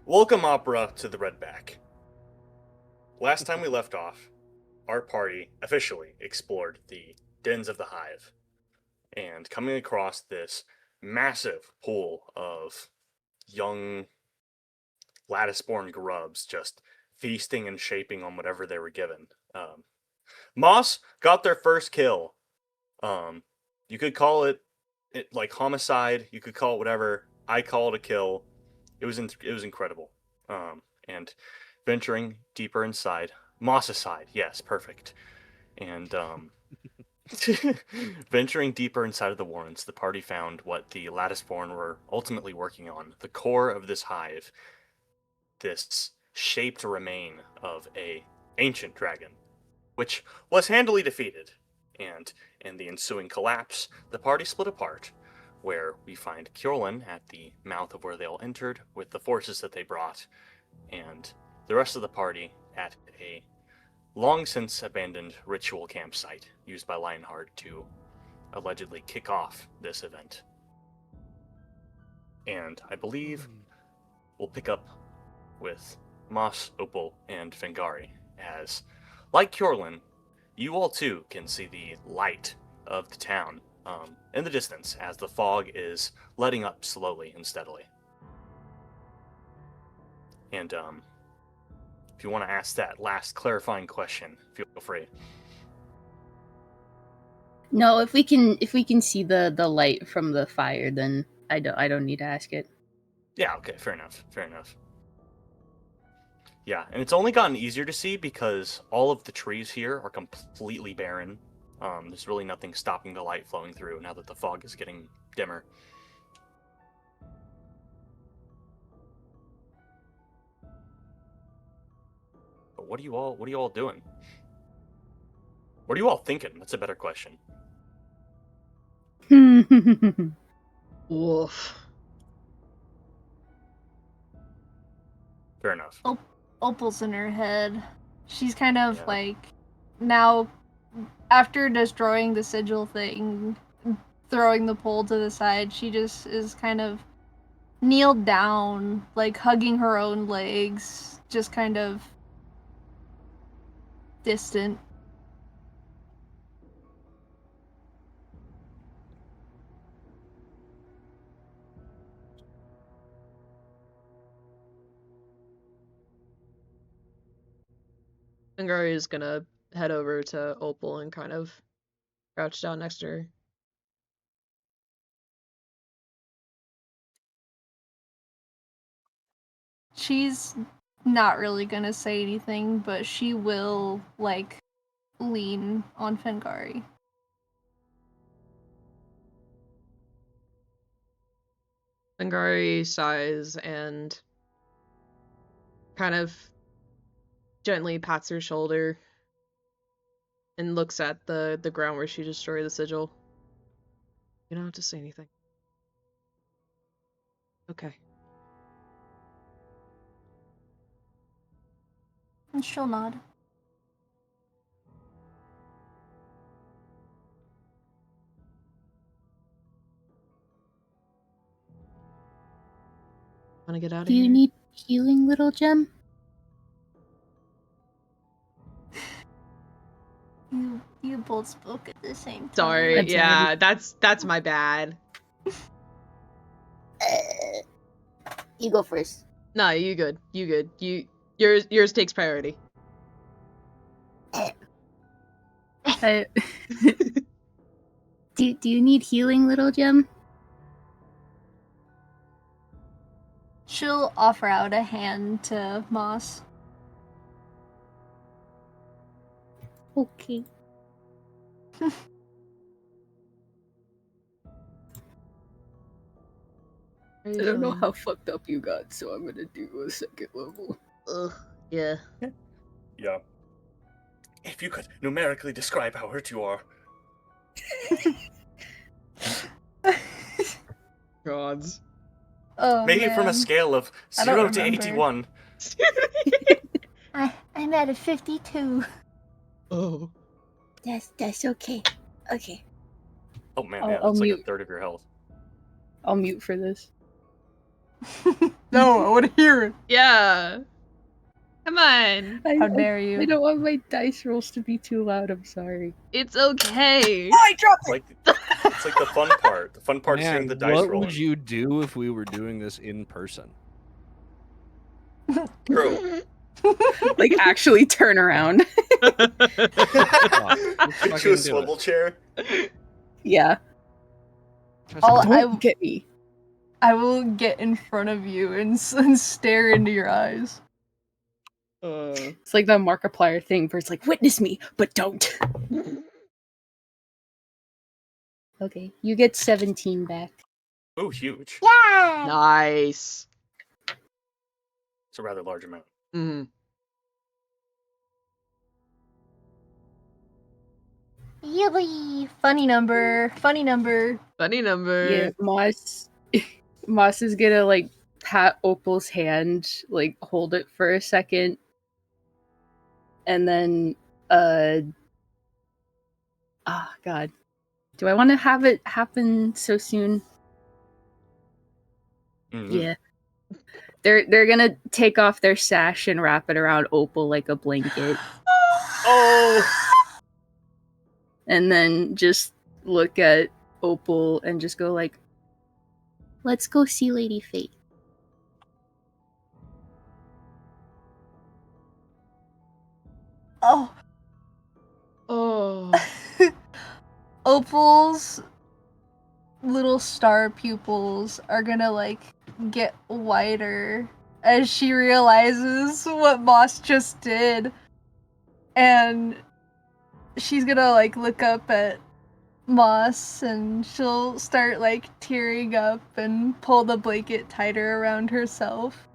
Welcome, Opera, to the Redback. Last time we left off, our party officially explored the dens of the hive, and coming across this massive pool of young Lattice Born grubs just feasting and shaping on whatever they were given. Moss got their first kill. You could call it like homicide. You could call it whatever. I call it a kill. It was incredible. And venturing deeper inside, Moss's side, yes, perfect. And venturing deeper inside of the warrens, the party found what the Lattice Born were ultimately working on: the core of this hive, this shaped remain of a ancient dragon, which was handily defeated. And in the ensuing collapse, the party split apart, where we find Kyorlin at the mouth of where they all entered with the forces that they brought, and the rest of the party at a long since abandoned ritual campsite used by Lionheart to allegedly kick off this event. And I believe we'll pick up with Moss, Opal, and Fengari, as, like Kyorlin, you all too can see the light of the town in the distance as the fog is letting up slowly and steadily. And if you want to ask that last clarifying question, feel free. No, if we can see the light from the fire, then I don't need to ask it. Yeah, okay, fair enough. Yeah, and it's only gotten easier to see because all of the trees here are completely barren. There's really nothing stopping the light flowing through now that the fog is getting dimmer. But what are you all doing? What are you all thinking? That's a better question. Woof. Fair enough. Opal's in her head. She's kind of like, now, after destroying the sigil thing, throwing the pole to the side, she just is kind of kneeled down, like hugging her own legs, just kind of distant. Fengari is gonna head over to Opal and kind of crouch down next to her. She's not really gonna say anything, but she will, like, lean on Fengari. Fengari sighs and kind of gently pats her shoulder and looks at the ground where she destroyed the sigil. You don't have to say anything. Okay. And she'll nod. Wanna get out of Do here? you need healing, little gem? You both spoke at the same time. Sorry, That's yeah, that's my bad. You go first. No, you good. Yours takes priority. Do you need healing, little gem? She'll offer out a hand to Moss. Okay. I don't know how fucked up you got, so I'm gonna do a second level. Ugh, yeah. Yeah. If you could numerically describe how hurt you are. Gods. Oh, Make it from a man. scale of I don't 0 to remember. 81. I'm at a 52. Oh. That's okay. Okay. Oh man, I'll yeah, that's like mute. a third of your health. I'll mute for this. No, I want to hear it. Yeah. Come on. How dare you? I don't want my dice rolls to be too loud. I'm sorry. It's okay. I dropped It's like the fun part. The fun part is hearing the dice what rolling. would you do if we were doing this in person? True. Like actually turn around. Into a swivel chair. Yeah. Don't get me. I will get in front of you and stare into your eyes. It's like the Markiplier thing where it's like, witness me, but don't. Okay, you get 17 back. Ooh, huge. Yeah. Nice. It's a rather large amount. Mm. Yilly. Funny number. Funny number. Funny number. Yeah, Moss is gonna like pat Opal's hand, like hold it for a second, and then God. Do I want to have it happen so soon? Mhm. Yeah. They're gonna take off their sash and wrap it around Opal like a blanket. Oh! And then just look at Opal and just go like, let's go see Lady Fate. Oh. Oh. Opal's little star pupils are gonna like get wider as she realizes what Moss just did. And she's gonna like look up at Moss and she'll start like tearing up and pull the blanket tighter around herself.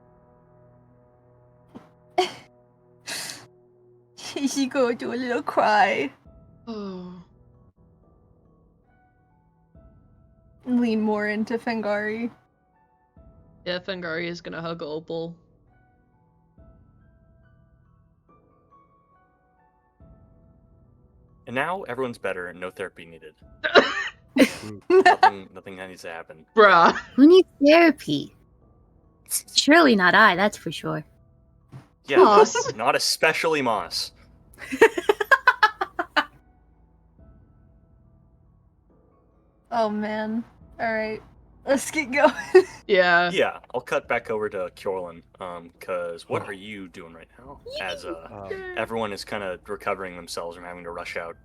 She go do a little cry. Oh. Lean more into Fengari. Yeah, Fengari is gonna hug Opal. And now everyone's better and no therapy needed. Mm. Nothing needs to happen. Bruh. Who needs therapy? Surely not I, that's for sure. Yeah, Moss. not especially Moss. Oh man. Alright. Let's get going. Yeah. Yeah, I'll cut back over to Kyorlin. Cause what are you doing right now? As everyone is kind of recovering themselves from having to rush out.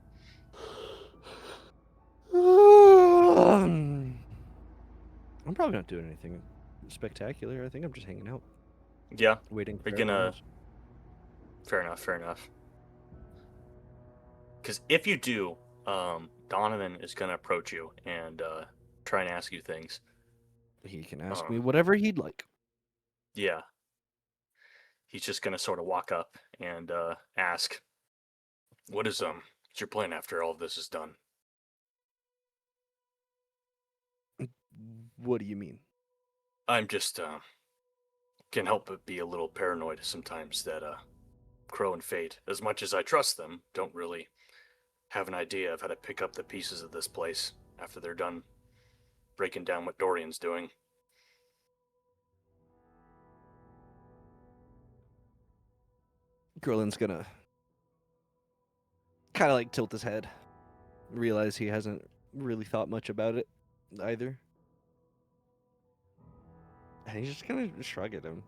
I'm probably not doing anything spectacular. I think I'm just hanging out, Yeah, waiting for You're gonna- everyone else. fair enough. Cause if you do, Donovan is gonna approach you and try and ask you things. He can ask me whatever he'd like. Yeah. He's just gonna sort of walk up and ask, what's your plan after all of this is done? What do you mean? I'm just can't help but be a little paranoid sometimes that Crow and Fate, as much as I trust them, don't really have an idea of how to pick up the pieces of this place after they're done breaking down what Dorian's doing. Kyorlin's gonna kind of like tilt his head, realize he hasn't really thought much about it either. And he's just gonna shrug at him.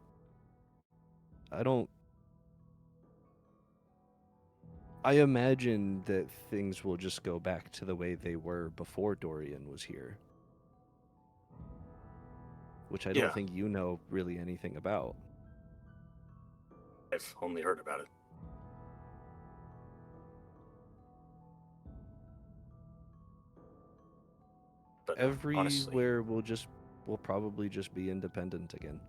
I imagine that things will just go back to the way they were before Dorian was here. Which I don't Yeah. think you know really anything about. I've only heard about it. But honestly, Everywhere will probably just be independent again.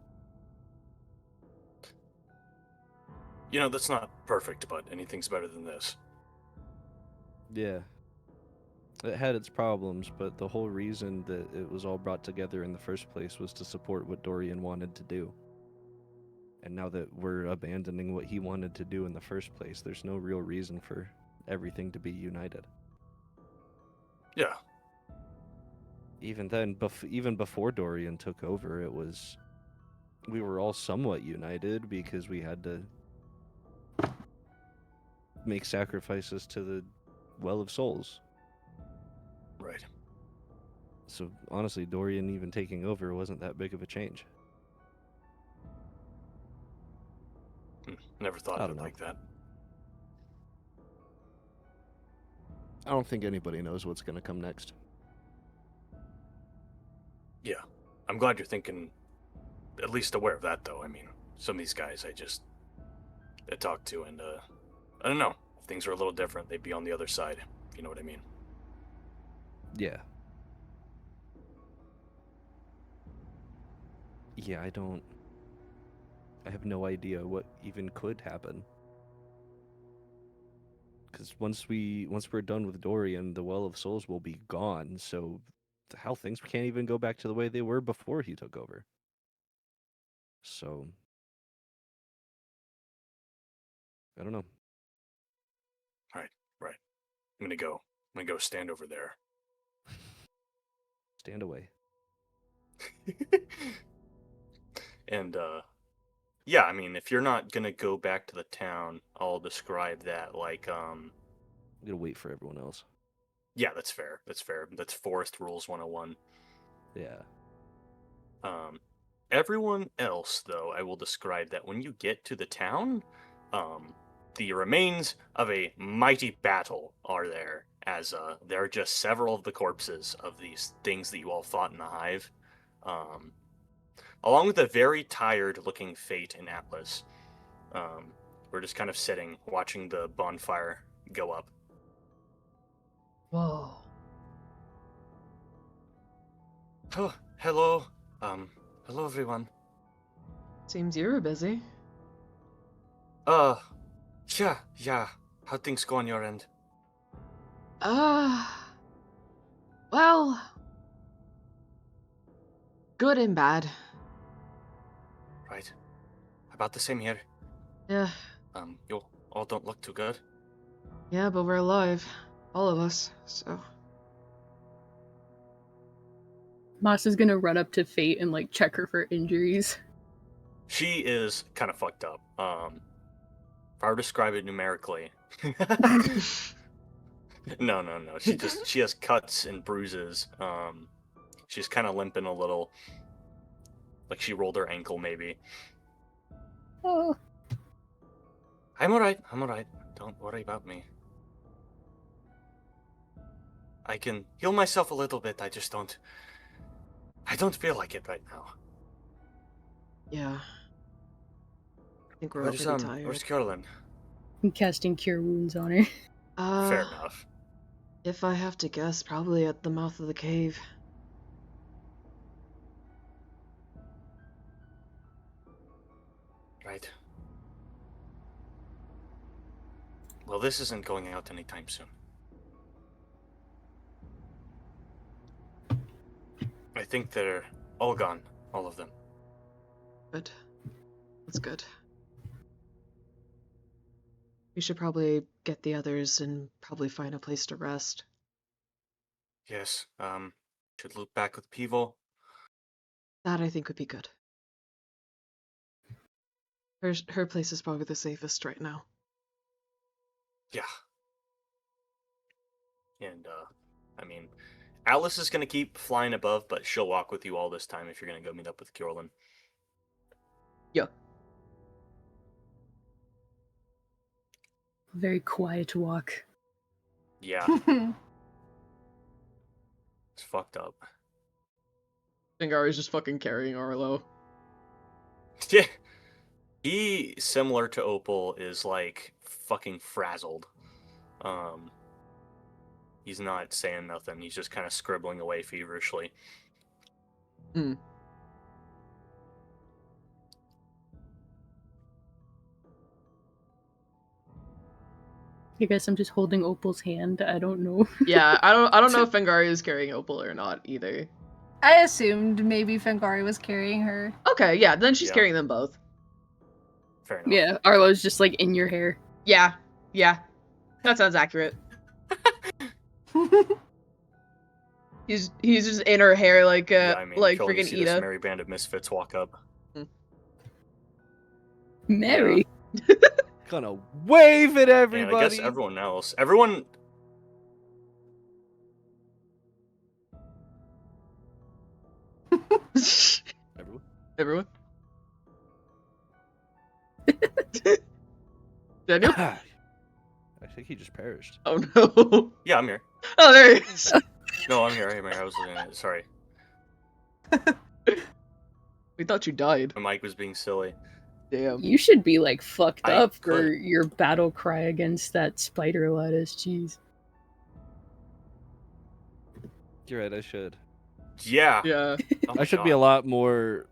that's not perfect, but anything's better than this. Yeah. It had its problems, but the whole reason that it was all brought together in the first place was to support what Dorian wanted to do. And now that we're abandoning what he wanted to do in the first place, there's no real reason for everything to be united. Yeah. Even then, even before Dorian took over, it was we were all somewhat united because we had to make sacrifices to the Well of Souls. Right. So honestly, Dorian even taking over wasn't that big of a change. Never thought I of don't it know. like that. I don't think anybody knows what's going to come next. Yeah. I'm glad you're thinking, at least aware of that, though. I mean, some of these guys I talked to, and, I don't know. If things are a little different, they'd be on the other side. If you know what I mean. Yeah. Yeah, I have no idea what even could happen. Because once we're done with Dorian, the Well of Souls will be gone, so how things can't even go back to the way they were before he took over. So I don't know. Right. I'm gonna go stand over there. Stand away. And, yeah, I mean, if you're not gonna go back to the town, I'll describe that like, I'm gonna wait for everyone else. yeah, that's fair. That's Forest Rules 101. Yeah. Everyone else, though, I will describe that when you get to the town, the remains of a mighty battle are there, as there are just several of the corpses of these things that you all fought in the hive, along with a very tired-looking Fate and Atlas. We're just kind of sitting, watching the bonfire go up. Whoa. Oh, hello. Hello, everyone. Seems you were busy. Yeah. How things go on your end? Well, good and bad. Right. About the same here. Yeah, You all don't look too good. yeah, but we're alive. All of us, so. Moss is gonna run up to Fate and like check her for injuries. She is kind of fucked up. If I were to describe it numerically, no. She has cuts and bruises. She's kind of limping a little, like she rolled her ankle maybe. Oh. I'm alright. Don't worry about me. I can heal myself a little bit. I don't feel like it right now. Yeah. I think we're all pretty tired. Where's Kyorlin? I'm casting Cure Wounds on her. Fair enough. If I have to guess, probably at the mouth of the cave. Right. Well, this isn't going out anytime soon. I think they're all gone, all of them. Good. That's good. We should probably get the others and probably find a place to rest. Yes, should loop back with Pivo. That I think would be good. Her place is probably the safest right now. Yeah. And, I mean, Alice is gonna keep flying above, but she'll walk with you all this time if you're gonna go meet up with Kyorlin. Yeah. Very quiet walk. Yeah, it's fucked up. Fingari's just fucking carrying Arlo. Yeah. He, similar to Opal, is, like, fucking frazzled. He's not saying nothing. He's just kind of scribbling away feverishly. I guess I'm just holding Opal's hand. I don't know. Yeah, I don't know if Fingari is carrying Opal or not either. I assumed maybe Fangari was carrying her. Okay, yeah, then she's Yeah. carrying them both. Fair enough. Yeah, Arlo's just like in your hair. Yeah. That sounds accurate. He's just in her hair like Yeah, I mean, like Kyorlin, you freaking see this Ida. merry band of misfits walk up. Mary. Gonna wave at And everybody. I guess everyone else. Everyone. Everyone. Everyone? Daniel? I think he just perished. Oh no. Yeah, I'm here. Oh, there he is. No, I'm here. I'm here. I was looking at it. Sorry. We thought you died. My mic was being silly. Damn. You should be like fucked I up for could. your battle cry against that spider lettuce. Jeez. You're right, I should. Yeah. Yeah. Oh my I should be a God. lot more.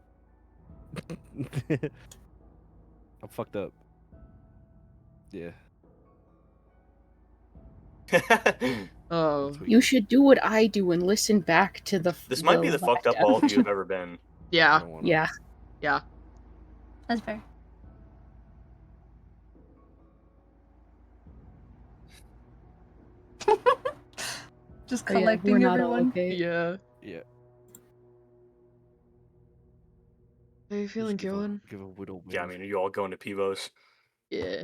I'm fucked up. Yeah. Oh. that's what You should do what I do and listen back to the. This might be the fucked up all of you last have ever been. I Yeah. don't wanna- Yeah. Yeah. That's fair. Just Oh, yeah, we're collecting not all everyone. okay. Yeah. Yeah. How you feeling, Just give a- Kyorlin? Give a widow Yeah, I wave. mean, are you all going to Pivos? Yeah.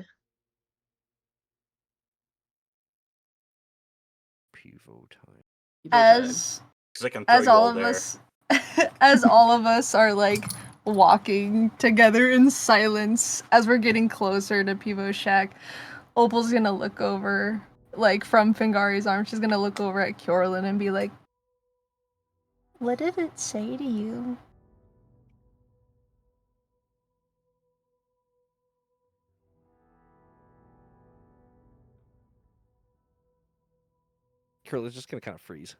Pivo time. As Because I can throw as you all all of there. us as all of us are like walking together in silence as we're getting closer to Pivo's shack, Opal's gonna look over, like from Fingari's arm, she's gonna look over at Kyorlin and be like, "What did it say to you?" Kyorlin's just gonna kind of freeze.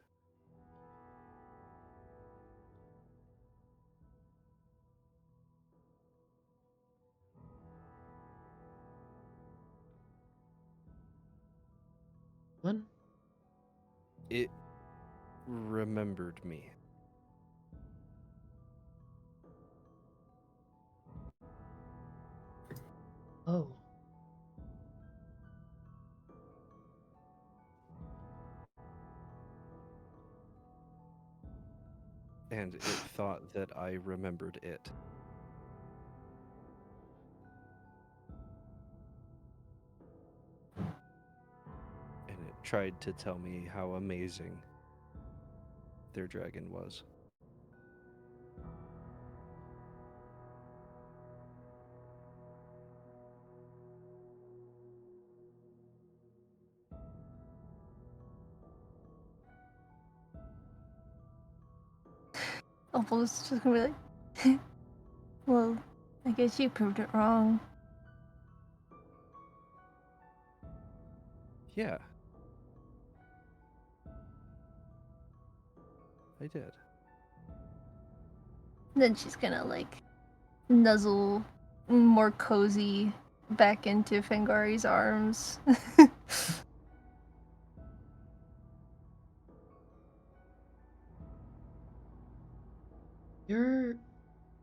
What? It remembered me. Oh. And it thought that I remembered it. And it tried to tell me how amazing their dragon was. Opal's just gonna be like, "Well, I guess you proved it wrong." Yeah. I did. Then she's gonna like nuzzle more cozy back into Fingari's arms. You're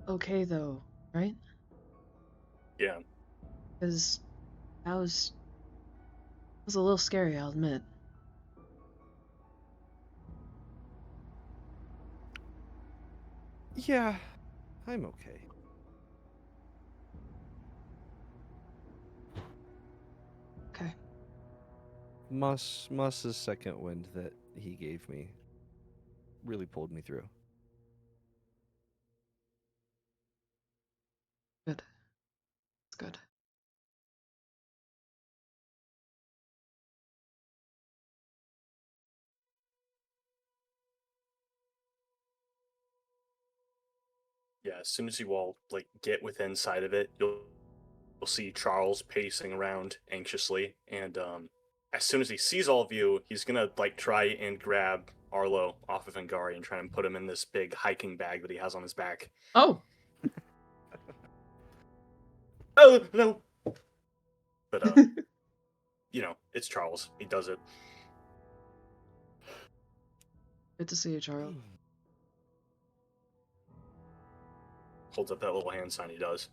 okay though, right? Yeah. Because that was a little scary, I'll admit. Yeah, I'm okay. Okay. Moss's second wind that he gave me really pulled me through. Good. It's good. Yeah, as soon as you all like get within sight of it, you'll see Charles pacing around anxiously, and as soon as he sees all of you, he's gonna like try and grab Arlo off of Angari and try and put him in this big hiking bag that he has on his back. Oh! Oh no! But you know, it's Charles. He does it. Good to see you, Charles. Holds up that little hand sign he does.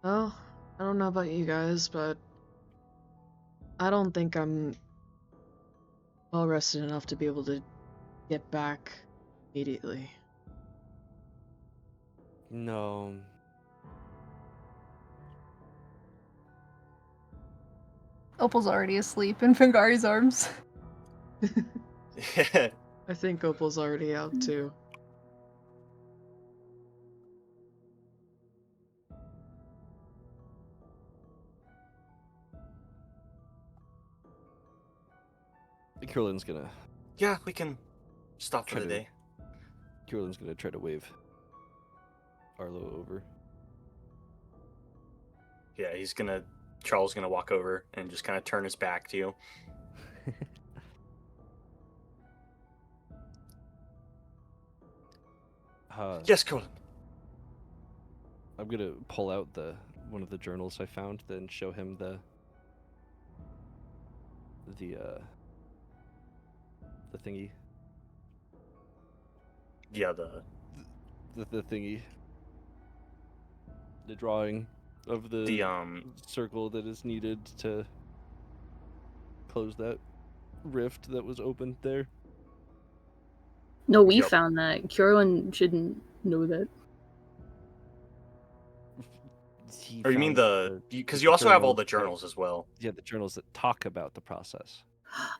Well, I don't know about you guys, but I don't think I'm well rested enough to be able to get back immediately. No. Opal's already asleep in Fingari's arms. I think Opal's already out too. Kyorlin's gonna Yeah, we can stop for Try the to- day. Kyorlin's gonna try to wave Arlo over. Yeah, Charles gonna walk over and just kind of turn his back to you. Yes, Kyorlin. I'm gonna pull out one of the journals I found, then show him the thingy. Yeah, The thingy. The drawing of the circle that is needed to close that rift that was opened there. No, we Yep. found that. Kyorlin shouldn't know that. Or you mean found because you also have all the journals journals as well. Yeah, the journals that talk about the process.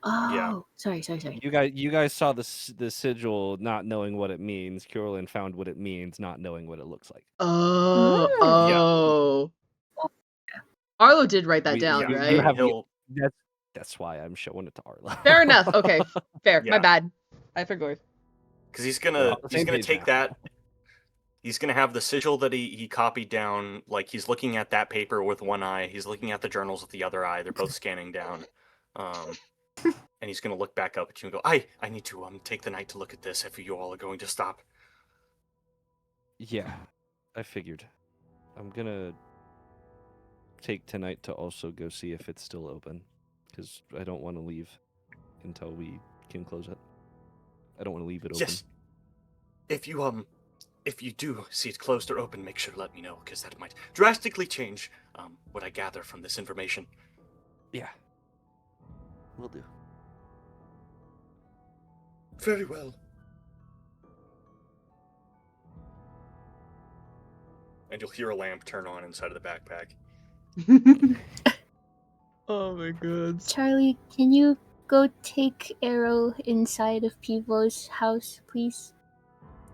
Oh, sorry. You guys saw the sigil, not knowing what it means. Kyorlin found what it means, not knowing what it looks like. Oh. Arlo did write that down, yeah, right? I mean, That's why I'm showing it to Arlo. Fair enough. Okay, fair. My Yeah. bad. I forgot. because he's We're gonna on the same page take now. that. He's gonna have the sigil that he copied down. Like he's looking at that paper with one eye. He's looking at the journals with the other eye. They're both scanning down. And he's gonna look back up at you and go, I need to take the night to look at this if you all are going to stop. Yeah, I figured. I'm gonna take tonight to also go see if it's still open, because I don't want to leave until we can close it. I don't want to leave it open. Yes. If you do see it closed or open, make sure to let me know, because that might drastically change what I gather from this information. Yeah. Will do. Very well. And you'll hear a lamp turn on inside of the backpack. Oh my god. Charlie, can you go take Arrow inside of Pivo's house, please?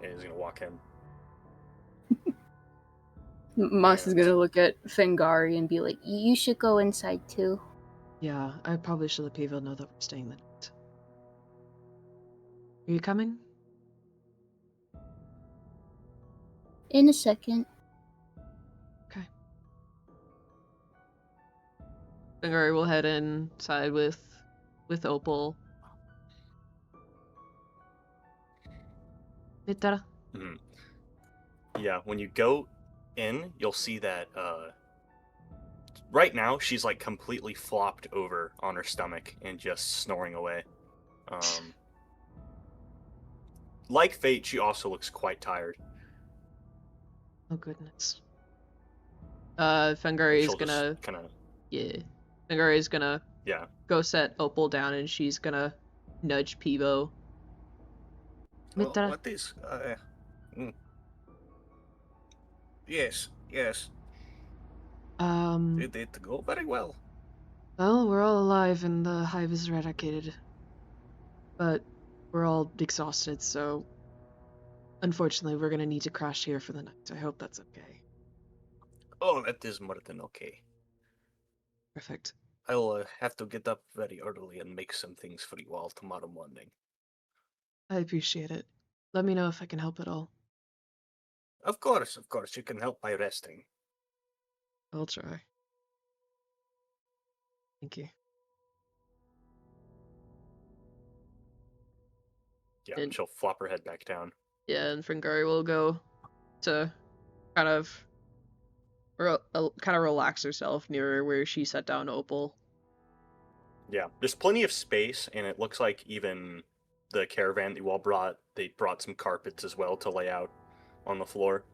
And he's gonna walk in. Moss is And- gonna look at Fingari and be like, "You should go inside too." Yeah, I probably should let people know that we're staying the night. Are you coming? In a second. Okay. Fingari will head inside with Opal. Mitara. Mhm. Yeah, when you go in, you'll see that right now she's like completely flopped over on her stomach and just snoring away. Like Fate, she also looks quite tired. Oh goodness. Fingari is She'll gonna just kind of Fingari is gonna yeah. go set Opal down, and she's gonna nudge Pivo. Mitara. What is? Yes. Did it go very well? Well, we're all alive and the hive is eradicated. But we're all exhausted, so unfortunately we're gonna need to crash here for the night. I hope that's okay. Oh, that is more than okay. Perfect. I'll have to get up very early and make some things for you all tomorrow morning. I appreciate it. Let me know if I can help at all. Of course, you can help by resting. I'll try. Thank you. Yeah, And- she'll flop her head back down. Yeah, and Fringari will go to kind of relax herself near where she set down Opal. Yeah, there's plenty of space, and it looks like even the caravan that you all brought, they brought some carpets as well to lay out on the floor.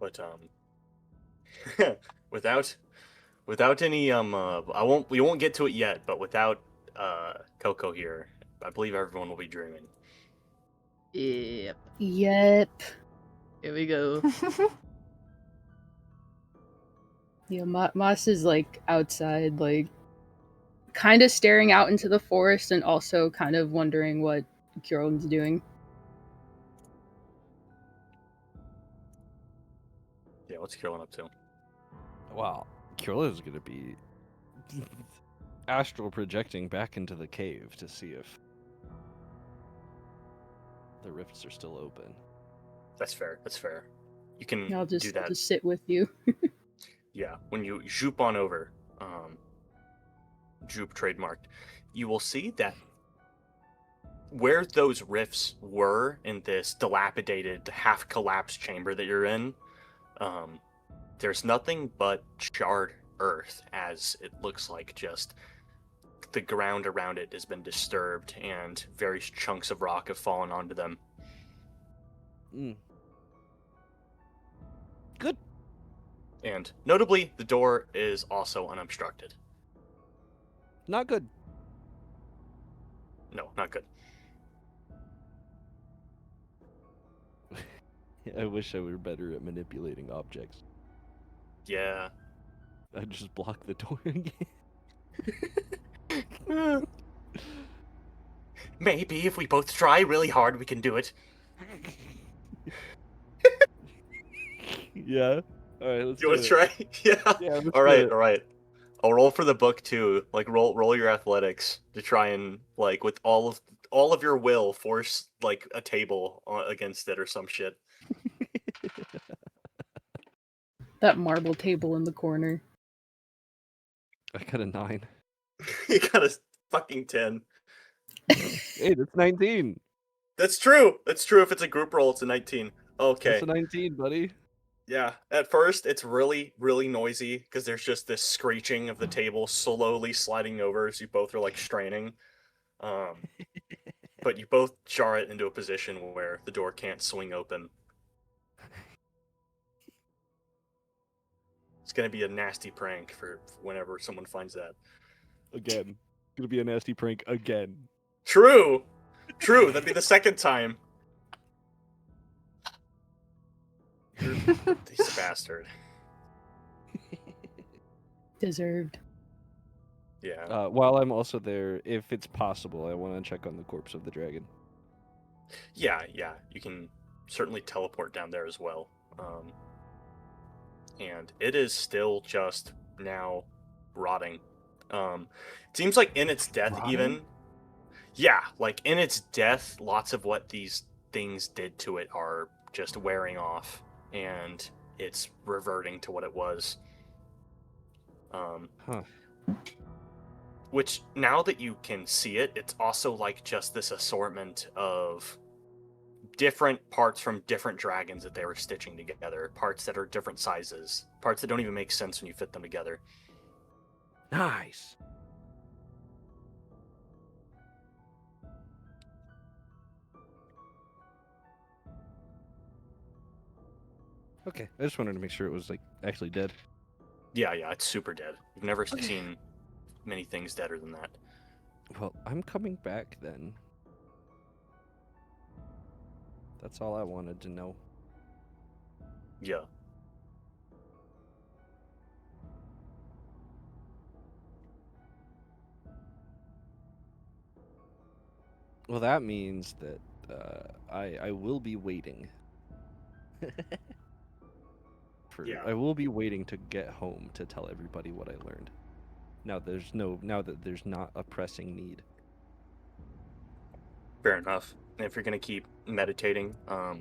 But without any we won't get to it yet, but without Coco here, I believe everyone will be dreaming. Yep. Yep. Here we go. Yeah, Moss is like outside, like kind of staring out into the forest and also kind of wondering what Kyorlin's doing. Yeah, what's Kyorlin up to? Wow, Kyorlin is gonna be astral projecting back into the cave to see if the rifts are still open. That's fair. That's fair. You can I'll do just that. sit with you. Yeah, when you zoop on over, zoop trademarked, you will see that where those rifts were in this dilapidated, half-collapsed chamber that you're in, there's nothing but charred earth, as it looks like just the ground around it has been disturbed and various chunks of rock have fallen onto them. Mm. Good. And notably, the door is also unobstructed. Not good. No, not good. I wish I were better at manipulating objects. Yeah. I'd just block the door again. Maybe if we both try really hard, we can do it. Yeah. All right, let's You do want to it. try? Yeah. Yeah, let's All do right, it. all right. I'll roll for the book too. Like roll your athletics to try and like with all of your will force like a table against it or some shit. That marble table in the corner. I got a 9. You got a fucking 10. Hey, that's 19. That's true. That's true. If it's a group roll, it's a 19. Okay. That's a 19, buddy. Yeah. At first, it's really, really noisy because there's just this screeching of the table slowly sliding over as you both are like straining. But you both jar it into a position where the door can't swing open. It's gonna be a nasty prank for whenever someone finds that. Again. Gonna be a nasty prank again. True! True, that'd be the second time. This bastard. Deserved. Yeah. While I'm also there, if it's possible, I want to check on the corpse of the dragon. Yeah, you can certainly teleport down there as well. And it is still just now rotting. It seems like in its death Rotting? even. Yeah, like in its death, lots of what these things did to it are just wearing off, and it's reverting to what it was. Huh. Which, now that you can see it, it's also like just this assortment of different parts from different dragons that they were stitching together, parts that are different sizes, parts that don't even make sense when you fit them together. Nice. Okay, I just wanted to make sure it was like actually dead. Yeah, it's super dead. You've never seen many things deader than that. Well, I'm coming back then. That's all I wanted to know. Yeah. Well, that means that I will be waiting. Yeah. I will be waiting to get home to tell everybody what I learned. Now that there's not a pressing need. Fair enough. And if you're gonna keep meditating, I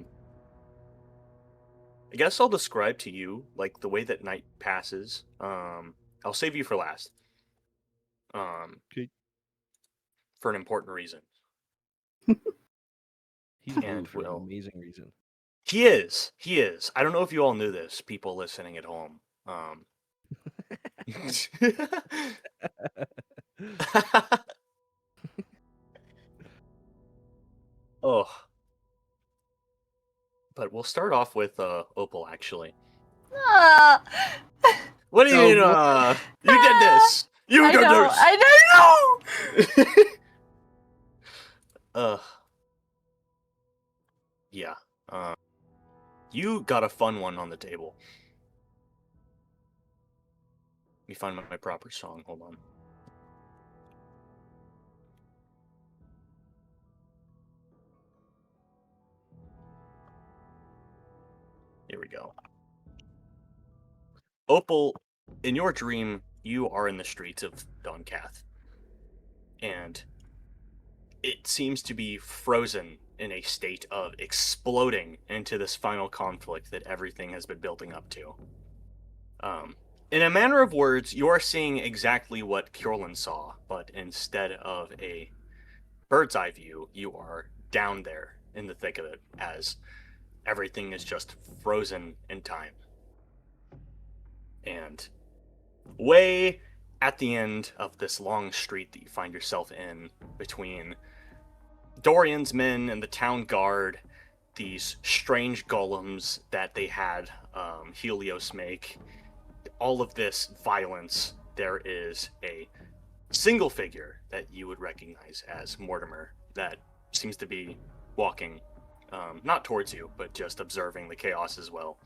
guess I'll describe to you like the way that night passes. I'll save you for last. Okay. For an important reason. He's And blue for an will. amazing reason. He is. I don't know if you all knew this, people listening at home. Oh. But we'll start off with Opal, actually. Ah, What do you Oh, mean, boy. you did this? You I did know. this! I know. Uh, yeah. You got a fun one on the table. Let me find my proper song. Hold on. Here we go. Opal, in your dream, you are in the streets of Doncath. And it seems to be frozen in a state of exploding into this final conflict that everything has been building up to. In a manner of words, you are seeing exactly what Kyorlin saw, but instead of a bird's eye view, you are down there in the thick of it as everything is just frozen in time. And way at the end of this long street that you find yourself in, between Dorian's men and the town guard, these strange golems that they had Helios make, all of this violence, there is a single figure that you would recognize as Mortimer that seems to be walking, not towards you, but just observing the chaos as well.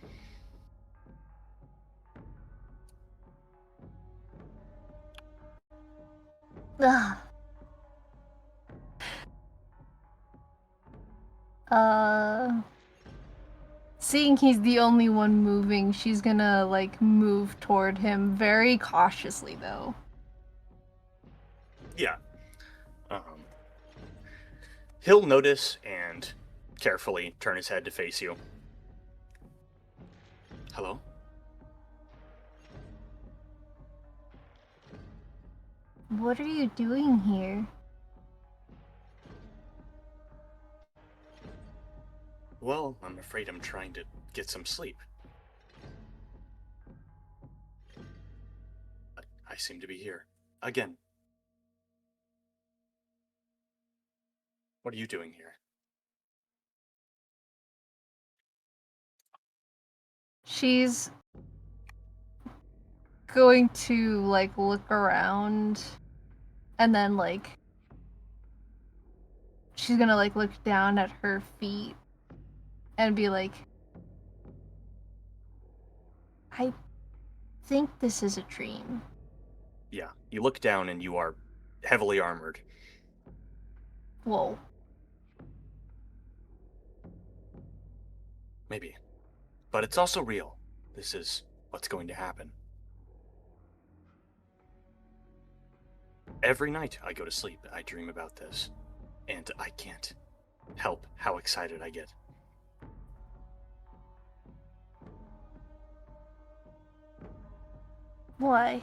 Ugh. Seeing he's the only one moving, she's gonna like move toward him very cautiously though. Yeah. He'll notice and carefully turn his head to face you. Hello? What are you doing here? Well, I'm afraid I'm trying to get some sleep. But I seem to be here. Again. What are you doing here? She's going to like look around and then like she's gonna like look down at her feet and be like, I think this is a dream. Yeah, you look down and you are heavily armored. Whoa. Maybe. But it's also real. This is what's going to happen. Every night I go to sleep, I dream about this. And I can't help how excited I get. Why?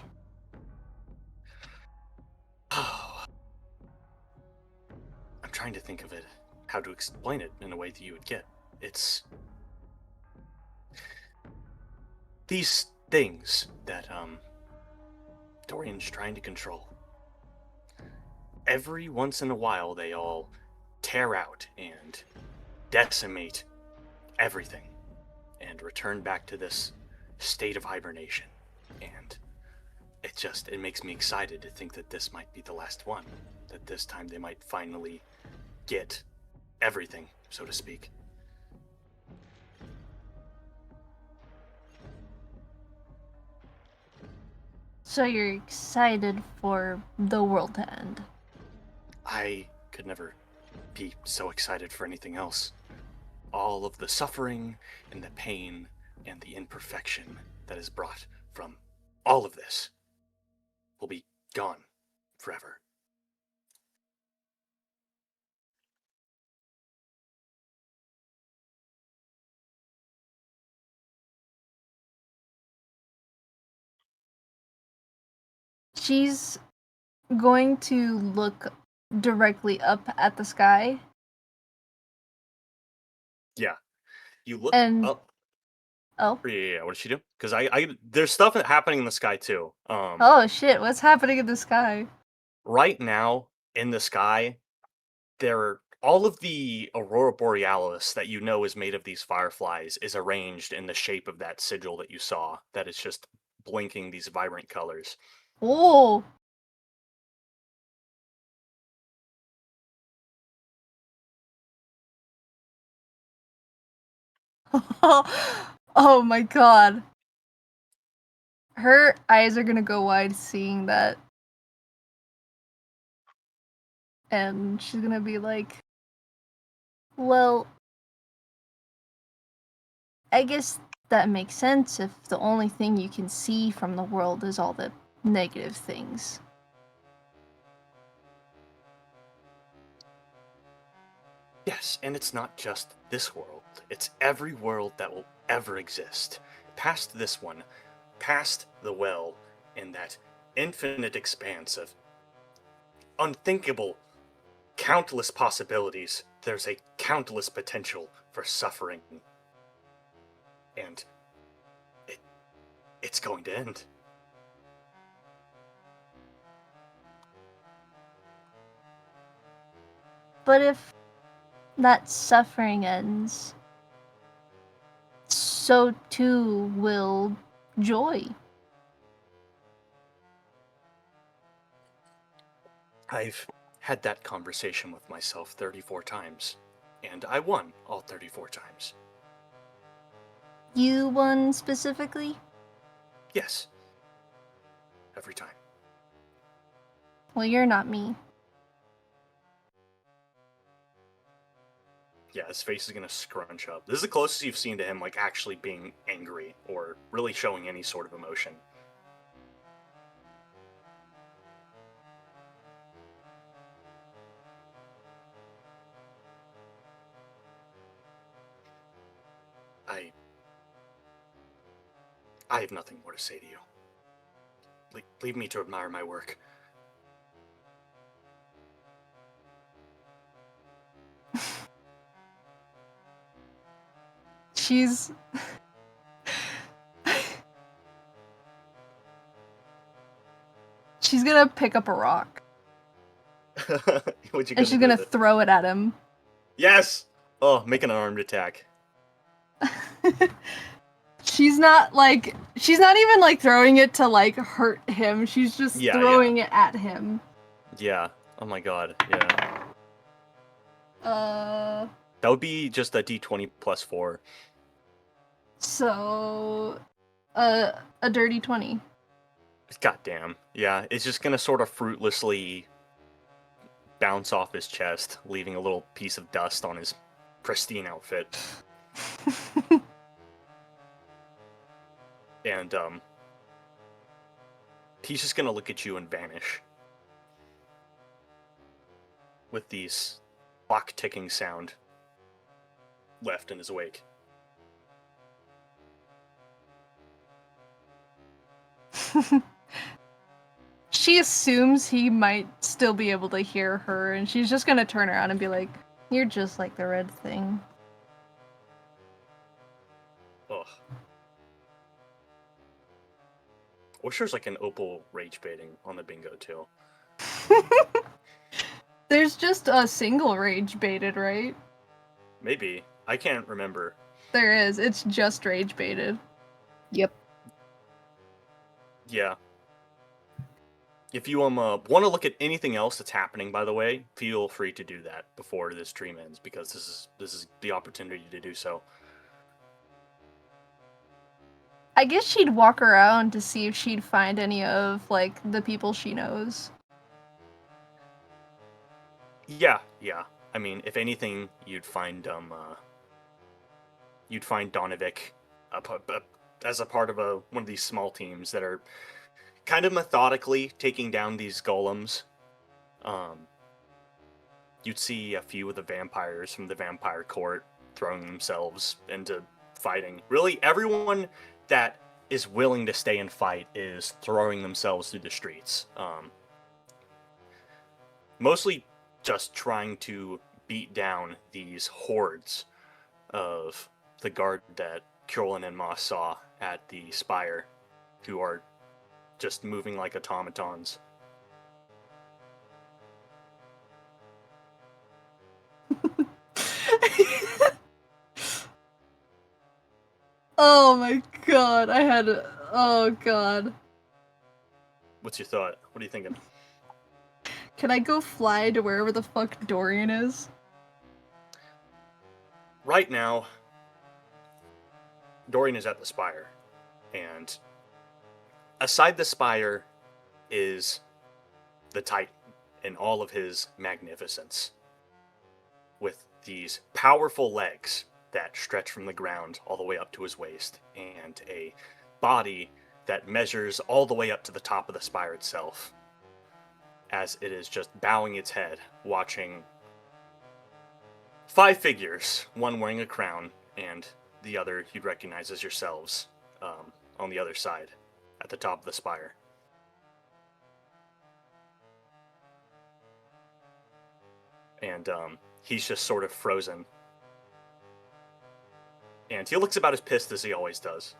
I'm trying to think of it, how to explain it in a way that you would get. It's these things that Dorian's trying to control. Every once in a while they all tear out and decimate everything and return back to this state of hibernation. And it makes me excited to think that this might be the last one. That this time they might finally get everything, so to speak. So you're excited for the world to end. I could never be so excited for anything else. All of the suffering and the pain and the imperfection that is brought from all of this will be gone forever. She's going to look directly up at the sky. Yeah. You look And- up. Oh. Yeah. What did she do? Because I there's stuff happening in the sky too. Oh shit, what's happening in the sky? Right now in the sky, there all of the Aurora Borealis that you know is made of these fireflies is arranged in the shape of that sigil that you saw, that is just blinking these vibrant colors. Oh. Oh my god. Her eyes are gonna go wide seeing that. And she's gonna be like, well, I guess that makes sense if the only thing you can see from the world is all the negative things. Yes, and it's not just this world. It's every world that will ever exist. Past this one, past the well, in that infinite expanse of unthinkable, countless possibilities, there's a countless potential for suffering. And it's going to end. But if that suffering ends, so too will joy. I've had that conversation with myself 34 times, and I won all 34 times. You won specifically? Yes. Every time. Well, you're not me. Yeah, his face is gonna scrunch up. This is the closest you've seen to him, like, actually being angry or really showing any sort of emotion. I have nothing more to say to you. Leave me to admire my work. She's... She's gonna pick up a rock. What you And she's do gonna with it? throw it at him. Yes! Oh, make an armed attack. She's not even like throwing it to like hurt him. She's just Yeah, throwing it at him. Yeah. Oh my god, yeah. Uh, That would be just a d20 plus 4. so a dirty 20. Goddamn. Yeah, it's just gonna sort of fruitlessly bounce off his chest, leaving a little piece of dust on his pristine outfit. And, he's just gonna look at you and vanish. With these clock ticking sound left in his wake. She assumes he might still be able to hear her, and she's just gonna turn around and be like, "You're just like the red thing." Ugh. Wish there's like an opal rage baiting on the bingo too. There's just a single rage baited, right? Maybe. I can't remember. There is. It's just rage baited. Yep. Yeah. If you want to look at anything else that's happening, by the way, feel free to do that before this stream ends, because this is the opportunity to do so. I guess she'd walk around to see if she'd find any of like the people she knows. Yeah. I mean, if anything, you'd find Donovic as a part of one of these small teams that are kind of methodically taking down these golems. You'd see a few of the vampires from the vampire court throwing themselves into fighting. Really, everyone that is willing to stay and fight is throwing themselves through the streets. Mostly just trying to beat down these hordes of the guard that Kyorlin and Moss saw at the spire, who are just moving like automatons. Oh my god, oh god. What's your thought? What are you thinking? Can I go fly to wherever the fuck Dorian is? Right now, Dorian is at the spire, and aside the spire is the Titan in all of his magnificence, with these powerful legs that stretch from the ground all the way up to his waist, and a body that measures all the way up to the top of the spire itself, as it is just bowing its head, watching 5 figures, one wearing a crown, and the other you'd recognize as yourselves, on the other side, at the top of the spire. And he's just sort of frozen. And he looks about as pissed as he always does.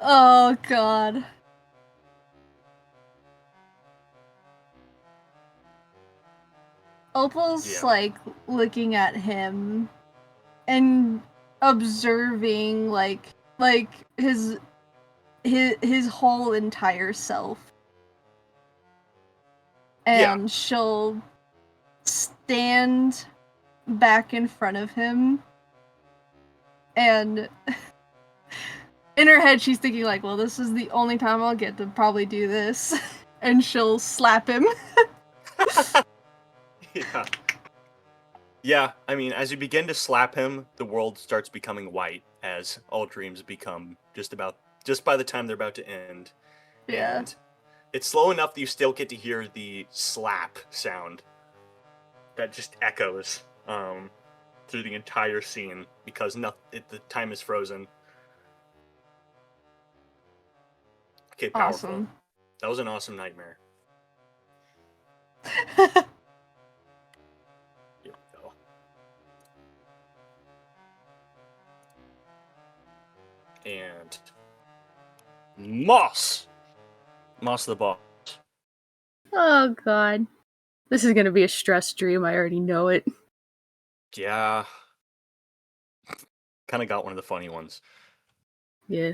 Oh god. Opal's Yeah. like looking at him and observing like his whole entire self. And she'll stand back in front of him and in her head she's thinking like, well, this is the only time I'll get to probably do this. And she'll slap him. Yeah. Yeah, I mean, as you begin to slap him, the world starts becoming white as all dreams become just by the time they're about to end. Yeah. And it's slow enough that you still get to hear the slap sound that just echoes through the entire scene because the time is frozen. Okay, powerful. Awesome. That was an awesome nightmare. Here we go. And Moss the boss. Oh god. This is gonna be a stress dream, I already know it. Yeah. Kind of got one of the funny ones. Yeah.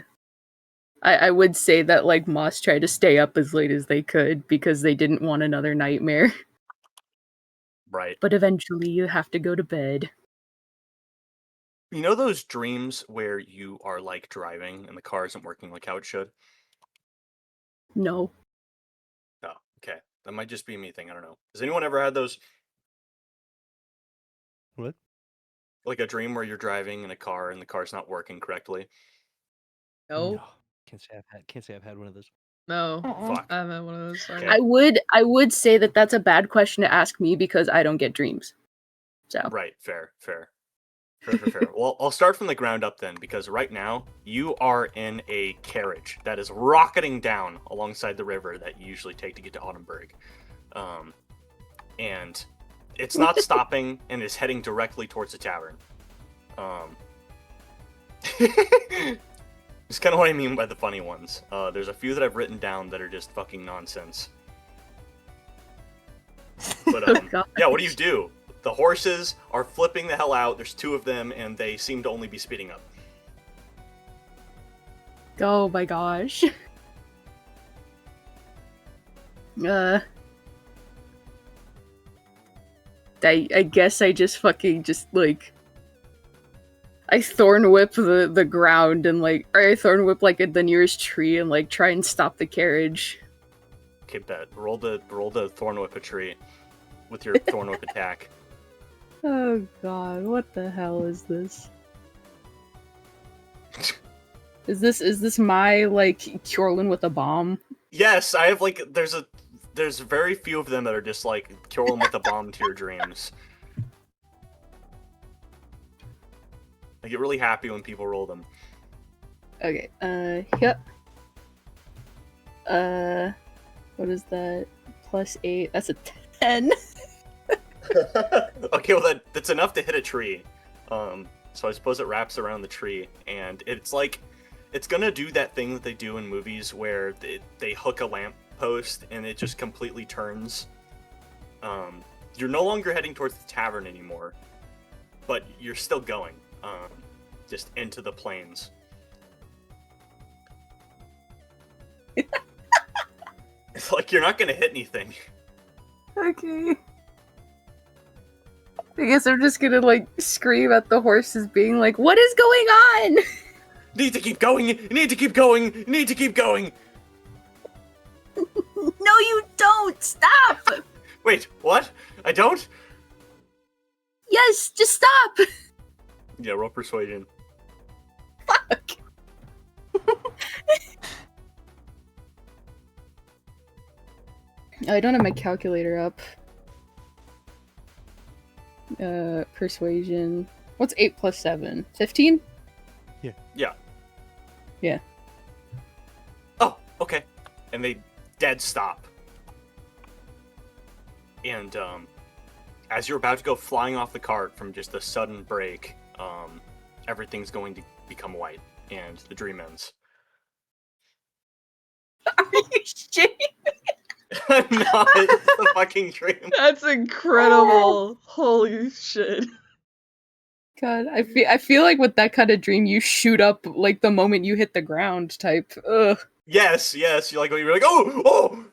I would say that like Moss tried to stay up as late as they could because they didn't want another nightmare. Right. But eventually you have to go to bed. You know those dreams where you are like driving and the car isn't working like how it should? No. Oh, okay. That might just be a me thing. I don't know. Has anyone ever had those? What? Like a dream where you're driving in a car and the car's not working correctly? No. Can't say I've had one of those. No. Fuck. I haven't had one of those. Sorry. Okay. I would say that that's a bad question to ask me because I don't get dreams. So. Right. Fair. Well, I'll start from the ground up then, because right now you are in a carriage that is rocketing down alongside the river that you usually take to get to Autumnburg. And it's not stopping and is heading directly towards the tavern. It's kind of what I mean by the funny ones. There's a few that I've written down that are just fucking nonsense. But yeah, what do? The horses are flipping the hell out. There's 2 of them, and they seem to only be speeding up. Oh my gosh. I guess I just fucking like I thorn whip the ground and like, or I thorn whip like at the nearest tree and like try and stop the carriage. Okay, bet. Roll the thorn whip a tree with your thorn whip attack. Oh god, what the hell is this? Is this my like Kyorlin with a bomb? Yes, I have like there's very few of them that are just like Kyorlin with a bomb to your dreams. I get really happy when people roll them. Okay, yep. What is that? +8. That's a 10. Okay, well that's enough to hit a tree. So I suppose it wraps around the tree, and it's like it's gonna do that thing that they do in movies where they hook a lamp post and it just completely turns. You're no longer heading towards the tavern anymore, but you're still going, just into the plains. It's like you're not gonna hit anything. Okay. I guess I'm just gonna, like, scream at the horses, being like, what is going on? Need to keep going! You need to keep going! You need to keep going! No, you don't! Stop! Wait, what? I don't? Yes, just stop! Yeah, roll persuasion. Fuck. I don't have my calculator up. Persuasion. What's 8 plus 7? 15? Yeah. Yeah. Oh, okay. And they dead stop. And as you're about to go flying off the cart from just a sudden break, everything's going to become white, and the dream ends. Are you shitting? I'm not. It's a fucking dream. That's incredible. Holy shit. God, I feel like with that kind of dream, you shoot up like the moment you hit the ground type. Ugh. Yes. You're like, oh!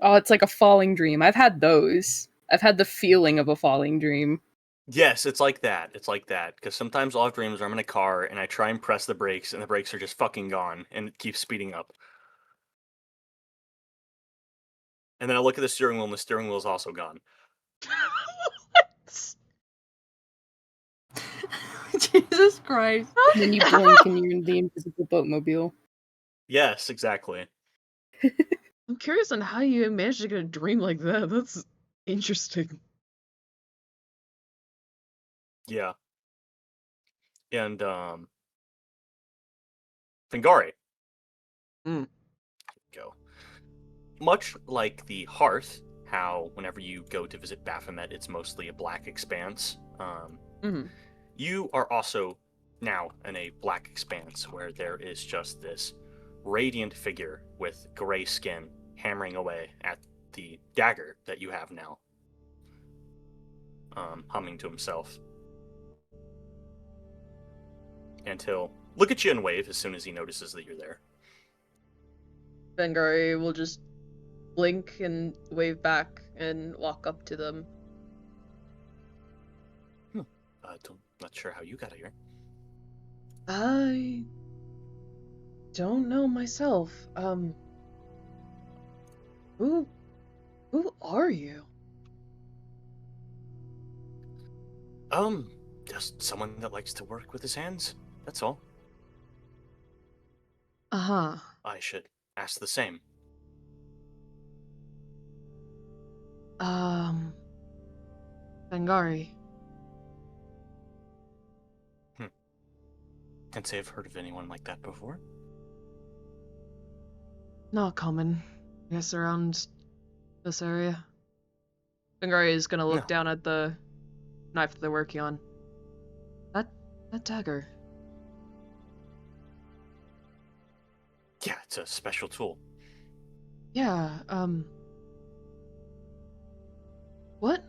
Oh, it's like a falling dream. I've had those. I've had the feeling of a falling dream. Yes, it's like that. Because sometimes I'll have dreams where I'm in a car and I try and press the brakes and the brakes are just fucking gone and it keeps speeding up. And then I look at the steering wheel and the steering wheel is also gone. Jesus Christ. And then you blink and you're in the invisible boatmobile. Yes, exactly. I'm curious on how you managed to get a dream like that. That's interesting. Yeah. And, Fingari. Go. Much like the Hearth, how whenever you go to visit Baphomet, it's mostly a black expanse. You are also now in a black expanse where there is just this radiant figure with gray skin hammering away at the dagger that you have now. Humming to himself. And he'll look at you and wave as soon as he notices that you're there. Vengari will just blink and wave back and walk up to them. Not sure how you got here. I don't know myself. Who are you? Just someone that likes to work with his hands. That's all. Uh-huh. I should ask the same. Vengari. Can't say I've heard of anyone like that before. Not common, I guess, around this area. Vengari is gonna look down at the knife that they're working on. That dagger. Yeah, it's a special tool. Yeah, what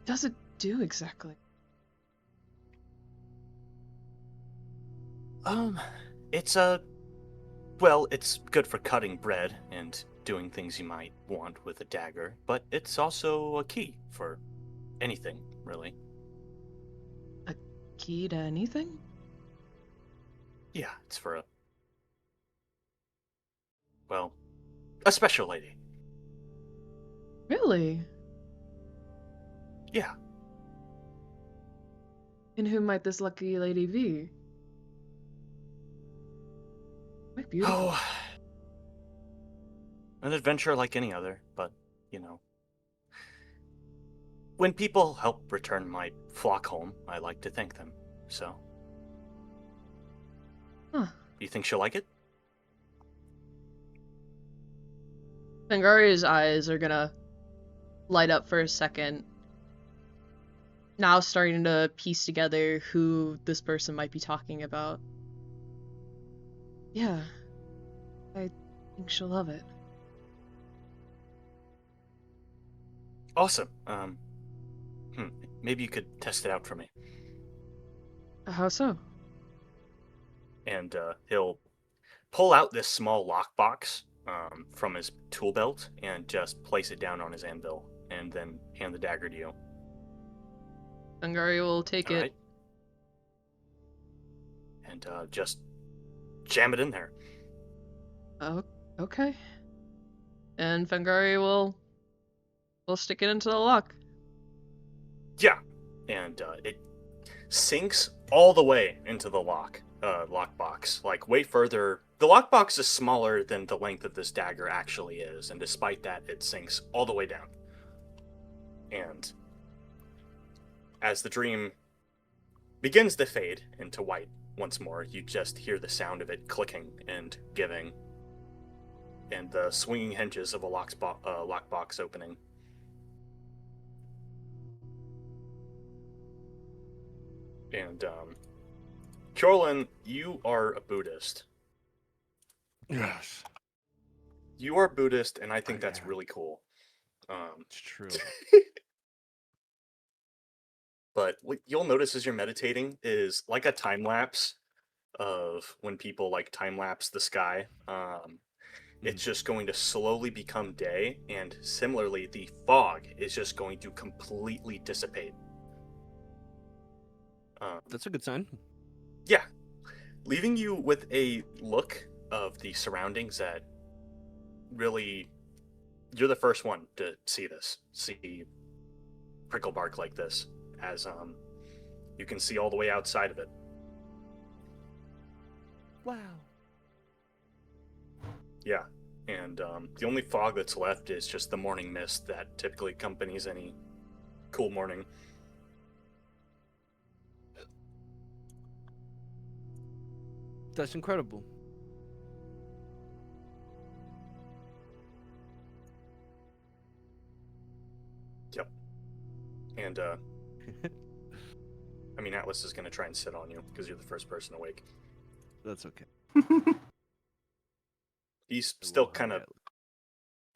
does it do exactly? It's good for cutting bread and doing things you might want with a dagger, but it's also a key for anything, really. A key to anything? Yeah, it's for a special lady. Really? Yeah. And who might this lucky lady be? Quite beautiful. Oh, an adventure like any other, but, you know. When people help return my flock home, I like to thank them, so. Huh. You think she'll like it? Vengari's eyes are gonna light up for a second. Now starting to piece together who this person might be talking about. Yeah. I think she'll love it. Awesome. Maybe you could test it out for me. How so? And he'll pull out this small lockbox from his tool belt and just place it down on his anvil, and then hand the dagger to you. Fangari will take All it. right. And just jam it in there. Oh, okay. And Fangari will stick it into the lock. Yeah. And it sinks all the way into the lockbox. Like, way further. The lockbox is smaller than the length of this dagger actually is, and despite that, it sinks all the way down. And as the dream begins to fade into white once more, you just hear the sound of it clicking and giving, and the swinging hinges of a lockbox opening. And Kyorlin, you are a Buddhist. Yes, You are Buddhist, and I think that's am. really cool. It's true. But what you'll notice as you're meditating is like a time lapse of when people like time lapse the sky. It's just going to slowly become day, and similarly, the fog is just going to completely dissipate. That's a good sign. Yeah, leaving you with a look of the surroundings that really, you're the first one to see Pricklebark like this, as you can see all the way outside of it. Wow. Yeah, and the only fog that's left is just the morning mist that typically accompanies any cool morning. That's incredible. Yep. And I mean, Atlas is gonna try and sit on you because you're the first person awake. That's okay. He's I still will hug kind of, Atlas.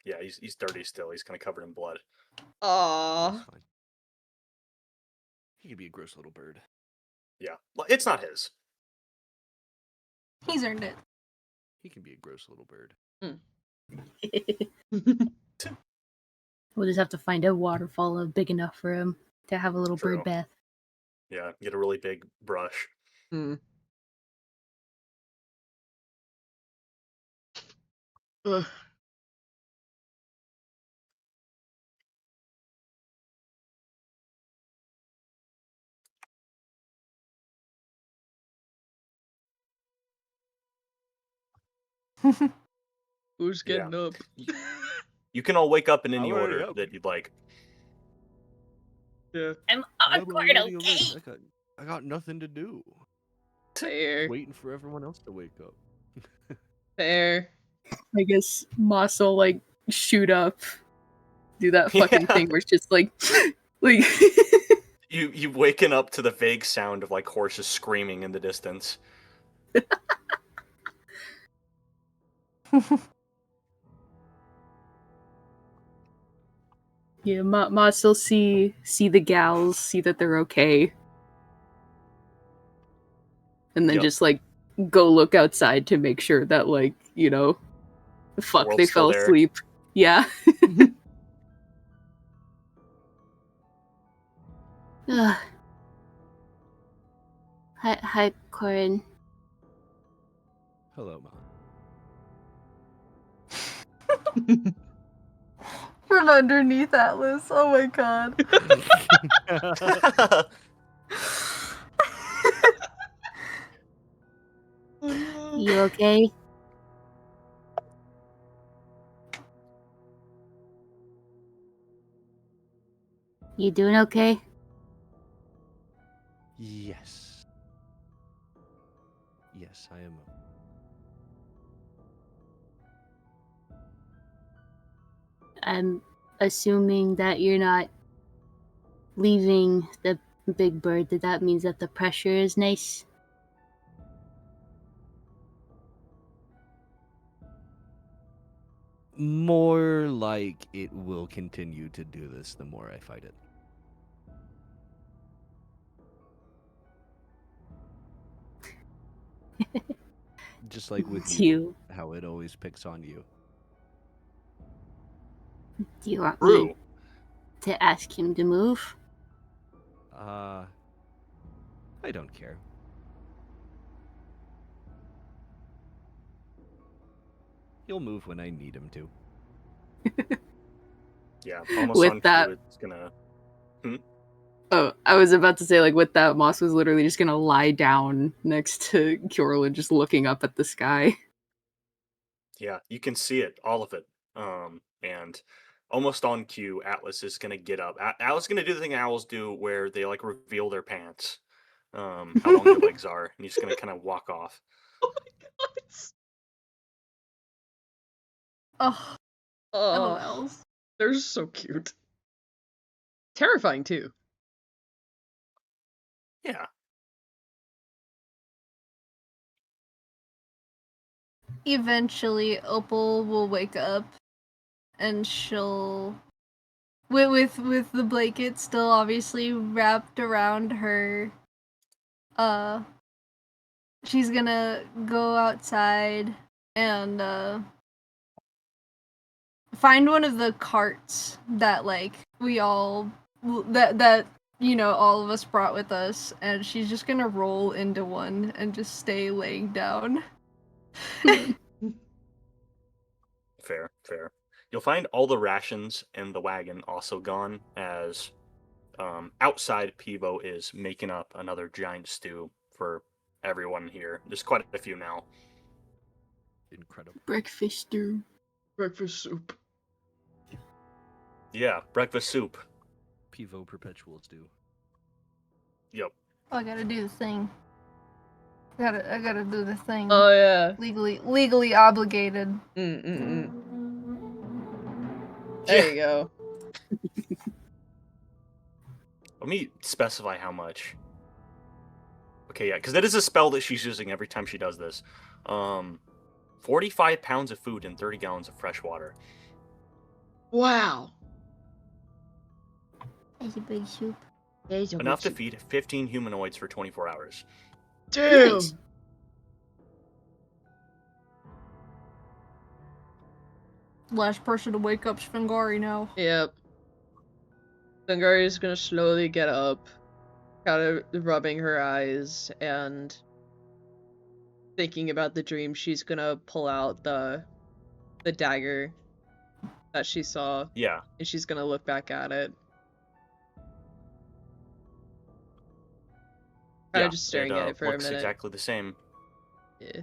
yeah, he's dirty still. He's kind of covered in blood. That's Aww. fine. He could be a gross little bird. Yeah, well, it's not his. He's earned it. He can be a gross little bird. We'll just have to find a waterfall big enough for him to have a little True. bird bath. Yeah, get a really big brush. Hmm. Ugh. Who's getting up? You can all wake up in any I'm already order up. that you'd like. Yeah. I'm I'm already awake. I got nothing to do. Fair. Waiting for everyone else to wake up. Fair. I guess Moss will like shoot up, do that fucking Yeah. thing where it's just like, like. You waken up to the vague sound of like horses screaming in the distance. Yeah, Moss will see the gals, see that they're okay, and then Yep. just like go look outside to make sure that like fuck world's they still fell there. asleep. Yeah. Hi, Corin. Hello, Mom. From underneath Atlas. Oh my god. You okay? You doing okay? Yes. Yes, I am. I'm assuming that you're not leaving the big bird. That means that the pressure is nice. More like it will continue to do this the more I fight it. Just like with Do you, you how it always picks on you. do you want me True. to ask him to move? I don't care. He'll move when I need him to. Yeah, almost With on that- cue, it's gonna. Oh, I was about to say, like, with that, Moss was literally just gonna lie down next to Kyorlin, just looking up at the sky. Yeah, you can see it, all of it. And almost on cue, Atlas is gonna get up. Atlas is gonna do the thing owls do, where they like reveal their pants, how long their legs are, and he's gonna kind of walk off. Oh my god. Oh, Oh, LOLs. they're so cute. Terrifying too. Yeah, Eventually, Opal will wake up, and she'll, with the blanket still obviously wrapped around her. She's gonna go outside and find one of the carts that like we all that all of us brought with us, and she's just gonna roll into one and just stay laying down. fair, fair. You'll find all the rations in the wagon also gone, as outside Pivo is making up another giant stew for everyone here. There's quite a few now. Incredible. Breakfast stew. Breakfast soup. Yeah, breakfast soup. Pivo perpetuals do. Yep. Oh, I gotta do the thing. I gotta do the thing. Oh yeah. Legally obligated. There Yeah. you go. Let me specify how much. Okay, yeah, because that is a spell that she's using every time she does this. 45 pounds of food and 30 gallons of fresh water. Wow. It's a big soup. Enough to feed 15 humanoids for 24 hours. Damn. Nice. Last person to wake up Svengari now. Yep. Sangari is gonna slowly get up, kind of rubbing her eyes and thinking about the dream. She's gonna pull out the dagger that she saw, Yeah, and she's gonna look back at it. Kind yeah. of just staring at it for a looks minute. exactly the same. Yeah.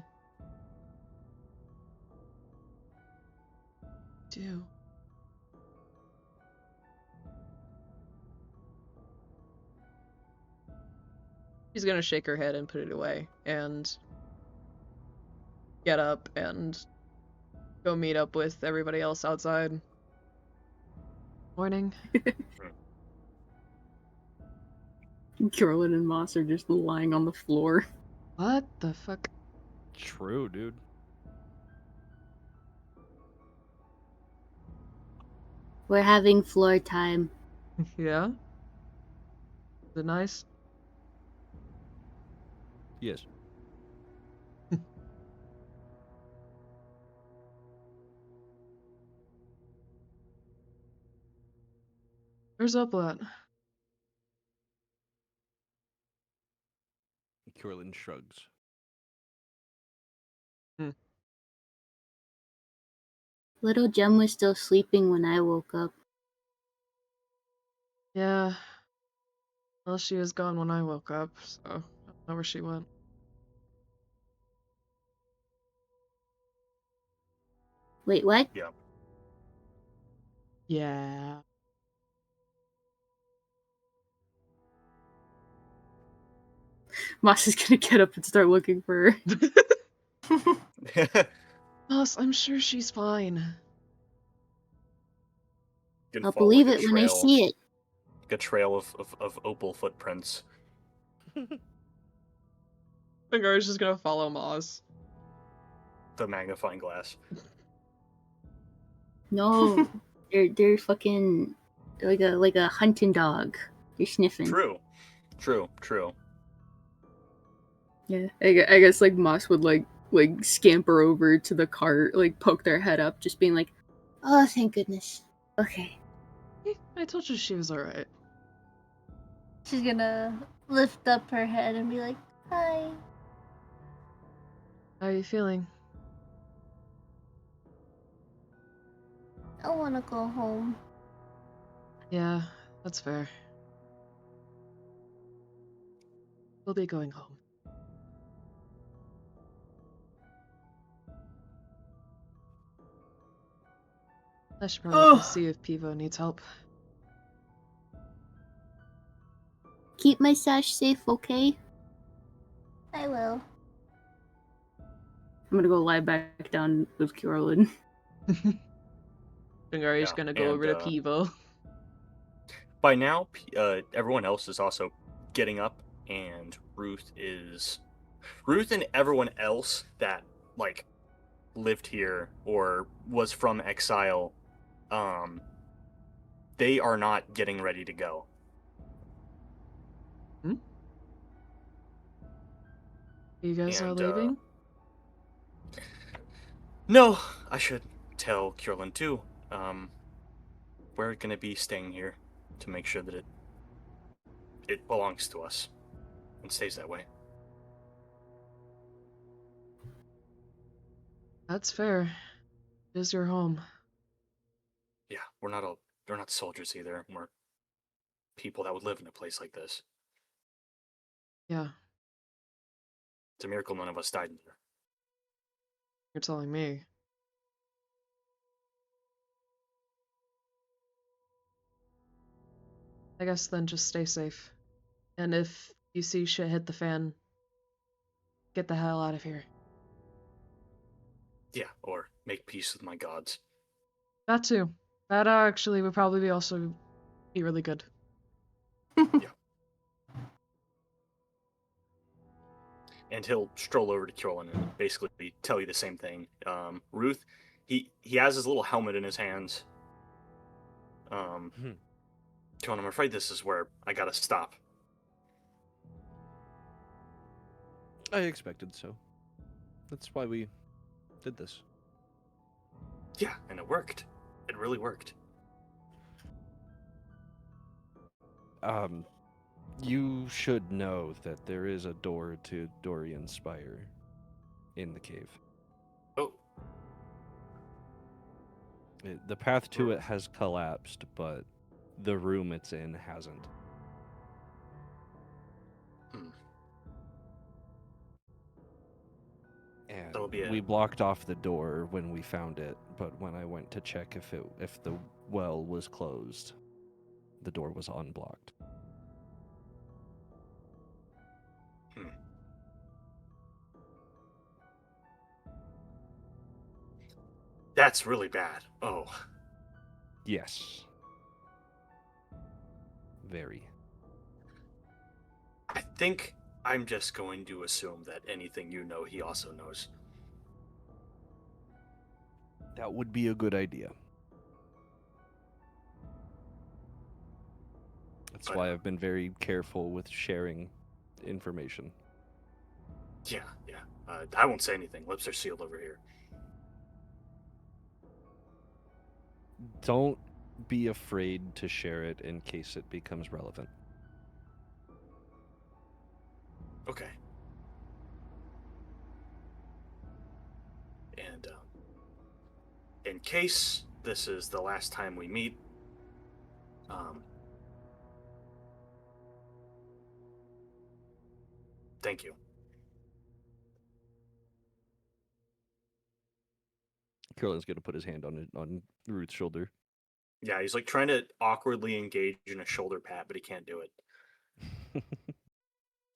Do. She's gonna shake her head and put it away and get up and go meet up with everybody else outside. Morning. Kyorlin and Moss are just lying on the floor. What the fuck? True, dude. We're having floor time. Yeah? Is it nice? Yes. Where's Uplat? Kyorlin shrugs. Little Jem was still sleeping when I woke up. Yeah. Well, she was gone when I woke up, so I don't know where she went. Wait, what? Yeah. Yeah. Moss is gonna get up and start looking for her. Boss, I'm sure she's fine. Can I'll follow, believe like, it when I see it. like a trail of opal footprints. Sangari's just gonna follow Moz. The magnifying glass. No, they're fucking like a hunting dog. You're sniffing. True. Yeah, I guess like Moss would like scamper over to the cart, like poke their head up, just being like, "Oh, thank goodness." Okay. I told you she was alright. She's gonna lift up her head and be like, "Hi." How are you feeling? I wanna go home. Yeah, that's fair. We'll be going home. I should probably go see if Pivo needs help. Keep my sash safe, okay? I will. I'm gonna go lie back down with Kyorlin. Dungari's Yeah, gonna go over to and, Pivo. By now, everyone else is also getting up, and Ruth and everyone else that like lived here or was from exile, they are not getting ready to go. You guys are And, leaving? No, I should tell Kyorlin too. We're gonna be staying here to make sure that it belongs to us and stays that way. That's fair. It is your home. Yeah, we're not soldiers either. We're people that would live in a place like this. Yeah, It's a miracle none of us died in there. you're telling me. I guess then just stay safe. And if you see shit hit the fan, get the hell out of here. Yeah, or make peace with my gods. That too. That actually would probably also be really good. Yeah. And he'll stroll over to Kyorlin and basically tell you the same thing. Ruth, he has his little helmet in his hands. Kyorlin, I'm afraid this is where I gotta stop. I expected so. That's why we did this. Yeah, and it worked. It really worked. You should know that there is a door to Dorian's Spire in the cave. Oh, The path to it has collapsed, but the room it's in hasn't. And That'll be we blocked off the door when we found it, but when I went to check if the well was closed, the door was unblocked. That's really bad. Oh. Yes. Very. I think I'm just going to assume that anything you know, he also knows. That would be a good idea. That's why I've been very careful with sharing information. Yeah. I won't say anything. Lips are sealed over here. Don't be afraid to share it in case it becomes relevant. Okay. And in case this is the last time we meet, thank you. Kyorlin's gonna put his hand on Ruth's shoulder. Yeah, he's like trying to awkwardly engage in a shoulder pat, but he can't do it.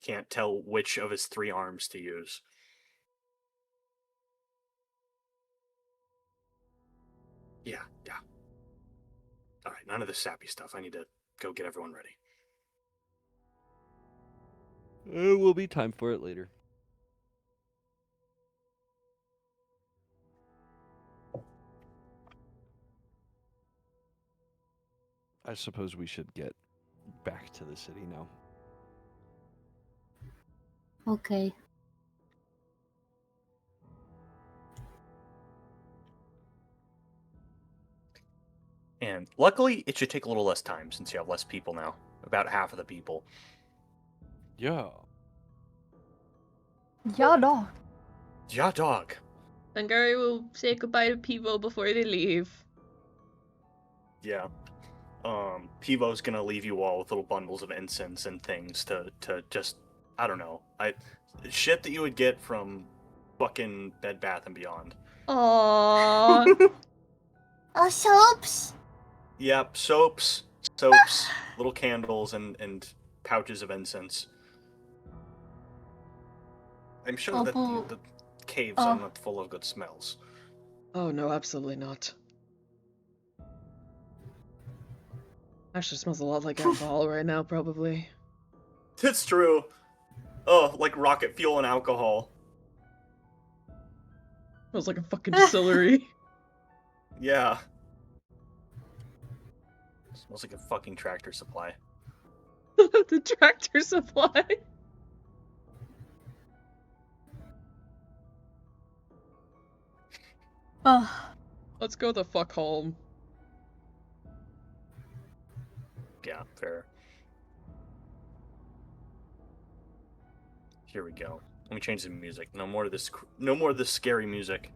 Can't tell which of his 3 arms to use. Yeah. All right, none of the sappy stuff. I need to go get everyone ready. There will be time for it later. I suppose we should get back to the city now. Okay. And luckily, it should take a little less time since you have less people now. About half of the people. Yeah. Yeah, dog. Ja, dog. Sangari will say goodbye to Pivo before they leave. Yeah. Pivo's gonna leave you all with little bundles of incense and things to just, I don't know, shit that you would get from fucking Bed Bath and Beyond. Aww. Oh, soaps! Yep, soaps, little candles, and pouches of incense. I'm sure Oh, that boo. the caves Oh. are not full of good smells. Oh no, absolutely not. Actually smells a lot like alcohol right now, probably. It's true. Oh, like rocket fuel and alcohol. Smells like a fucking distillery. Yeah. Smells like a fucking Tractor Supply. The Tractor Supply. Ugh. Let's go the fuck home. Yeah, fair. Here we go. Let me change the music. No more of this. No more of this scary music.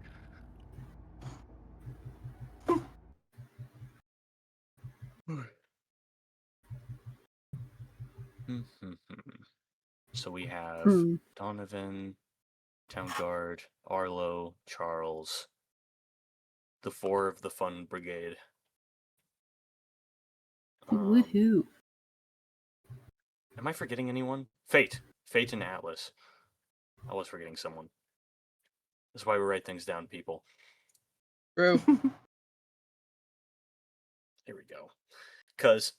So we have Donovan, Town Guard, Arlo, Charles, the 4 of the Fun Brigade. Woohoo. Am I forgetting anyone? Fate and Atlas. I was forgetting someone. That's why we write things down, people. Bro. Here we go. Because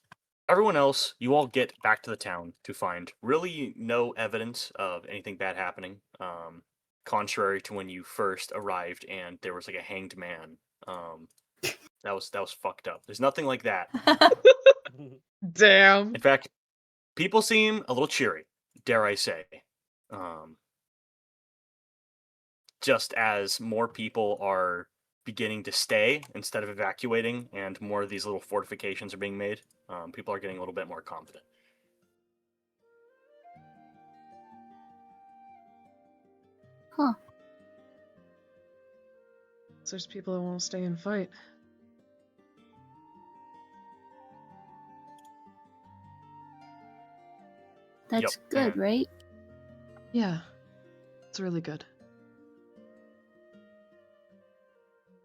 everyone else, you all get back to the town to find really no evidence of anything bad happening. Contrary to when you first arrived and there was like a hanged man. That was fucked up. There's nothing like that. Damn. In fact, people seem a little cheery, dare I say. Just as more people are beginning to stay instead of evacuating, and more of these little fortifications are being made, people are getting a little bit more confident. Huh. So there's people that won't stay and fight. That's Yep, good, and- right? Yeah. It's really good.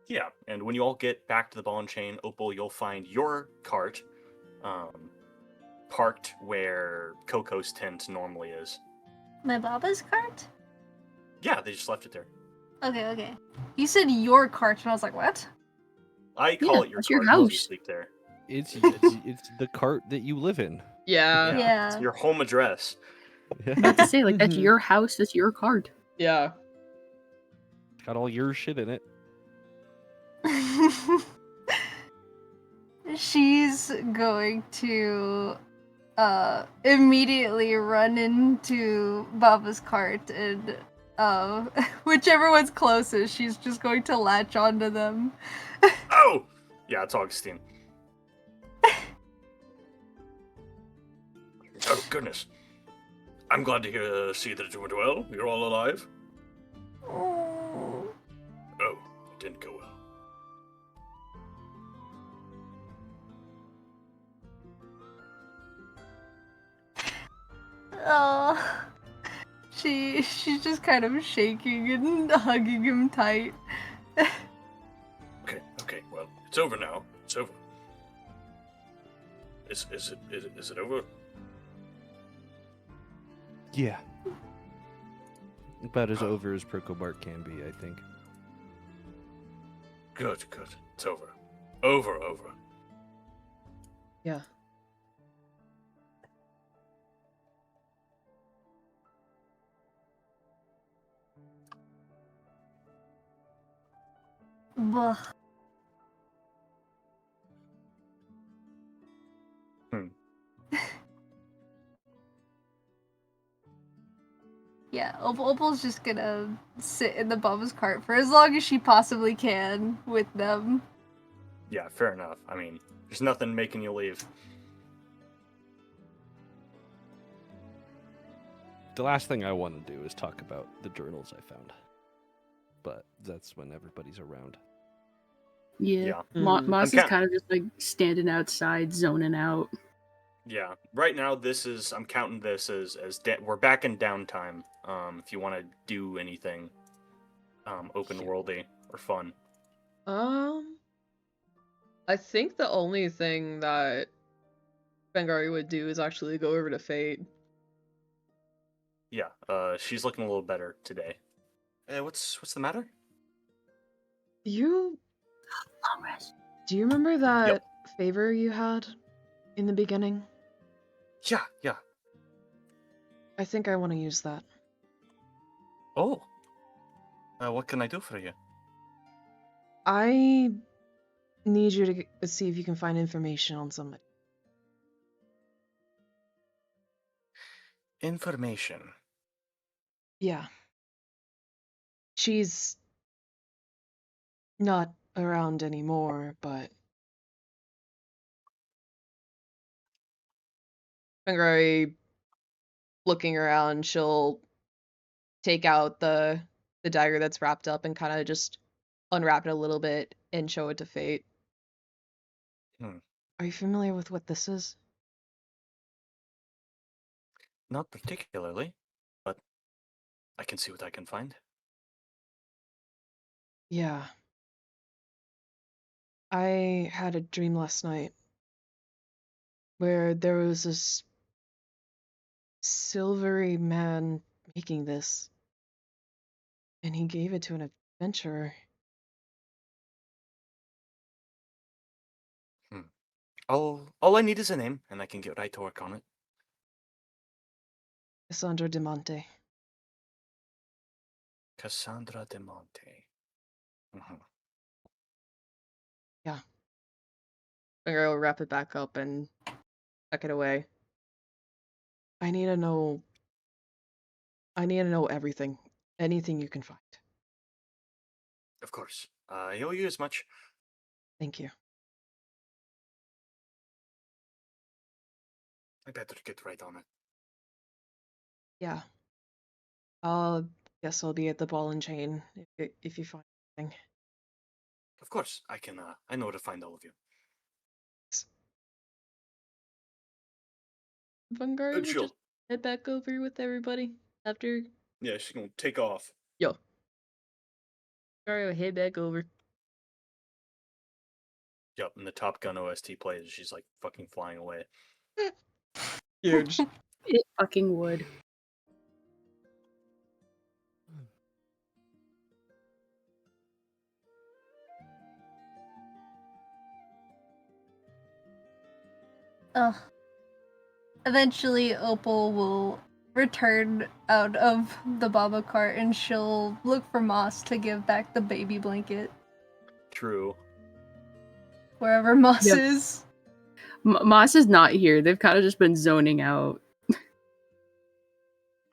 Yeah, and when you all get back to the ball and chain, Opal, you'll find your cart parked where Coco's tent normally is. My Baba's cart? Yeah, they just left it there. Okay. You said your cart, and I was like, what? I call Yeah, it your that's your cart because you house. sleep there. It's the cart that you live in. Yeah. Yeah. It's your home address. About to say, like, that's Mhm. your house, that's your card. Yeah. Got all your shit in it. She's going to immediately run into Baba's cart and whichever one's closest, she's just going to latch onto them. Oh! Yeah, it's Augustine. Oh, goodness. I'm glad to see that it went well. You're all alive. Oh, it didn't go well. Oh, she's just kind of shaking and hugging him tight. Okay, well, it's over now. It's over. Is it over? Yeah. About as over as Pricklebark can be, I think. Good. It's over. Over. Yeah. Bah. Yeah, Opal's just gonna sit in the Bubba's cart for as long as she possibly can with them. Yeah, fair enough. I mean, there's nothing making you leave. The last thing I want to do is talk about the journals I found. But that's when everybody's around. Yeah. Yeah. Moss is I'm kind of just like standing outside, zoning out. Yeah, right now I'm counting this as we're back in downtime. If you want to do anything, open worldy or fun. I think the only thing that Bengari would do is actually go over to Fate. Yeah, she's looking a little better today. What's the matter? You Long rest. do you remember that favor you had in the beginning? Yeah. I think I want to use that. Oh. What can I do for you? I need you to see if you can find information on somebody. Information. Yeah. She's not around anymore, but Bengari looking around, she'll take out the dagger that's wrapped up and kind of just unwrap it a little bit and show it to Fate. Are you familiar with what this is? Not particularly, but I can see what I can find. Yeah. I had a dream last night where there was this silvery man making this, and he gave it to an adventurer. All I need is a name, and I can get right to work on it. Cassandra de Monte. Cassandra de Monte. Yeah. Bengari will wrap it back up and tuck it away. I need to know everything. Anything you can find. Of course. I owe you as much. Thank you. I better get right on it. Yeah. Guess I'll be at the ball and chain if you find anything. Of course, I can. I know where to find all of you. Bengari will She'll- just head back over with everybody after. Yeah, she's gonna take off. Yo. Bengari will head back over. Yep, and the Top Gun OST plays. She's like fucking flying away. Huge. It fucking would. Ugh. Eventually, Opal will return out of the Baba cart and she'll look for Moss to give back the baby blanket. True. Wherever Moss Yep. is. Moss is not here. They've kind of just been zoning out.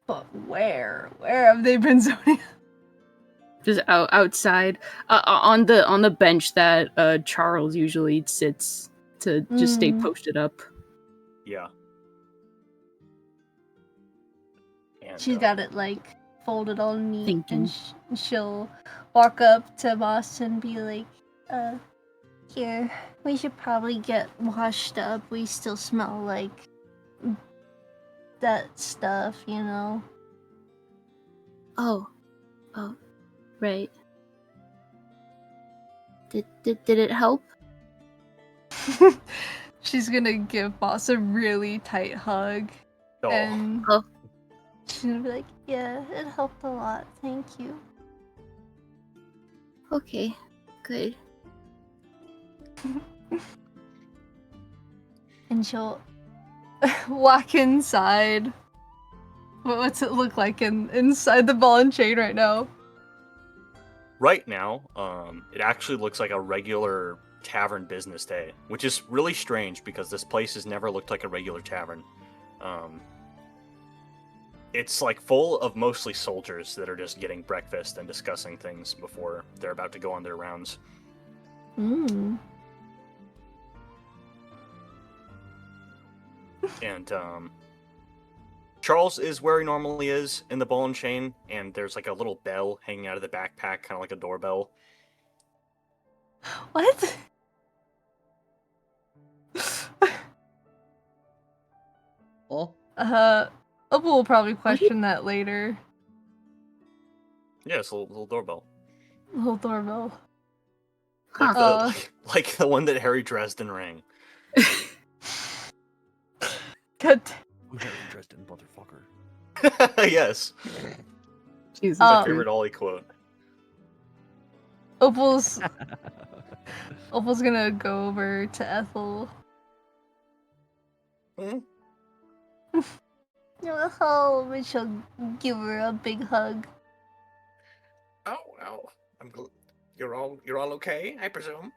But where? Where have they been zoning? Just outside, on the bench that Charles usually sits to just stay posted up. Yeah. And, She's got it like folded all neat, Thinking. and she'll walk up to Moss and be like, here, we should probably get washed up. We still smell like that stuff, you know? Oh, right. Did it help? She's gonna give Moss a really tight hug. Oh. And Oh. she's gonna be like, yeah, it helped a lot. Thank you. Okay, good. And she'll walk inside. What's it look like inside the ball and chain right now? Right now, it actually looks like a regular tavern business day, which is really strange because this place has never looked like a regular tavern. It's like full of mostly soldiers that are just getting breakfast and discussing things before they're about to go on their rounds. Mm. And Charles is where he normally is in the ball and chain, and there's like a little bell hanging out of the backpack, kind of like a doorbell. What? Oh. Opal will probably question that later. Yeah, it's a little doorbell. Little doorbell. Like, Huh. like the one that Harry Dresden rang. God. I'm very interested in motherfucker. Yes. Jesus My Oh. Christ. favorite Ollie quote. Opal's gonna go over to Ethel. Hmm? Oh, and she'll give her a big hug. Oh, well, you're all okay, I presume.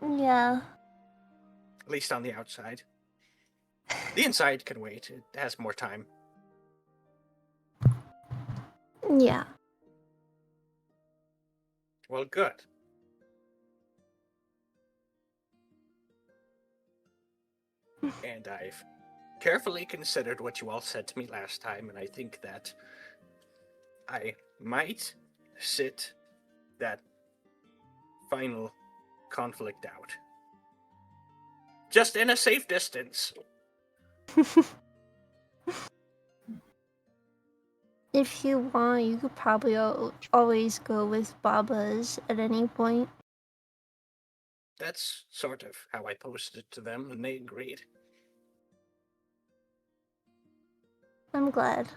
Yeah. At least on the outside. The inside can wait. It has more time. Yeah. Well, good. And I've carefully considered what you all said to me last time, and I think that I might sit that final conflict out. Just in a safe distance. If you want, you could probably always go with Baba's at any point. That's sort of how I posted it to them, and they agreed. I'm glad.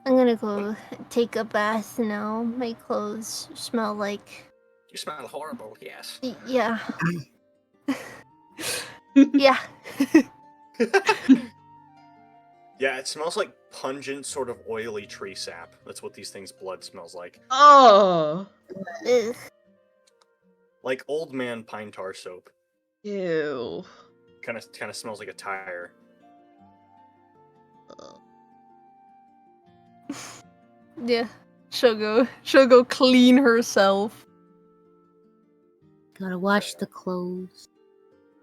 I'm gonna go take a bath now. My clothes smell like... You smell horrible, yes. Yeah. Yeah. Yeah, it smells like pungent, sort of oily tree sap. That's what these things' blood smells like. Oh. Ugh. Like old man pine tar soap. Ew. Kind of smells like a tire. Yeah. She'll go clean herself. Gotta wash the clothes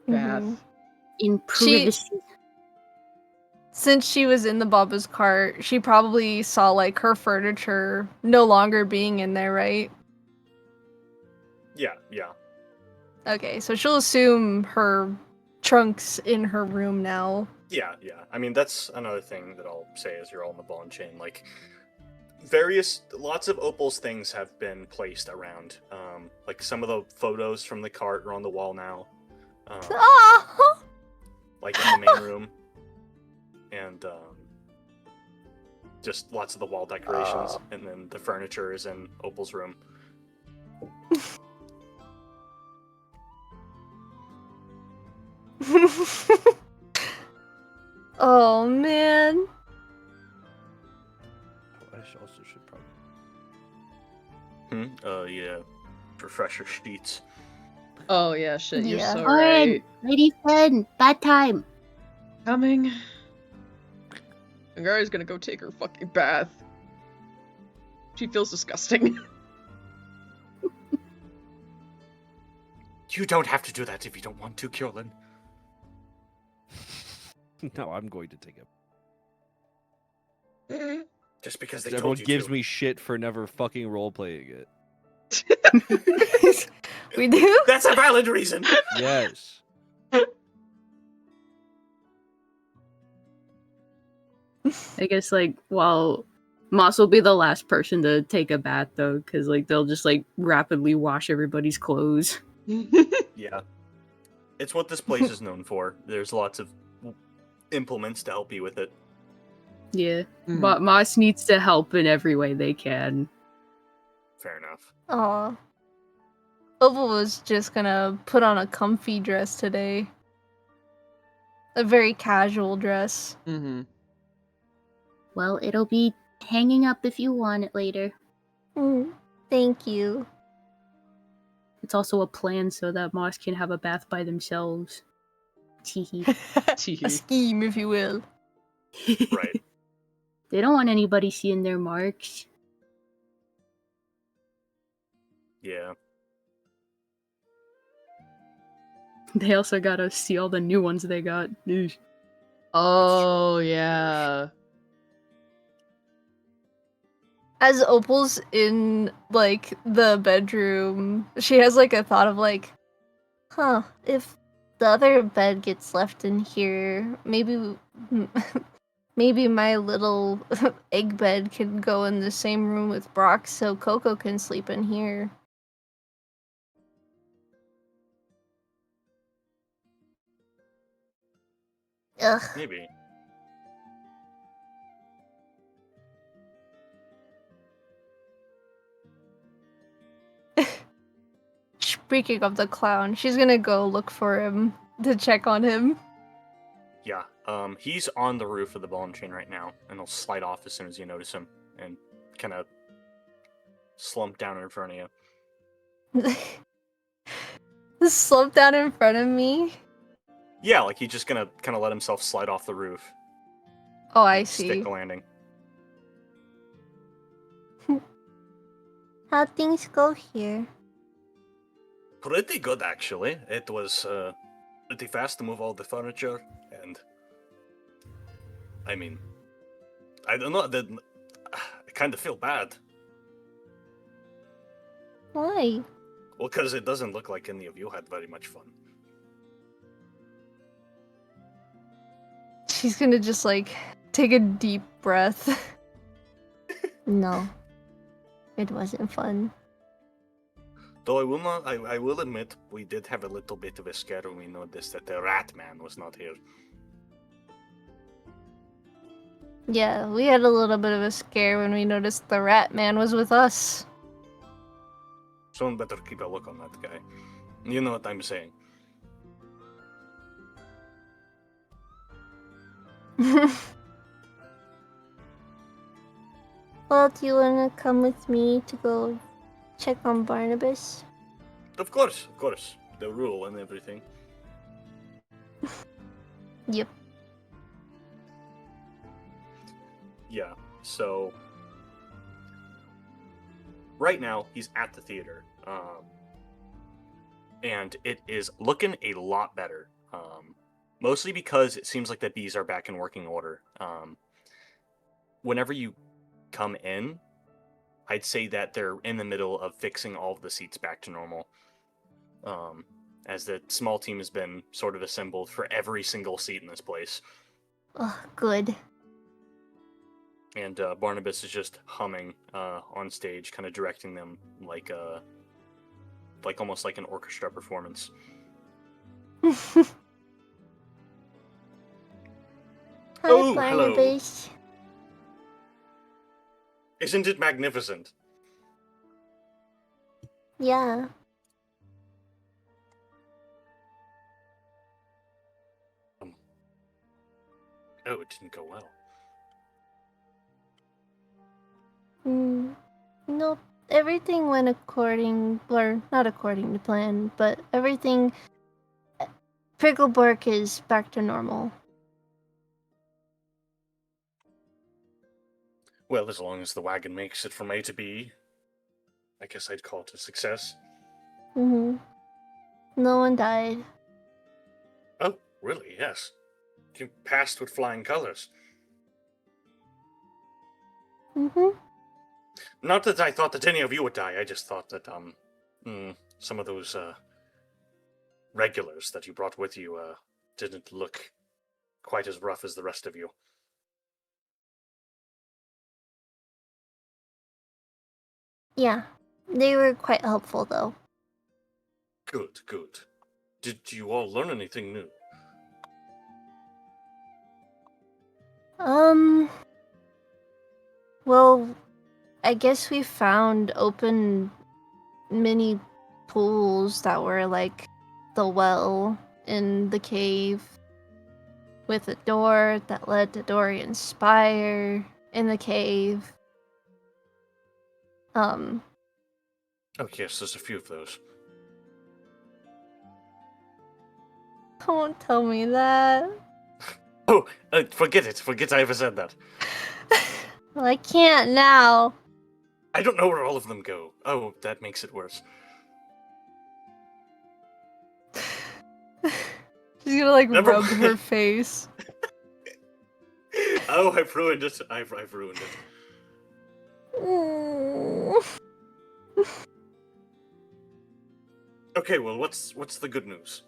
Bath. Mhm. in privacy. Since she was in the Baba's cart, she probably saw like her furniture no longer being in there, right? Yeah. Okay, so she'll assume her trunk's in her room now. Yeah. I mean, that's another thing that I'll say as you're all in the ball and chain. Like, lots of Opal's things have been placed around. Like some of the photos from the cart are on the wall now. Ah! Like in the main room. And just lots of the wall decorations. And then the furniture is in Opal's room. Oh man. I also should probably. Yeah. Refresher sheets. Oh yeah, shit, you're Yeah. so Alright, right. lady friend, bad time. Coming. Angara's gonna go take her fucking bath. She feels disgusting. You don't have to do that if you don't want to, Kyorlin. No, I'm going to take it. Just because they Everyone told you gives to. me shit for never fucking role playing it. We do? That's a valid reason. Yes. I guess like while Moss will be the last person to take a bath though, because like they'll just like rapidly wash everybody's clothes. Yeah. It's what this place is known for. There's lots of implements to help you with it. Yeah, Mm. but Moss needs to help in every way they can. Fair enough. Aw. Opal was just gonna put on a comfy dress today. A very casual dress. Mm-hmm. Well, it'll be hanging up if you want it later. Thank you. It's also a plan so that Moss can have a bath by themselves. Teehee. A Teehee. scheme, if you will. Right. They don't want anybody seeing their marks. Yeah. They also gotta see all the new ones they got. Eesh. Oh, yeah. As Opal's in, like, the bedroom, she has, like, a thought of, like, Huh, if the other bed gets left in here, maybe maybe my little egg bed can go in the same room with Brock so Coco can sleep in here. Ugh. Maybe. speaking of the clown, she's gonna go look for him to check on him. Yeah. He's on the roof of the ball and chain right now, and he'll slide off as soon as you notice him, and kind of slump down in front of you. Slump down in front of me? Yeah, like he's just gonna kind of let himself slide off the roof. Oh, I Stick see. the landing. How'd things go here? Pretty good, actually. It was pretty fast to move all the furniture, and I mean, I don't know. I kind of feel bad. Why? Well, because it doesn't look like any of you had very much fun. She's gonna just, like, take a deep breath. No. It wasn't fun. Though I will not, I will admit, we did have a little bit of a scare when we noticed that the rat man was not here. Yeah, we had a little bit of a scare when we noticed the rat man was with us. Someone better keep a look on that guy. You know what I'm saying. Well, do you wanna come with me to go check on Barnabas? Of course. The rule and everything. Yep. Yeah. So right now he's at the theater, and it is looking a lot better. Mostly because it seems like the bees are back in working order. Whenever you come in, I'd say that they're in the middle of fixing all of the seats back to normal. As the small team has been sort of assembled for every single seat in this place. Oh, good. And Barnabas is just humming on stage, kind of directing them like almost like an orchestra performance. Hi, Oh, hello. Barnabas. Isn't it magnificent? Yeah. Oh, it didn't go well. Nope. Everything went not according to plan, but everything. Pricklebark is back to normal. Well, as long as the wagon makes it from A to B, I guess I'd call it a success. No one died. Oh, really? Yes. You passed with flying colors. Not that I thought that any of you would die, I just thought that, some of those, regulars that you brought with you, didn't look quite as rough as the rest of you. Yeah. They were quite helpful, though. Good. Did you all learn anything new? Well, I guess we found open mini pools that were like the well in the cave with a door that led to Dorian's spire in the cave. Oh, yes, there's a few of those. Don't tell me that. Oh, forget it. Forget I ever said that. Well, I can't now. I don't know where all of them go. Oh, that makes it worse. She's gonna like Never rub mind. her face. Oh, I've ruined it. I've ruined it. Okay, well, what's the good news?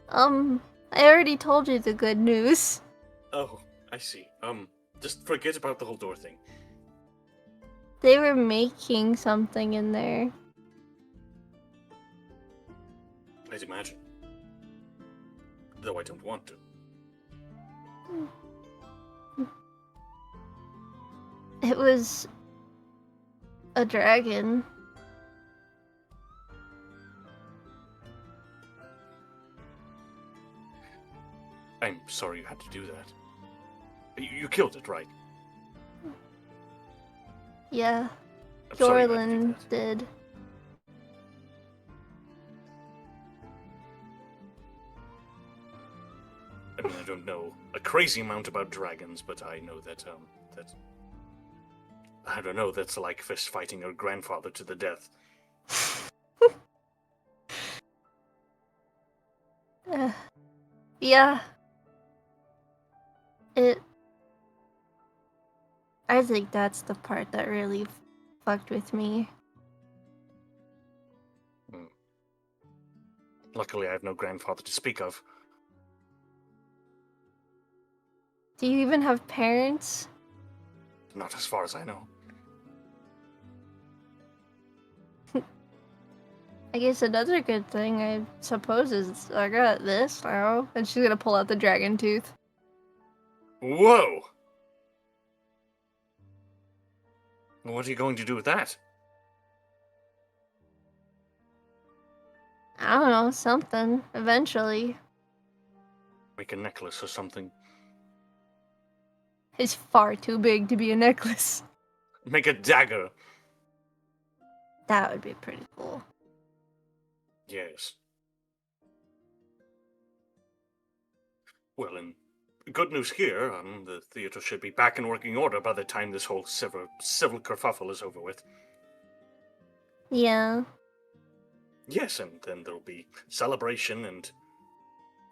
I already told you the good news. Oh, I see. Just forget about the whole door thing. They were making something in there. I'd imagine. Though I don't want to. It was a dragon. I'm sorry you had to do that. You killed it, right? Yeah, I'm sorry you had to do Kyorlin that. did. I mean, I don't know a crazy amount about dragons, but I know that, I don't know, that's like fist fighting your grandfather to the death. Yeah. I think that's the part that really fucked with me. Luckily, I have no grandfather to speak of. Do you even have parents? Not as far as I know. I guess another good thing, I suppose, is I got this now. And she's gonna pull out the dragon tooth. Whoa! What are you going to do with that? I don't know, something, eventually. Make a necklace or something. It's far too big to be a necklace. Make a dagger. That would be pretty cool. Yes. Well, and good news here, the theater should be back in working order by the time this whole civil kerfuffle is over with. Yeah. Yes, and then there'll be celebration and,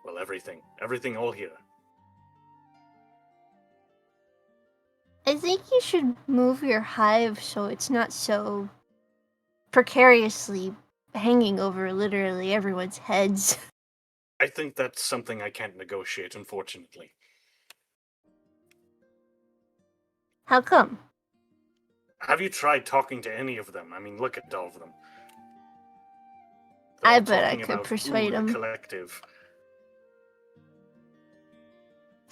well, everything. Everything all here. I think you should move your hive so it's not so precariously hanging over literally everyone's heads. I think that's something I can't negotiate, unfortunately. How come? Have you tried talking to any of them? I mean, look at all of them. I They're all bet I talking could about, persuade the 'em. collective.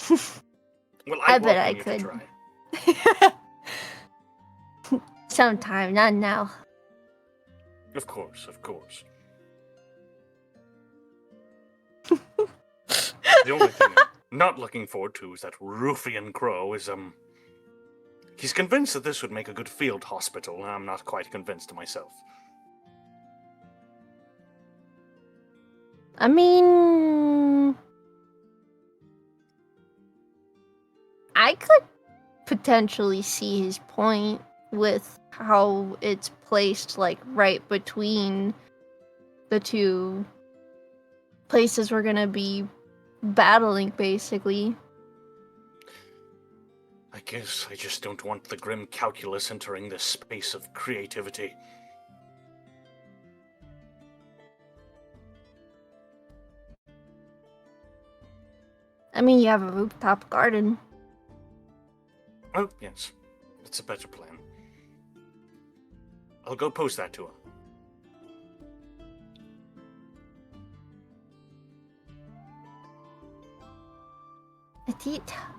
Well, I I bet welcome I you could. to try. Sometime, not now. Of course, of course. The only thing I'm not looking forward to is that ruffian crow is, he's convinced that this would make a good field hospital, and I'm not quite convinced myself. I mean, I could potentially see his point with how it's placed, like, right between the two places we're gonna be battling, basically. I guess I just don't want the grim calculus entering this space of creativity. I mean, you have a rooftop garden. Oh, yes. It's a better plan. I'll go post that to him.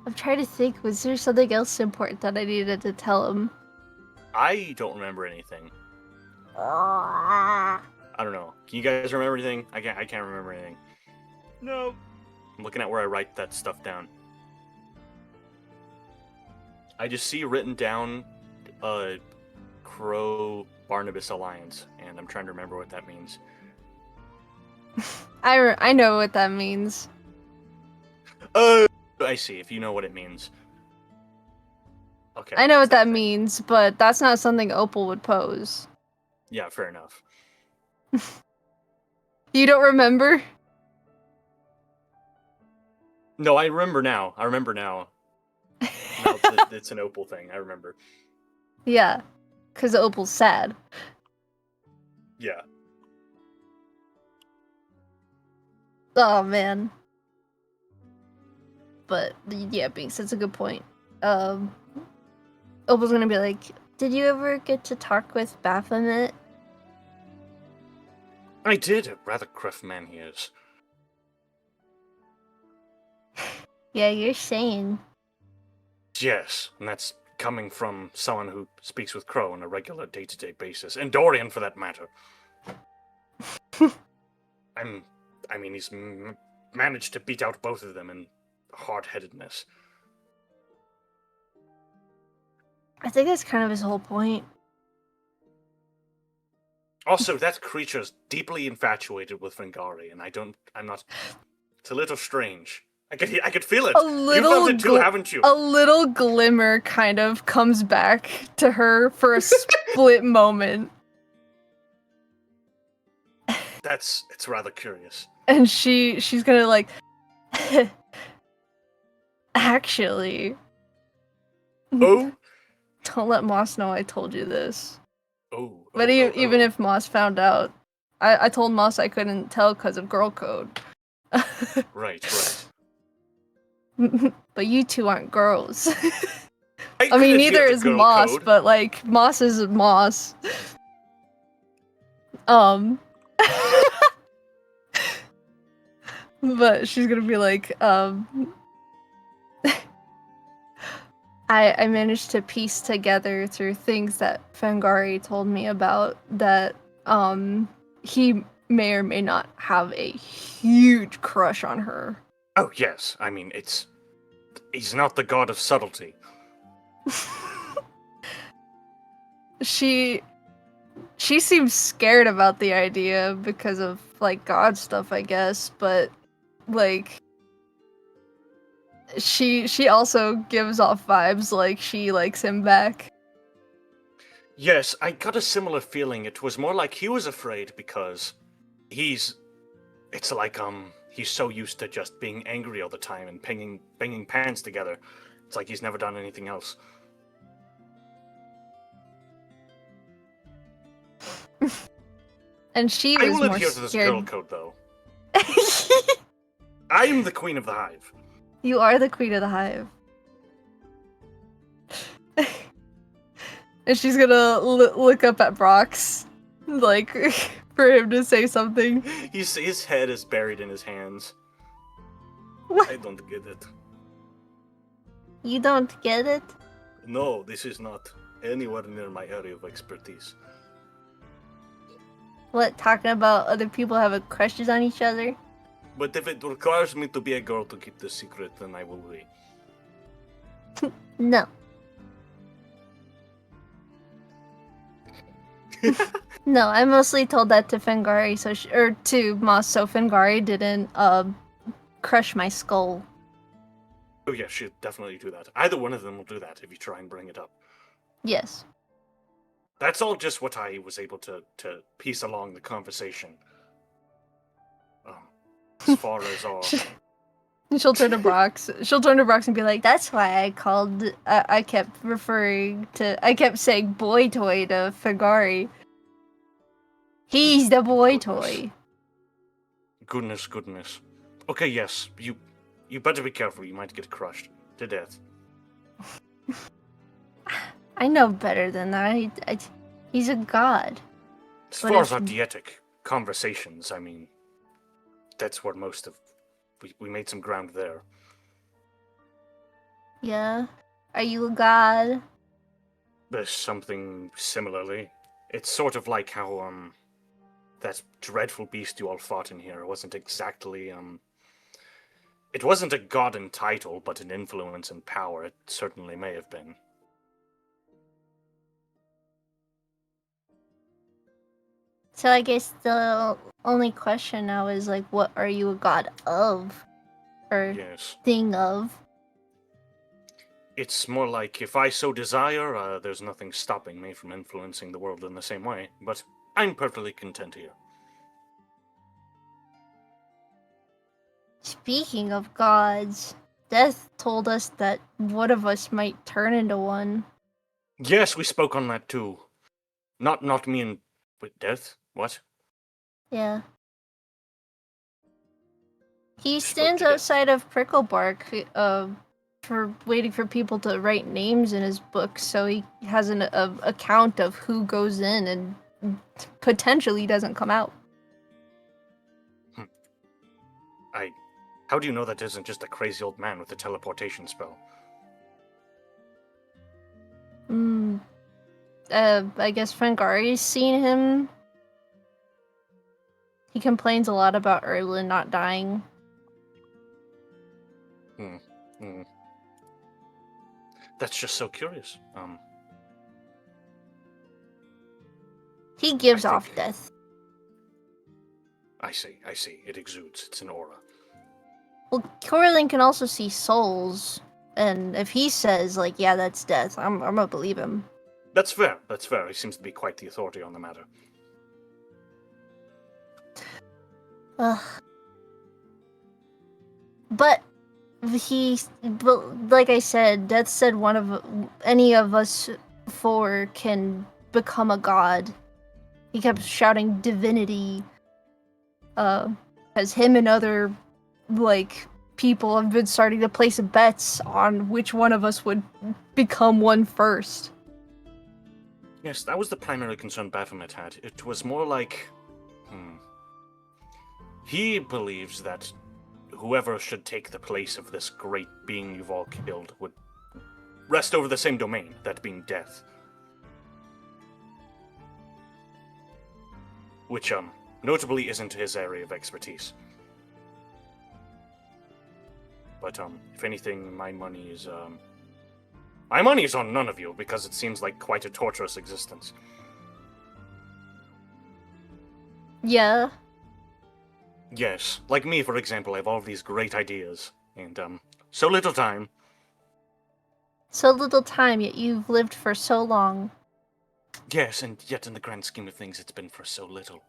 I'm trying to think, was there something else important that I needed to tell him? I don't remember anything. Ah. I don't know. Can you guys remember anything? I can't remember anything. No. I'm looking at where I write that stuff down. I just see written down, Crowbark Barnabas Alliance, and I'm trying to remember what that means. I know what that means. Oh, I see. If you know what it means. Okay. I know what it's that thing. means, but that's not something Opal would pose. Yeah, fair enough. You don't remember? No, I remember now. Now it's an Opal thing. I remember. Yeah, because Opal's sad. Yeah. Oh man. But yeah, Binks, that's a good point. Opal's gonna be like, did you ever get to talk with Baphomet? I did. A rather gruff man he is. Yeah, you're saying. Yes, and that's coming from someone who speaks with Crow on a regular day-to-day basis, and Dorian for that matter. I mean, he's managed to beat out both of them in hard-headedness. I think that's kind of his whole point. Also, that creature's deeply infatuated with Fengari, and I'm not. It's a little strange. I could feel it. A little You felt it too, haven't you? A little glimmer kind of comes back to her for a split moment. It's rather curious. And she's gonna like actually. Oh? Don't let Moss know I told you this. Oh. But even if Moss found out, I told Moss I couldn't tell because of girl code. Right. But you two aren't girls. I could mean, adhere neither to is girl Moss, code. but like Moss is Moss. But she's gonna be like, I managed to piece together through things that Fangari told me about that he may or may not have a huge crush on her. Oh, yes. I mean, he's not the god of subtlety. She seems scared about the idea because of like god stuff, I guess, but like she also gives off vibes like she likes him back. Yes, I got a similar feeling. It was more like he was afraid because he's so used to just being angry all the time and banging pans together. It's like he's never done anything else. And she I was will more adhere to this scared. girl code, though. I am the queen of the hive. You are the queen of the hive. And she's gonna look up at Brox, like, for him to say something. His head is buried in his hands. What? I don't get it. You don't get it? No, this is not anywhere near my area of expertise. What, talking about other people having crushes on each other? But if it requires me to be a girl to keep this secret, then I will be. No. No, I mostly told that to Fengari, or to Moss, so Fengari didn't crush my skull. Oh yeah, she'll definitely do that. Either one of them will do that if you try and bring it up. Yes. That's all just what I was able to piece along the conversation. As far as all... She'll turn to Brox. She'll turn to Brox and be like, "That's why I kept saying boy toy to Fagari. He's the boy toy." Goodness. Okay, yes, you better be careful. You might get crushed to death. I know better than that. He's a god. As But far if- as our dietic conversations, I mean, that's where most of... We made some ground there. Yeah. Are you a god? There's something similarly. It's sort of like how, that dreadful beast you all fought in here wasn't exactly, it wasn't a god in title, but an influence and power. It certainly may have been. So I guess the only question now is like, what are you a god of? Or Yes. thing of? It's more like if I so desire, there's nothing stopping me from influencing the world in the same way, but I'm perfectly content here. Speaking of gods, Death told us that one of us might turn into one. Yes, we spoke on that too. Not me and... Wait, Death? What? Yeah. He Spoke stands to Death. outside of Pricklebark, for waiting for people to write names in his book, so he has an account of who goes in and potentially doesn't come out. How do you know that isn't just a crazy old man with a teleportation spell? I guess Fangari's seen him. He complains a lot about Erlin not dying. That's just so curious. He gives I off think- death. I see. It exudes. It's an aura. Well, Kyorlin can also see souls, and if he says, like, yeah, that's death, I'm gonna believe him. That's fair. He seems to be quite the authority on the matter. Ugh. But like I said, Death said any of us four can become a god. He kept shouting divinity, as him and other, like, people have been starting to place bets on which one of us would become one first. Yes, that was the primary concern Baphomet had. It was more like... He believes that whoever should take the place of this great being you've all killed would rest over the same domain, that being death. Which, notably isn't his area of expertise. But, if anything, my money is on none of you, because it seems like quite a torturous existence. Yeah. Yes, like me, for example, I have all of these great ideas, and, so little time. So little time, yet you've lived for so long. Yes, and yet in the grand scheme of things, it's been for so little.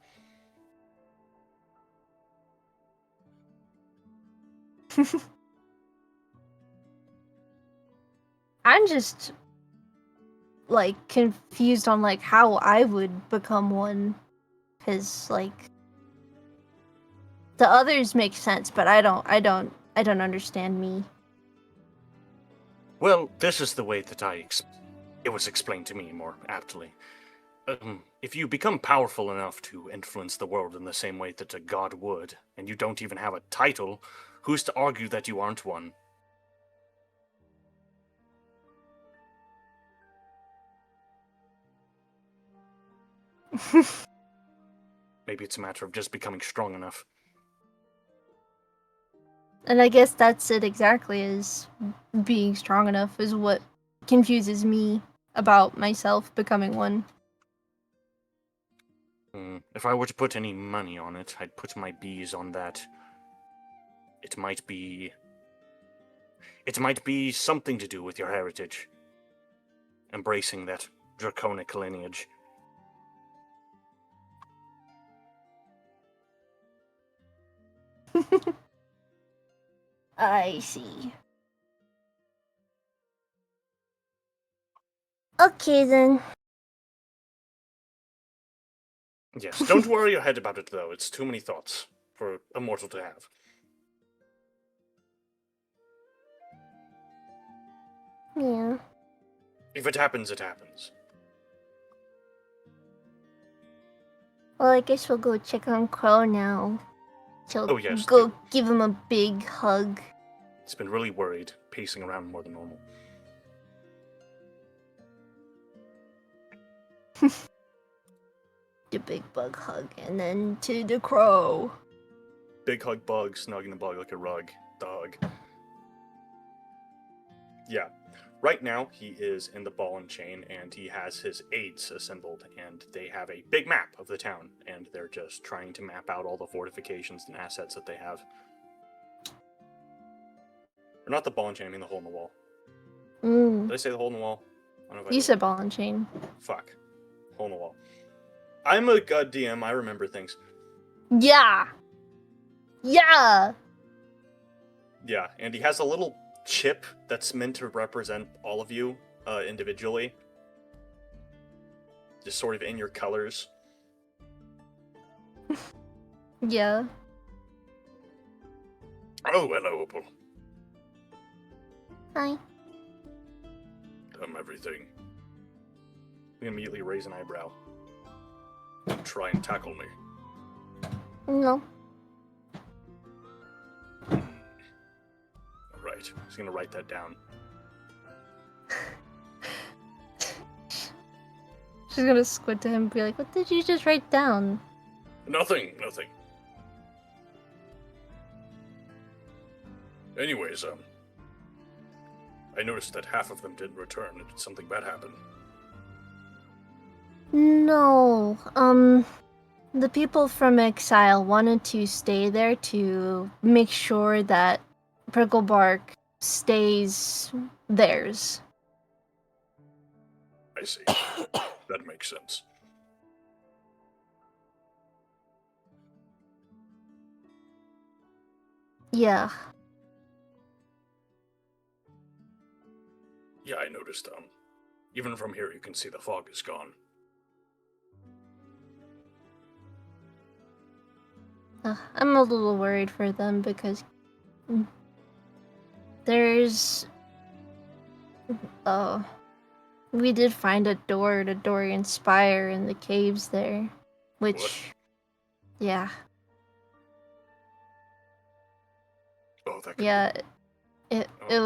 I'm just, like, confused on, like, how I would become one. Because, like, the others make sense, but I don't understand me. Well, this is the way that it was explained to me more aptly. If you become powerful enough to influence the world in the same way that a god would, and you don't even have a title, who's to argue that you aren't one? Maybe it's a matter of just becoming strong enough. And I guess that's it exactly, is being strong enough is what confuses me about myself becoming one. If I were to put any money on it, I'd put my bees on that. It might be something to do with your heritage. Embracing that draconic lineage. I see. Okay then. Yes, don't worry your head about it though, it's too many thoughts for a mortal to have. Yeah. If it happens, it happens. Well, I guess we'll go check on Crow now. So Oh, yes, go do. give him a big hug. It's been really worried, pacing around more than normal. The big bug hug, and then to the crow. Big hug bug, snugging the bug like a rug. Dog. Yeah. right now, he is in the ball and chain, and he has his aides assembled, and they have a big map of the town, and they're just trying to map out all the fortifications and assets that they have. Or not the ball and chain, I mean the hole in the wall. Did I say the hole in the wall? I don't know if I You did. said ball and chain. Fuck. Hole in the wall. I'm a god DM, I remember things. Yeah. Yeah. Yeah, and he has a little chip that's meant to represent all of you individually. Just sort of in your colors. Yeah. Oh, hello, Opal. Hi. Everything. We immediately raise an eyebrow. Try and tackle me. No. Right. He's gonna write that down. She's gonna squint to him and be like, what did you just write down? Nothing. Anyways, I noticed that half of them didn't return. Did something bad happen? No. The people from Exile wanted to stay there to make sure that Pricklebark stays theirs. I see. That makes sense. Yeah. Yeah, I noticed, even from here you can see the fog is gone. I'm a little worried for them because there's we did find a door to Dorian Spire in the caves there, which What? yeah. Oh, that could Yeah, be... it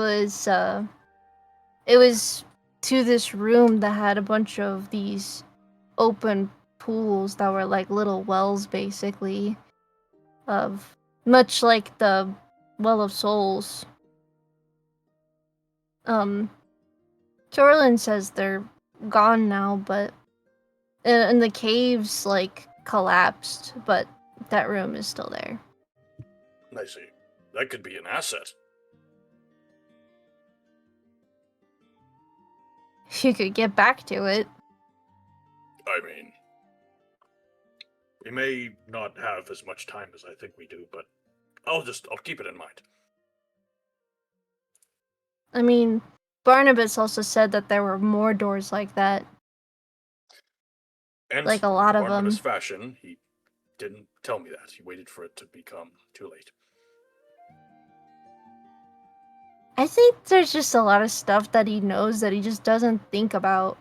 was to this room that had a bunch of these open pools that were like little wells basically, of much like the Well of Souls. Kyorlin says they're gone now, but and the caves like collapsed, but that room is still there. I see. That could be an asset. You could get back to it. I mean, we may not have as much time as I think we do, but I'll keep it in mind. I mean, Barnabas also said that there were more doors like that. And Like a lot of in Barnabas them. fashion, he didn't tell me that. He waited for it to become too late. I think there's just a lot of stuff that he knows that he just doesn't think about.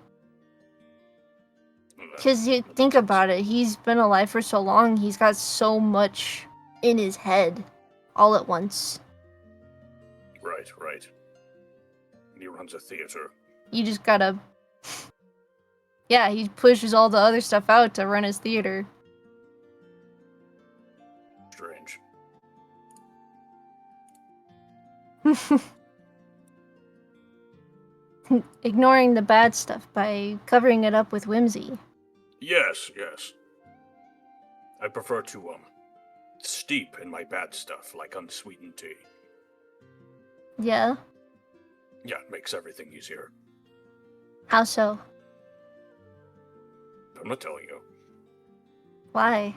Because you think about it, he's been alive for so long, he's got so much in his head all at once. Right. He runs a theater. You just gotta... Yeah, he pushes all the other stuff out to run his theater. Strange. Ignoring the bad stuff by covering it up with whimsy. Yes. I prefer to, steep in my bad stuff, like unsweetened tea. Yeah? Yeah, it makes everything easier. How so? I'm not telling you. Why?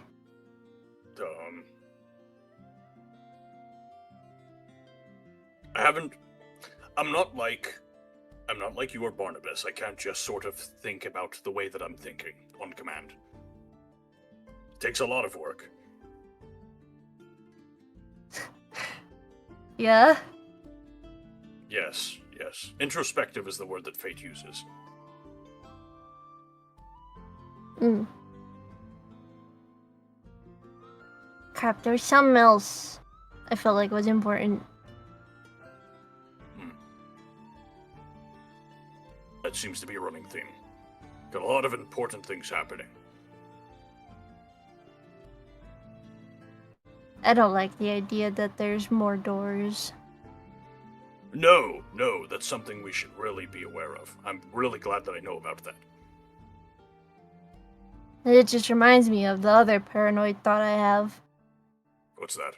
I'm not like you or Barnabas. I can't just sort of think about the way that I'm thinking on command. It takes a lot of work. Yeah? Yes. Introspective is the word that fate uses. Crap, there was something else I felt like was important. That seems to be a running theme. Got a lot of important things happening. I don't like the idea that there's more doors. No, that's something we should really be aware of. I'm really glad that I know about that. It just reminds me of the other paranoid thought I have. What's that?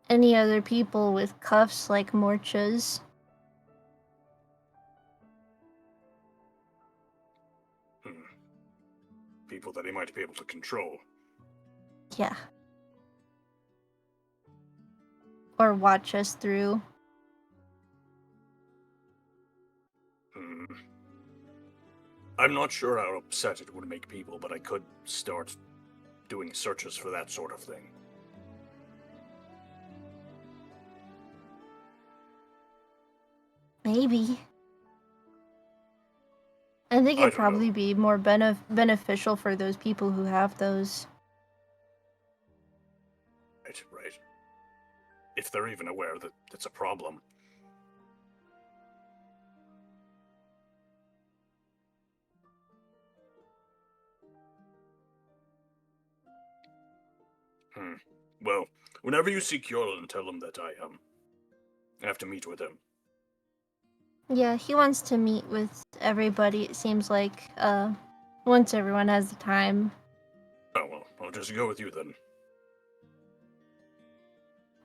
Any other people with cuffs like Morcha's? People that he might be able to control. Yeah. Or watch us through. I'm not sure how upset it would make people, but I could start doing searches for that sort of thing. Maybe. I think I it'd don't probably know. be more beneficial for those people who have those. Right. If they're even aware that it's a problem. Well, whenever you see Kyorlin, tell him that I have to meet with him. Yeah, he wants to meet with everybody, it seems like, once everyone has the time. Oh, well, I'll just go with you then.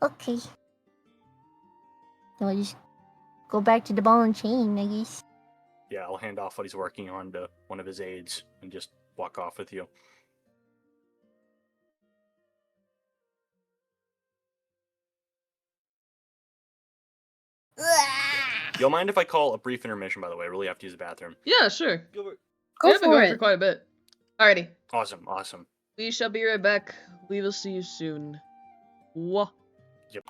Okay. So I'll just go back to the ball and chain, I guess. Yeah, I'll hand off what he's working on to one of his aides and just walk off with you. You'll mind if I call a brief intermission, by the way? I really have to use the bathroom. Yeah, sure. Go We have been for going for it. quite a bit. Alrighty. Awesome. We shall be right back. We will see you soon. Wah. Yep.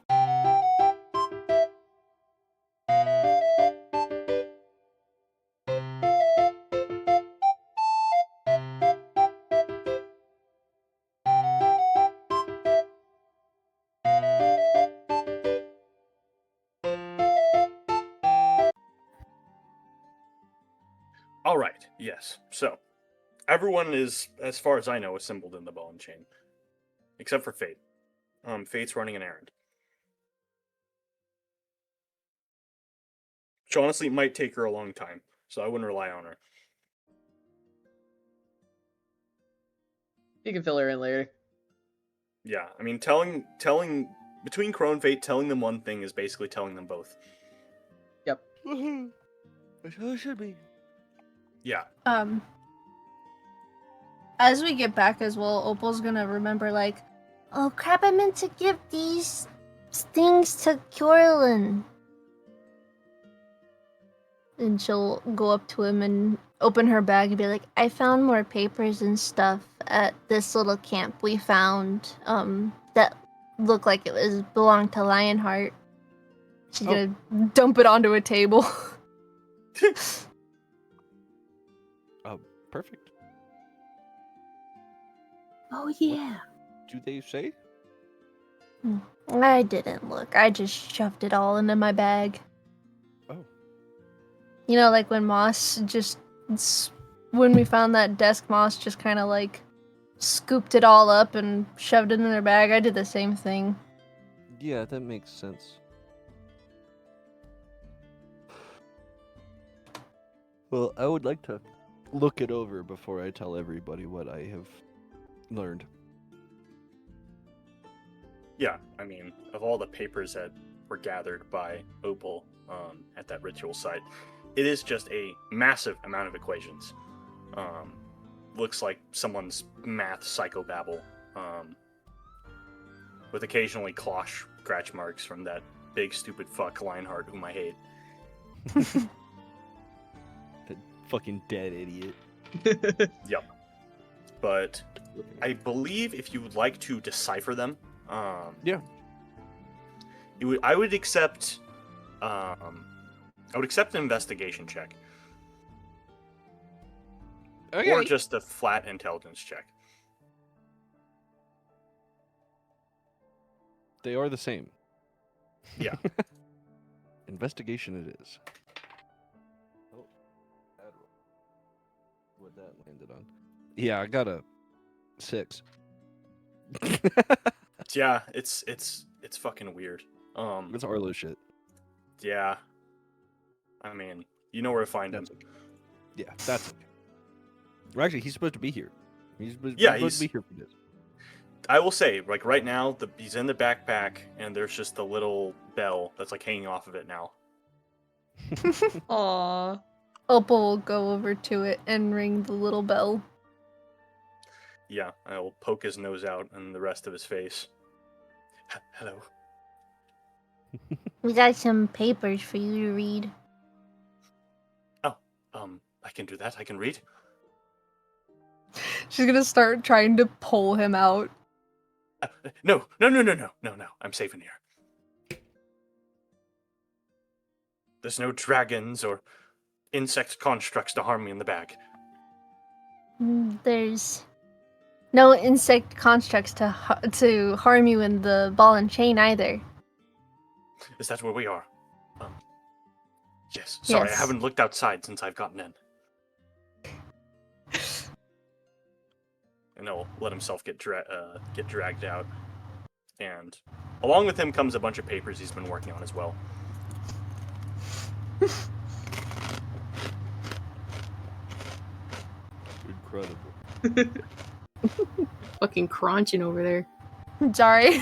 All right, yes. So, everyone is, as far as I know, assembled in the ball and chain. Except for Fate. Fate's running an errand. Which honestly might take her a long time, so I wouldn't rely on her. You can fill her in later. Yeah, I mean, telling between Crow and Fate, telling them one thing is basically telling them both. Yep. That's how it should be. Yeah. As we get back as well, Opal's gonna remember, like, oh crap, I meant to give these things to Kyorlin. And she'll go up to him and open her bag and be like, I found more papers and stuff at this little camp we found, that looked like it belonged to Lionheart. She's gonna dump it onto a table. Perfect. Oh yeah. Do they say? I didn't look. I just shoved it all into my bag. Oh. You know, like when when we found that desk, Moss just kind of like scooped it all up and shoved it in their bag. I did the same thing. Yeah, that makes sense. Well, I would like to look it over before I tell everybody what I have learned. Yeah, I mean, of all the papers that were gathered by Opal at that ritual site, it is just a massive amount of equations. Looks like someone's math psychobabble, with occasionally claw scratch marks from that big stupid fuck Lionheart whom I hate. That fucking dead idiot. Yep. But I believe if you would like to decipher them, Yeah. I would accept an investigation check. Okay. Or just a flat intelligence check. They are the same. Yeah. Investigation it is. Oh, what that landed on. Yeah, I got a 6. Yeah, it's fucking weird. It's Arlo shit. Yeah. I mean, you know where to find him. That's okay. Yeah, that's okay. Well, actually, he's supposed to be here. He's supposed to be here for this. I will say, like right now, he's in the backpack, and there's just the little bell that's like hanging off of it now. Aww. Opal will go over to it and ring the little bell. Yeah, I will poke his nose out and the rest of his face. Hello. We got some papers for you to read. I can do that. I can read. She's gonna start trying to pull him out. No. I'm safe in here. There's no dragons or insect constructs to harm me in the bag. There's no insect constructs to harm you in the ball and chain either. Is that where we are? Yes. Sorry, Yes. I haven't looked outside since I've gotten in. And he'll let himself get dragged out. And along with him comes a bunch of papers he's been working on as well. Incredible. Fucking crunching over there. Sorry.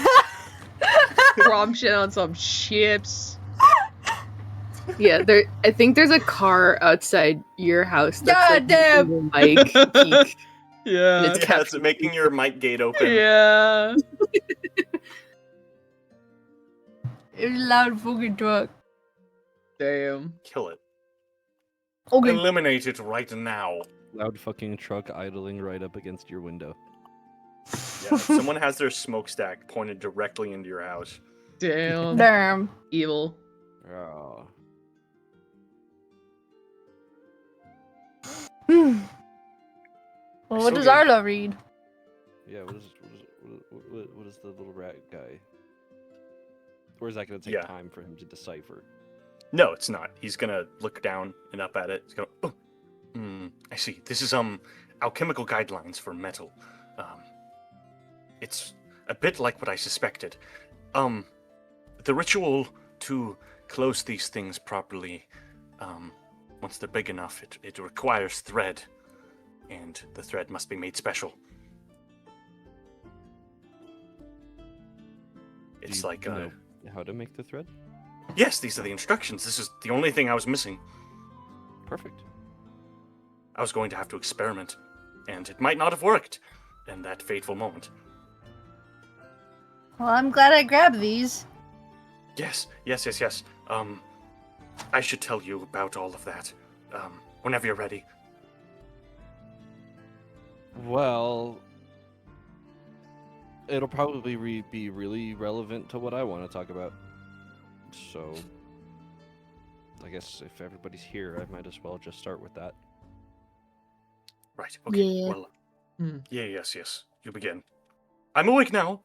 Rom shit on some ships. Yeah, I think there's a car outside your house that's like Goddamn! making the mic peak. Yeah. It's Yeah, it's making your mic gate open. Yeah. It's a loud fucking truck. Damn. Kill it. Okay. Eliminate it right now. Loud fucking truck idling right up against your window. Yeah, someone has their smokestack pointed directly into your house. Damn. Damn. Evil. Oh. Well, what So does good. Arlo read? Yeah, what is the little rat guy? Or is that going to take Yeah. time for him to decipher? No, it's not. He's gonna look down and up at it. He's gonna. Oh, I see. This is alchemical guidelines for metal. It's a bit like what I suspected. The ritual to close these things properly, once they're big enough, it requires thread, and the thread must be made special. It's Do you like know how to make the thread? Yes, these are the instructions. This is the only thing I was missing. Perfect. I was going to have to experiment, and it might not have worked in that fateful moment. Well, I'm glad I grabbed these. Yes. I should tell you about all of that, whenever you're ready. Well, it'll probably be really relevant to what I want to talk about. So, I guess if everybody's here, I might as well just start with that. Right, okay, Yeah. well... Hmm. Yeah, yes. You begin. I'm awake now.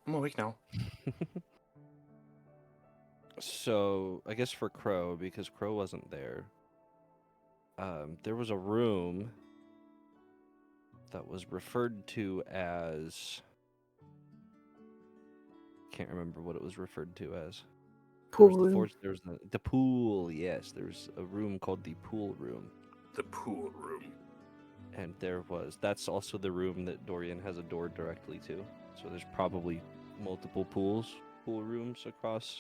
So, I guess for Crow, because Crow wasn't there, there was a room that was referred to as... Can't remember what it was referred to as. Pool There was room. there was the pool, yes. There's a room called the pool room. The pool room. And that's also the room that Dorian has a door directly to. So there's probably multiple pool rooms across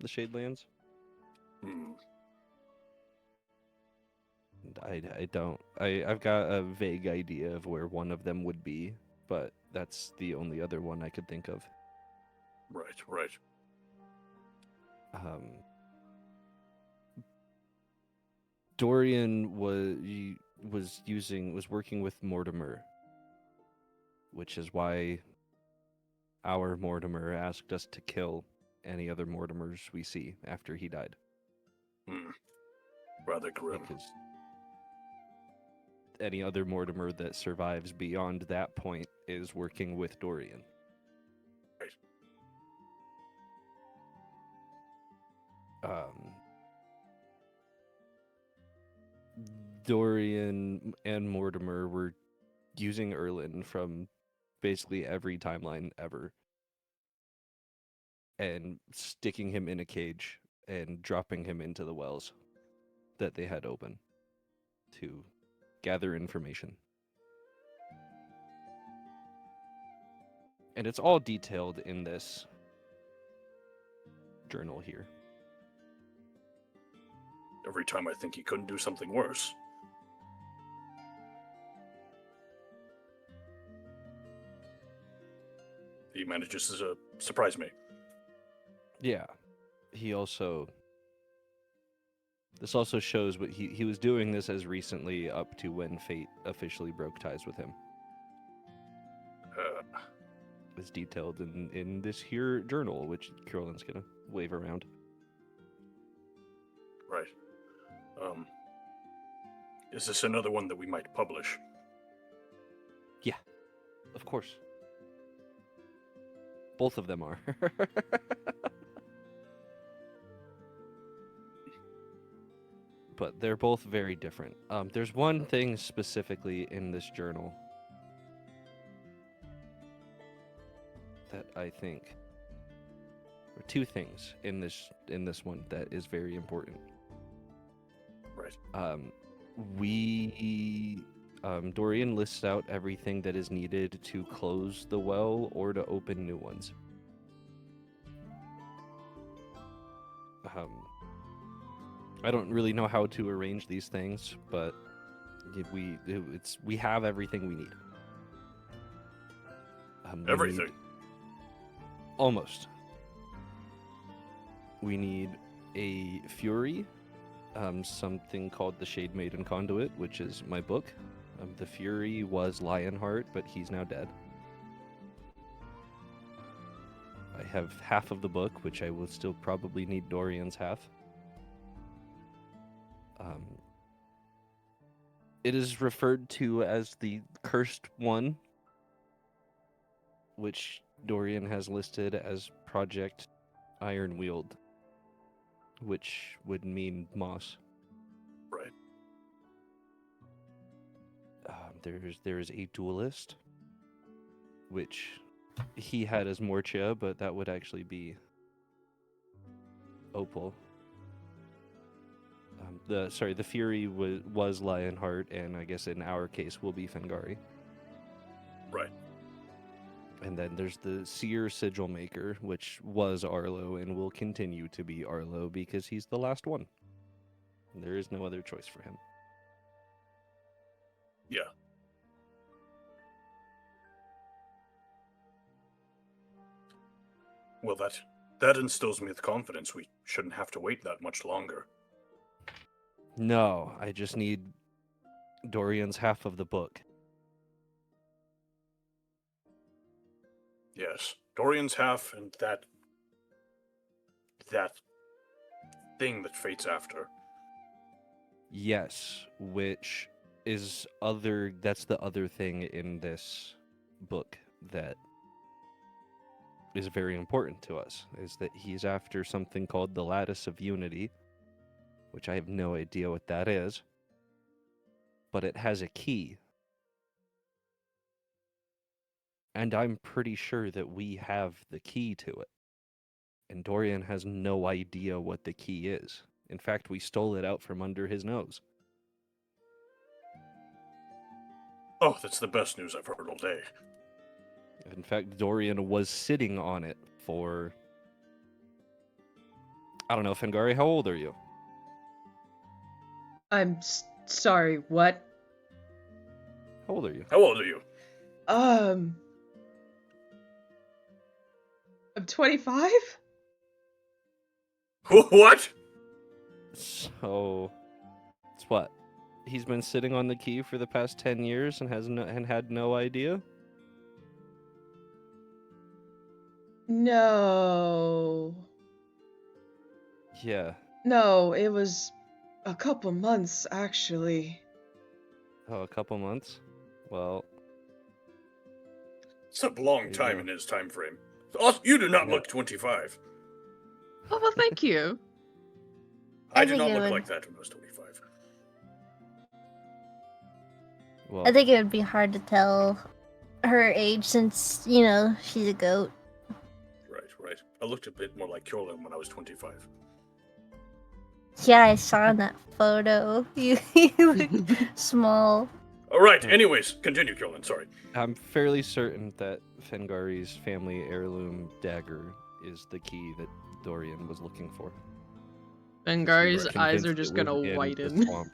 the Shadelands. Hmm. And I've got a vague idea of where one of them would be, but that's the only other one I could think of. Right. Dorian was working with Mortimer, which is why our Mortimer asked us to kill any other Mortimers we see after he died. Rather grim. Because any other Mortimer that survives beyond that point is working with Dorian. Dorian and Mortimer were using Erlin from basically every timeline ever. and sticking him in a cage and dropping him into the wells that they had open to gather information. And it's all detailed in this journal here. Every time I think he couldn't do something worse. He manages to surprise me. Yeah. This also shows what he was doing this as recently up to when fate officially broke ties with him. It's detailed in this here journal, which Kyorlin's gonna wave around. Right. Is this another one that we might publish? Yeah, of course. Both of them are. But they're both very different. There's one thing specifically in this journal that I think, or two things in this one that is very important. Right. Dorian lists out everything that is needed to close the well or to open new ones. I don't really know how to arrange these things, but we have everything we need. Everything? Almost. We need a Fury, something called the Shade Maiden Conduit, which is my book. The Fury was Lionheart, but he's now dead. I have half of the book, which I will still probably need Dorian's half. It is referred to as the Cursed One, which Dorian has listed as Project Ironwield, which would mean moss. Right. There is a duelist, which he had as Mortia, but that would actually be Opal. The Fury was Lionheart, and I guess in our case will be Fengari. Right. And then there's the Seer Sigil Maker, which was Arlo and will continue to be Arlo because he's the last one. There is no other choice for him. Yeah. Well, that instills me with confidence. We shouldn't have to wait that much longer. No, I just need Dorian's half of the book. Yes, Dorian's half and that thing that fate's after. Yes, which is that's the other thing in this book that is very important to us, is that he's after something called the Lattice of Unity, which I have no idea what that is, but it has a key. And I'm pretty sure that we have the key to it. And Dorian has no idea what the key is. In fact, we stole it out from under his nose. Oh, that's the best news I've heard all day. In fact, Dorian was sitting on it for... I don't know, Fengari, how old are you? I'm sorry, what? How old are you? How old are you? I'm 25? What? So, it's what? He's been sitting on the key for the past 10 years and had no idea? No. Yeah. No, it was a couple months, actually. Oh, a couple months? Well... It's a long time in his time frame. You do not look 25. Oh, well, thank you. I did think not it look would- like that when I was 25. Well, I think it would be hard to tell her age since, she's a goat. Right. right. I looked a bit more like Kyorlin when I was 25. Yeah, I saw in that photo. You look small. All right. Anyways, continue, Kyorlin. Sorry. I'm fairly certain that Fengari's family heirloom dagger is the key that Dorian was looking for. Fengari's Convinced eyes are it just was gonna in the widen. swamp.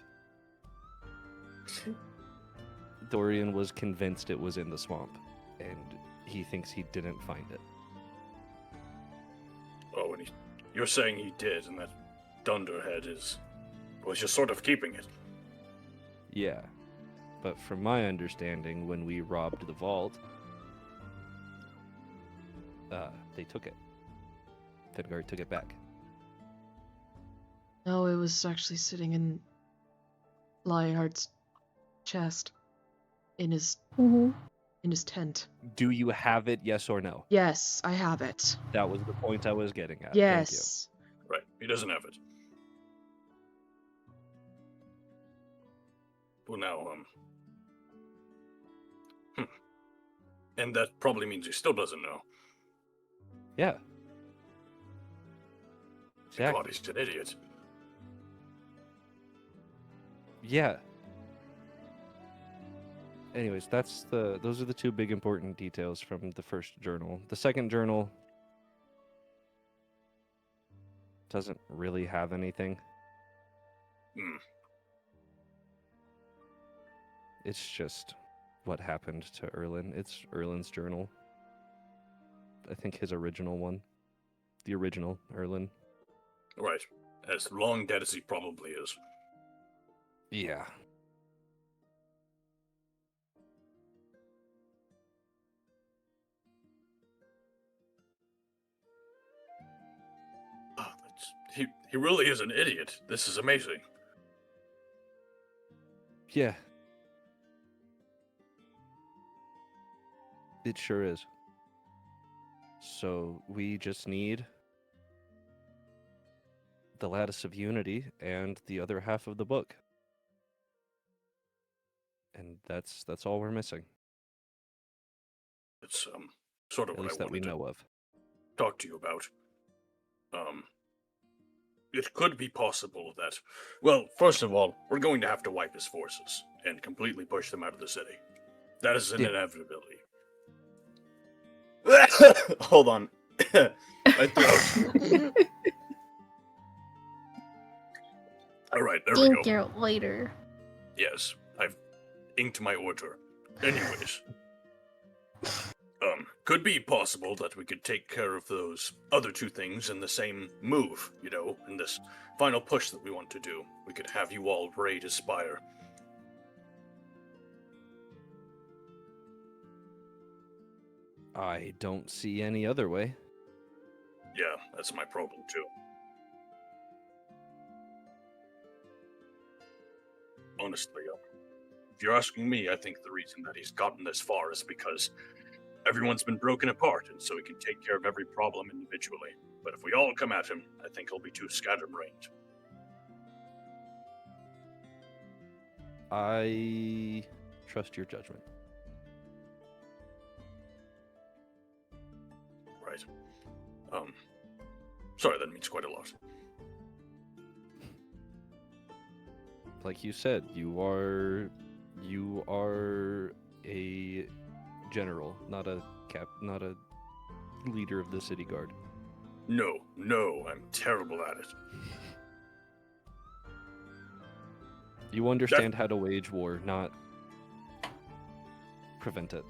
Dorian was convinced it was in the swamp, and he thinks he didn't find it. Oh, and you're saying he did, and that Dunderhead was just sort of keeping it. Yeah, but from my understanding, when we robbed the vault, they took it. Fengar took it back. No, it was actually sitting in Lionheart's chest. In his tent. Do you have it, yes or no? Yes, I have it. That was the point I was getting at. Yes. Right. He doesn't have it. Well, now, And that probably means he still doesn't know. Thank you. Yeah. God, he's an idiot. Yeah. Anyways, those are the two big important details from the first journal. The second journal doesn't really have anything. It's just what happened to Erlin. It's Erlin's journal. I think his original one. The original Erlin. Right. As long dead as he probably is. Yeah. He really is an idiot. This is amazing. Yeah. It sure is. So we just need the Lattice of Unity and the other half of the book. And that's all we're missing. It's sort of At what least I that we wanted know to of. talk to you about. It could be possible that, well, first of all, we're going to have to wipe his forces and completely push them out of the city. That is an inevitability. Hold on. My throat. All right, there we Drink go. your waiter. Yes, I've inked my order. Anyways, could be possible that we could take care of those other two things in the same move, you know, in this final push that we want to do. We could have you all raid Aspire. I don't see any other way. Yeah, that's my problem too. Honestly, if you're asking me, I think the reason that he's gotten this far is because everyone's been broken apart, and so he can take care of every problem individually. But if we all come at him, I think he'll be too scatterbrained. I trust your judgment. Right. Sorry, that means quite a lot. Like you said, you are a general, not a leader of the city guard. No, I'm terrible at it. You understand how to wage war, not prevent it.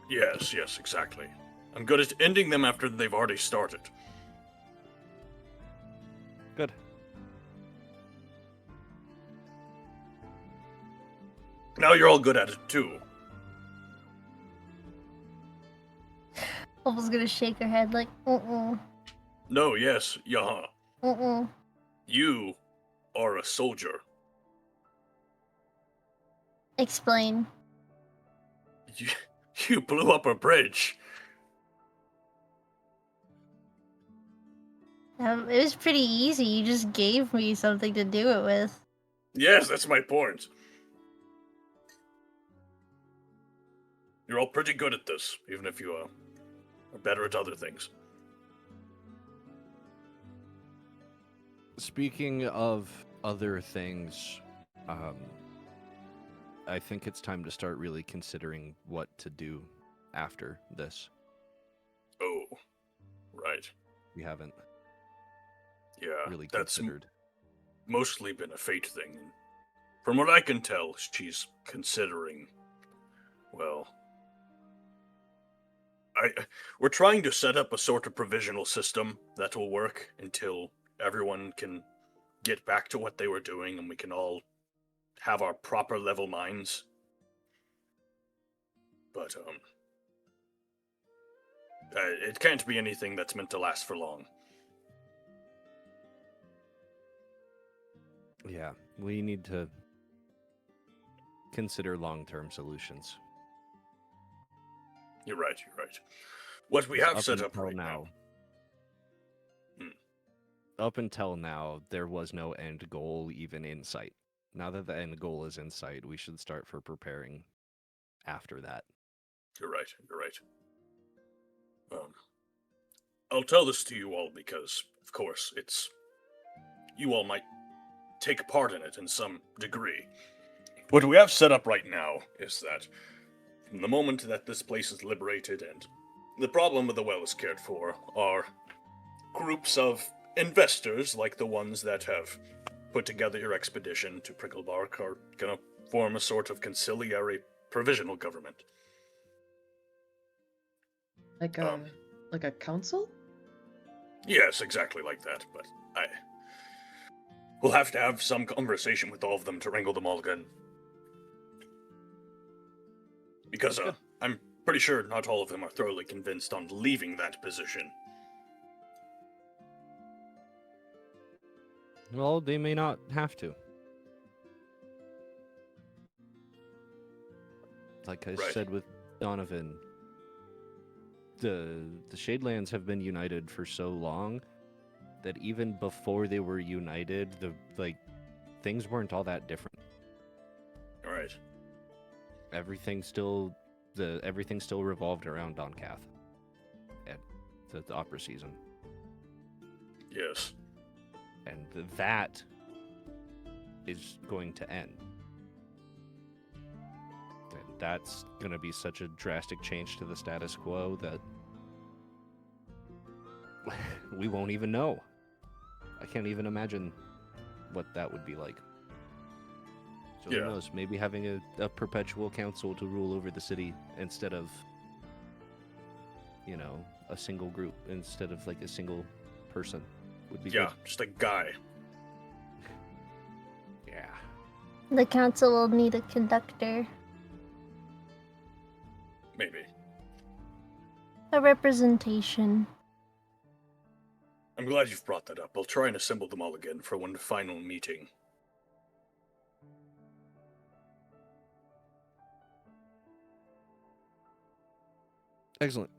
Yes, exactly. I'm good at ending them after they've already started. Good. Now you're all good at it too. Opal's gonna shake her head like, No, yes, yeah. You are a soldier. Explain. You blew up a bridge. It was pretty easy. You just gave me something to do it with. Yes, that's my point. You're all pretty good at this, even if you are better at other things. Speaking of other things, I think it's time to start really considering what to do after this. Oh, right. We haven't Yeah, really that's considered. mostly been a fate thing. From what I can tell, she's considering, well, we're trying to set up a sort of provisional system that will work until everyone can get back to what they were doing and we can all have our proper level minds. But, it can't be anything that's meant to last for long. Yeah, we need to consider long-term solutions. You're right, you're right. What we have set up until right now. Up until now, there was no end goal even in sight. Now that the end goal is in sight, we should start for preparing after that. You're right, you're right. I'll tell this to you all because, of course, you all might take part in it in some degree. What we have set up right now is that from the moment that this place is liberated and the problem of the well is cared for, are groups of investors like the ones that have put together your expedition to Pricklebark are gonna form a sort of conciliary provisional government. Like a council? Yes, exactly like that, but we'll have to have some conversation with all of them to wrangle them all again. Because, I'm pretty sure not all of them are thoroughly convinced on leaving that position. Well, they may not have to. Like I Right. said with Donovan, the Shadelands have been united for so long that even before they were united, things weren't all that different. All right. Everything still revolved around Doncath at the opera season. Yes. And that is going to end. And that's going to be such a drastic change to the status quo that we won't even know. I can't even imagine what that would be like. So Yeah. who knows? Maybe having a perpetual council to rule over the city instead of, a single group, instead of like a single person would be good. Just a guy. Yeah. The council will need a conductor, Maybe. a representation. I'm glad you've brought that up. I'll try and assemble them all again for one final meeting. Excellent.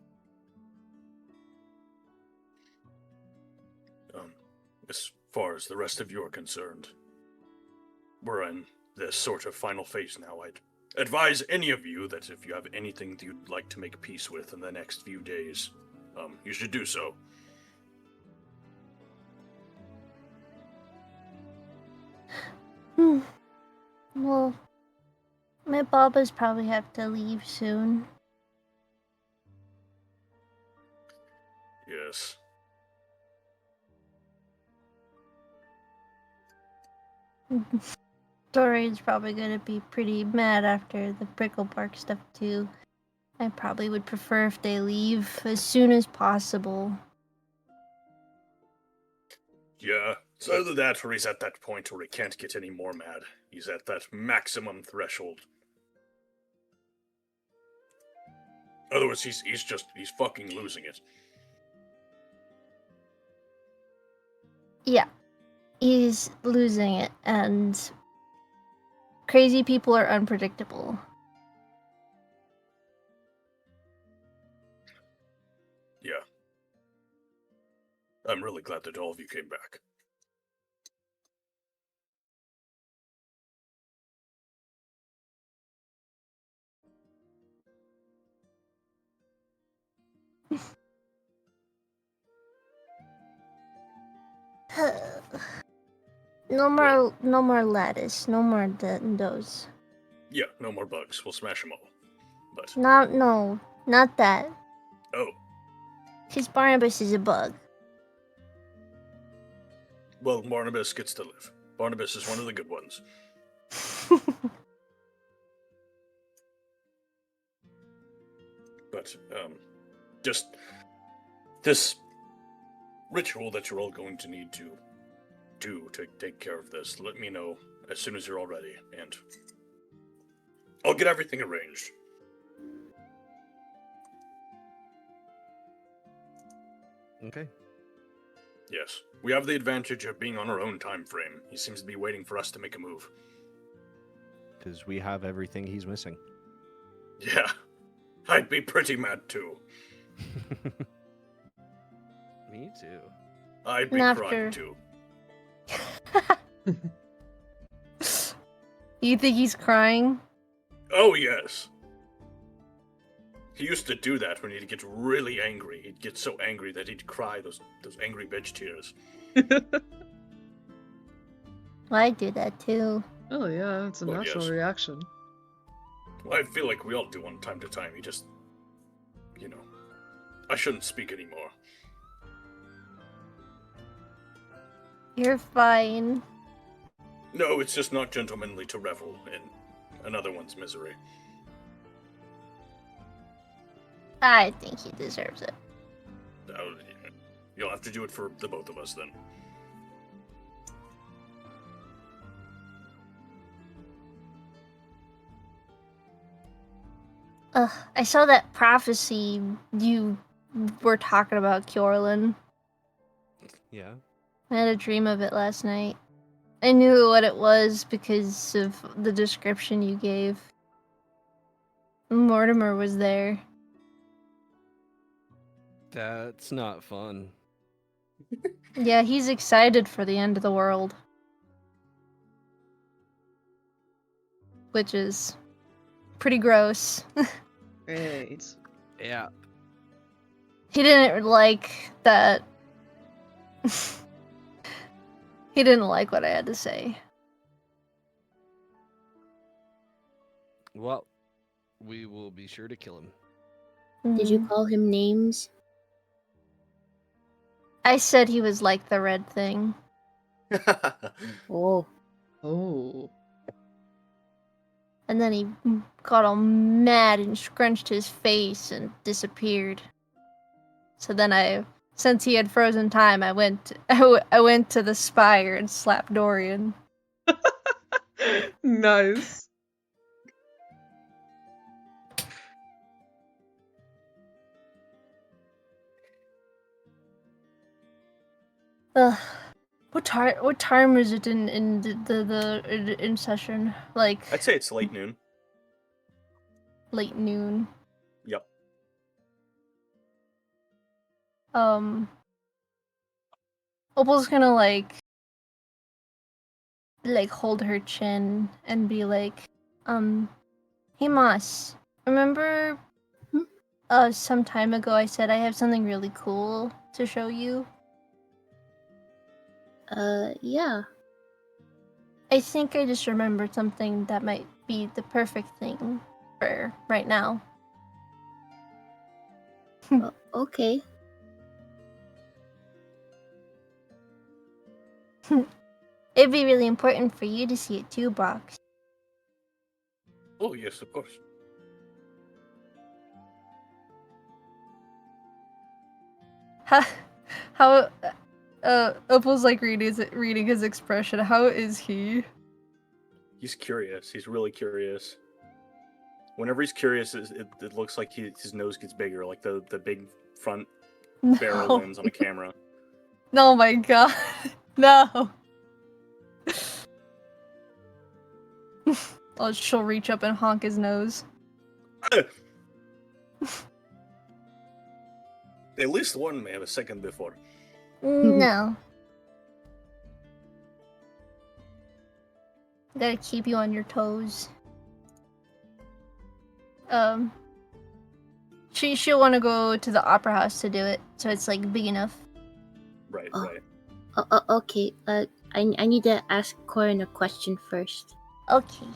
As far as the rest of you are concerned, we're in this sort of final phase now. I'd advise any of you that if you have anything that you'd like to make peace with in the next few days, you should do so. Well, my Babas probably have to leave soon. Yes. Dorian's probably gonna be pretty mad after the Pricklebark stuff too. I probably would prefer if they leave as soon as possible. Yeah, it's either that or he's at that point where he can't get any more mad. He's at that maximum threshold. Otherwise, he's fucking losing it. Yeah, he's losing it, and crazy people are unpredictable. Yeah. I'm really glad that all of you came back. No more lattice. No more those. Yeah, no more bugs. We'll smash them all. But Not that. oh, Because Barnabas is a bug. well, Barnabas gets to live. Barnabas is one of the good ones. But just this ritual that you're all going to need to do to take care of this. Let me know as soon as you're all ready, and I'll get everything arranged. Okay. Yes, we have the advantage of being on our own time frame. He seems to be waiting for us to make a move. Because we have everything he's missing. Yeah, I'd be pretty mad too. Me too. I'd be Not crying sure. too. You think he's crying? Oh yes. He used to do that when he'd get really angry. He'd get so angry that he'd cry those angry bitch tears. Well, I do that too. Oh yeah, it's a Well, natural yes. reaction. Well, I feel like we all do from time to time. He just, I shouldn't speak anymore. You're fine. No, it's just not gentlemanly to revel in another one's misery. I think he deserves it. You'll have to do it for the both of us then. I saw that prophecy you were talking about, Kyorlin. Yeah. I had a dream of it last night. I knew what it was because of the description you gave. Mortimer was there. That's not fun. Yeah, he's excited for the end of the world. Which is pretty gross. Great. Yeah. He didn't like that. He didn't like what I had to say. Well, we will be sure to kill him. Did you call him names? I said he was like the red thing. Oh, Oh. And then he got all mad and scrunched his face and disappeared. So then since he had frozen time, I went to the spire and slapped Dorian. Nice. Ugh. What time is it in in session? Like I'd say it's late noon. late noon. Yep. Opal's gonna like hold her chin and be like, hey Moss, remember some time ago I said I have something really cool to show you? yeah. I think I just remembered something that might be the perfect thing for right now. Okay. It'd be really important for you to see it too, Brox. Oh, yes, of course. How Opal's like reading his expression. How is he? He's curious. He's really curious. Whenever he's curious, it looks like his nose gets bigger, like the big front barrel lens on a camera. Oh my god. No. Oh, she'll reach up and honk his nose. At least one may have a second before. No. Gotta keep you on your toes. She'll want to go to the opera house to do it, so it's like big enough. Right, Oh. right. Okay. I need to ask Corin a question first. Okay.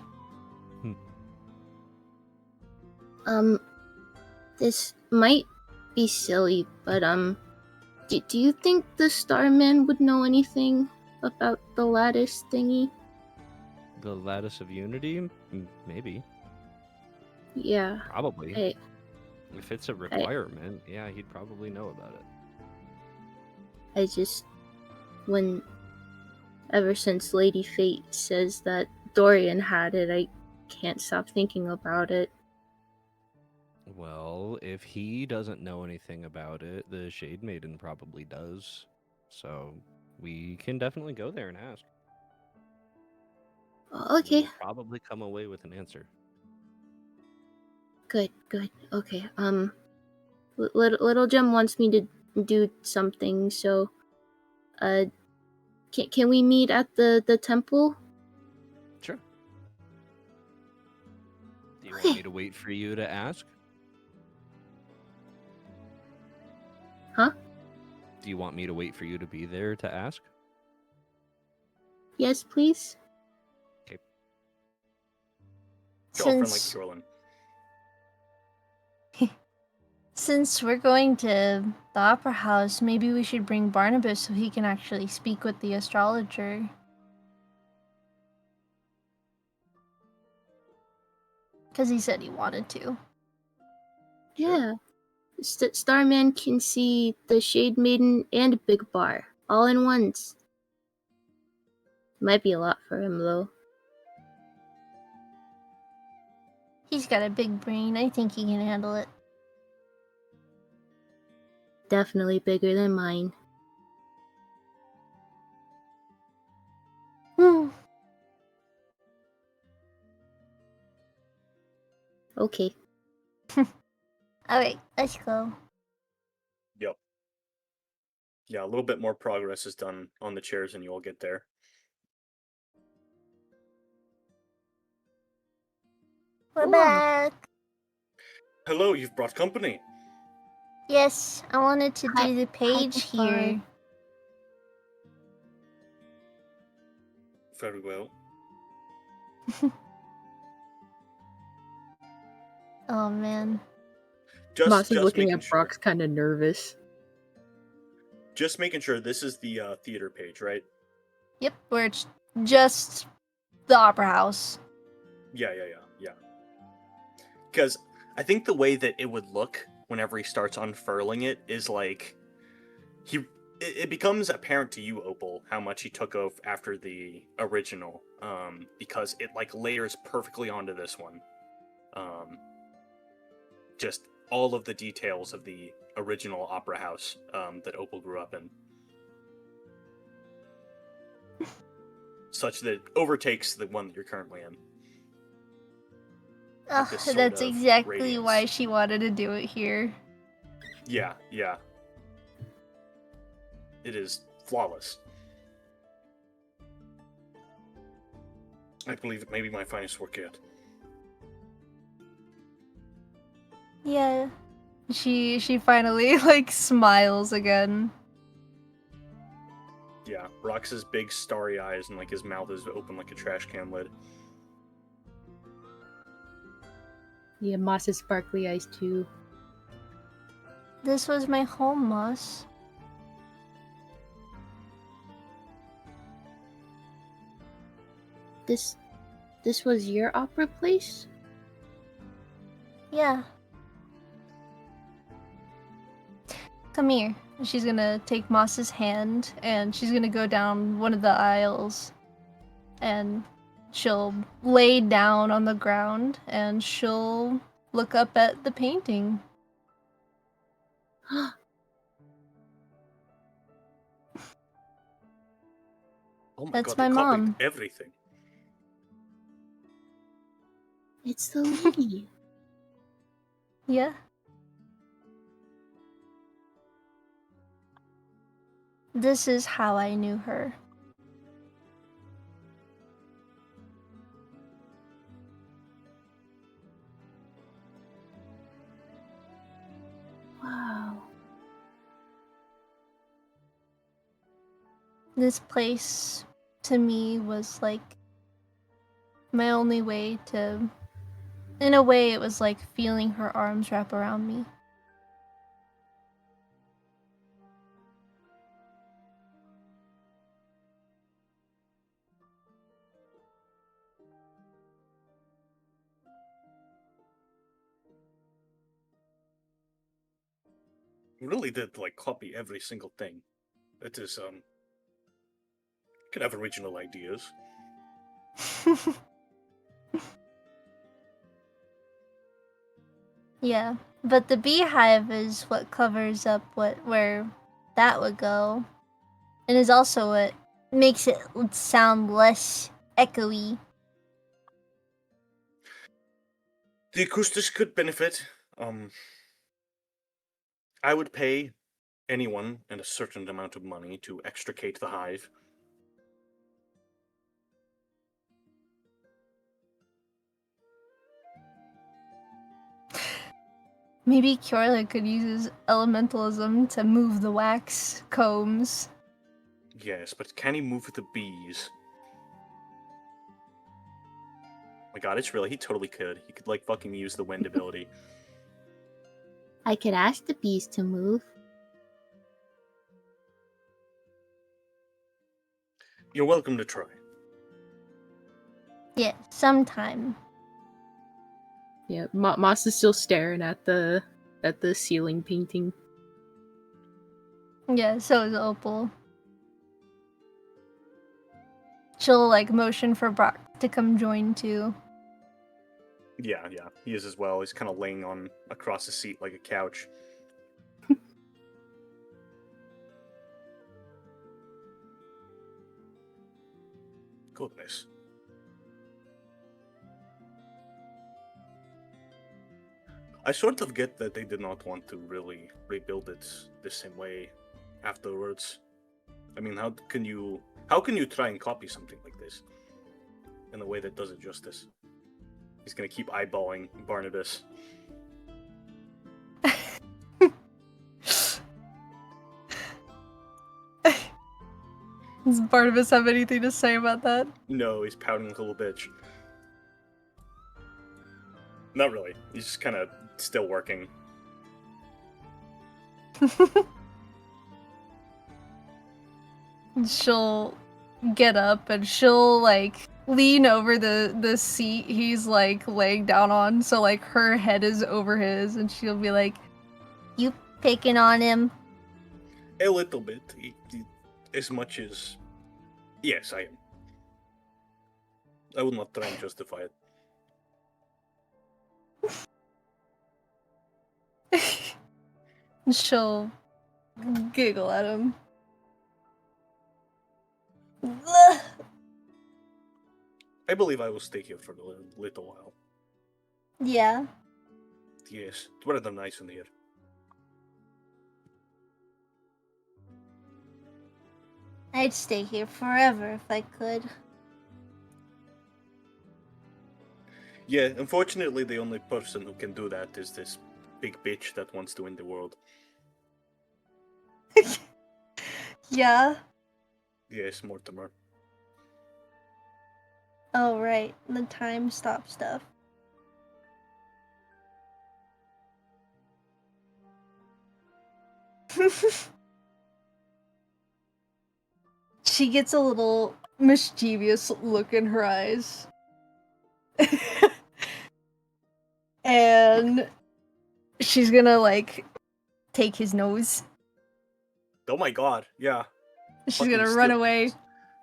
This might be silly, but do you think the Starman would know anything about the lattice thingy? The Lattice of Unity? Maybe. Yeah. Probably. If it's a requirement, yeah, he'd probably know about it. I just, ever since Lady Fate says that Dorian had it, I can't stop thinking about it. Well, if he doesn't know anything about it, the Shade Maiden probably does. So we can definitely go there and ask. Okay. We'll probably come away with an answer. Good. Okay. Little Gem wants me to do something, so can we meet at the temple? Sure. Do you want me to wait for you to ask? Huh? Do you want me to wait for you to be there to ask? Yes, please. Okay. Girlfriend like Since Kyorlin. since we're going to the opera house, maybe we should bring Barnabas so he can actually speak with the astrologer. Because he said he wanted to. Yeah. Starman can see the Shade Maiden and Big Bar all in once. Might be a lot for him though. He's got a big brain. I think he can handle it. Definitely bigger than mine. Okay. Alright, let's go. Yep. Yeah, a little bit more progress is done on the chairs and you all get there. We're Ooh. back. Hello, you've brought company. Yes, I wanted to Hi- do the page Big Bar. here. Very well. Oh man. Moss is Just looking making at sure. Brock's kind of nervous. Just making sure this is the theater page, right? Yep, where it's just the opera house. Yeah. Because I think the way that it would look whenever he starts unfurling it is like it becomes apparent to you, Opal, how much he took off after the original, because it like layers perfectly onto this one. Just all of the details of the original opera house that Opal grew up in, such that it overtakes the one that you're currently in. Ugh, this sort that's of exactly radiance. why she wanted to do it here. Yeah. It is flawless. I believe it may be my finest work yet. Yeah. She finally like smiles again. Yeah, Rox's big starry eyes and like his mouth is open like a trash can lid. Yeah, Moss's sparkly eyes too. This was my home, Moss. This was your opera place? Yeah. Come here. She's gonna take Moss's hand and she's gonna go down one of the aisles. And she'll lay down on the ground and she'll look up at the painting. Oh my That's god, my they copied mom. everything. It's the lady. Yeah. This is how I knew her. Wow. This place to me was like my only way to. In a way, it was like feeling her arms wrap around me. You really did like copy every single thing. That is could have original ideas. Yeah, but the beehive is what covers up where that would go, and is also what makes it sound less echoey. The acoustics could benefit. I would pay anyone and a certain amount of money to extricate the hive. Maybe Kyorlin could use his elementalism to move the wax combs. Yes, but can he move the bees? Oh my god, it's really, he totally could. He could like fucking use the wind ability. I could ask the bees to move. You're welcome to try. Yeah, sometime. Yeah, Moss is still staring at the ceiling painting. Yeah, so is Opal. She'll like motion for Brock to come join too. Yeah, he is as well. He's kind of laying on across the seat like a couch. Goodness. I sort of get that they did not want to really rebuild it the same way afterwards. I mean, how can you try and copy something like this in a way that does it justice? He's gonna keep eyeballing Barnabas. Does Barnabas have anything to say about that? No, he's pouting like a little bitch. Not really. He's just kind of still working. She'll get up and she'll like lean over the seat he's like laying down on, so like her head is over his, and she'll be like, You picking on him? A little bit. As much as... Yes, I am. I will not try and justify it. she'll giggle at him. I believe I will stay here for a little while. Yeah. Yes, it's rather nice in here. I'd stay here forever if I could. Yeah, unfortunately the only person who can do that is this big bitch that wants to win the world. Yeah. Yes, Mortimer. Oh, right. The time stop stuff. She gets a little mischievous look in her eyes. And she's gonna like take his nose. Oh my god, yeah. She's Fucking gonna run steal- away.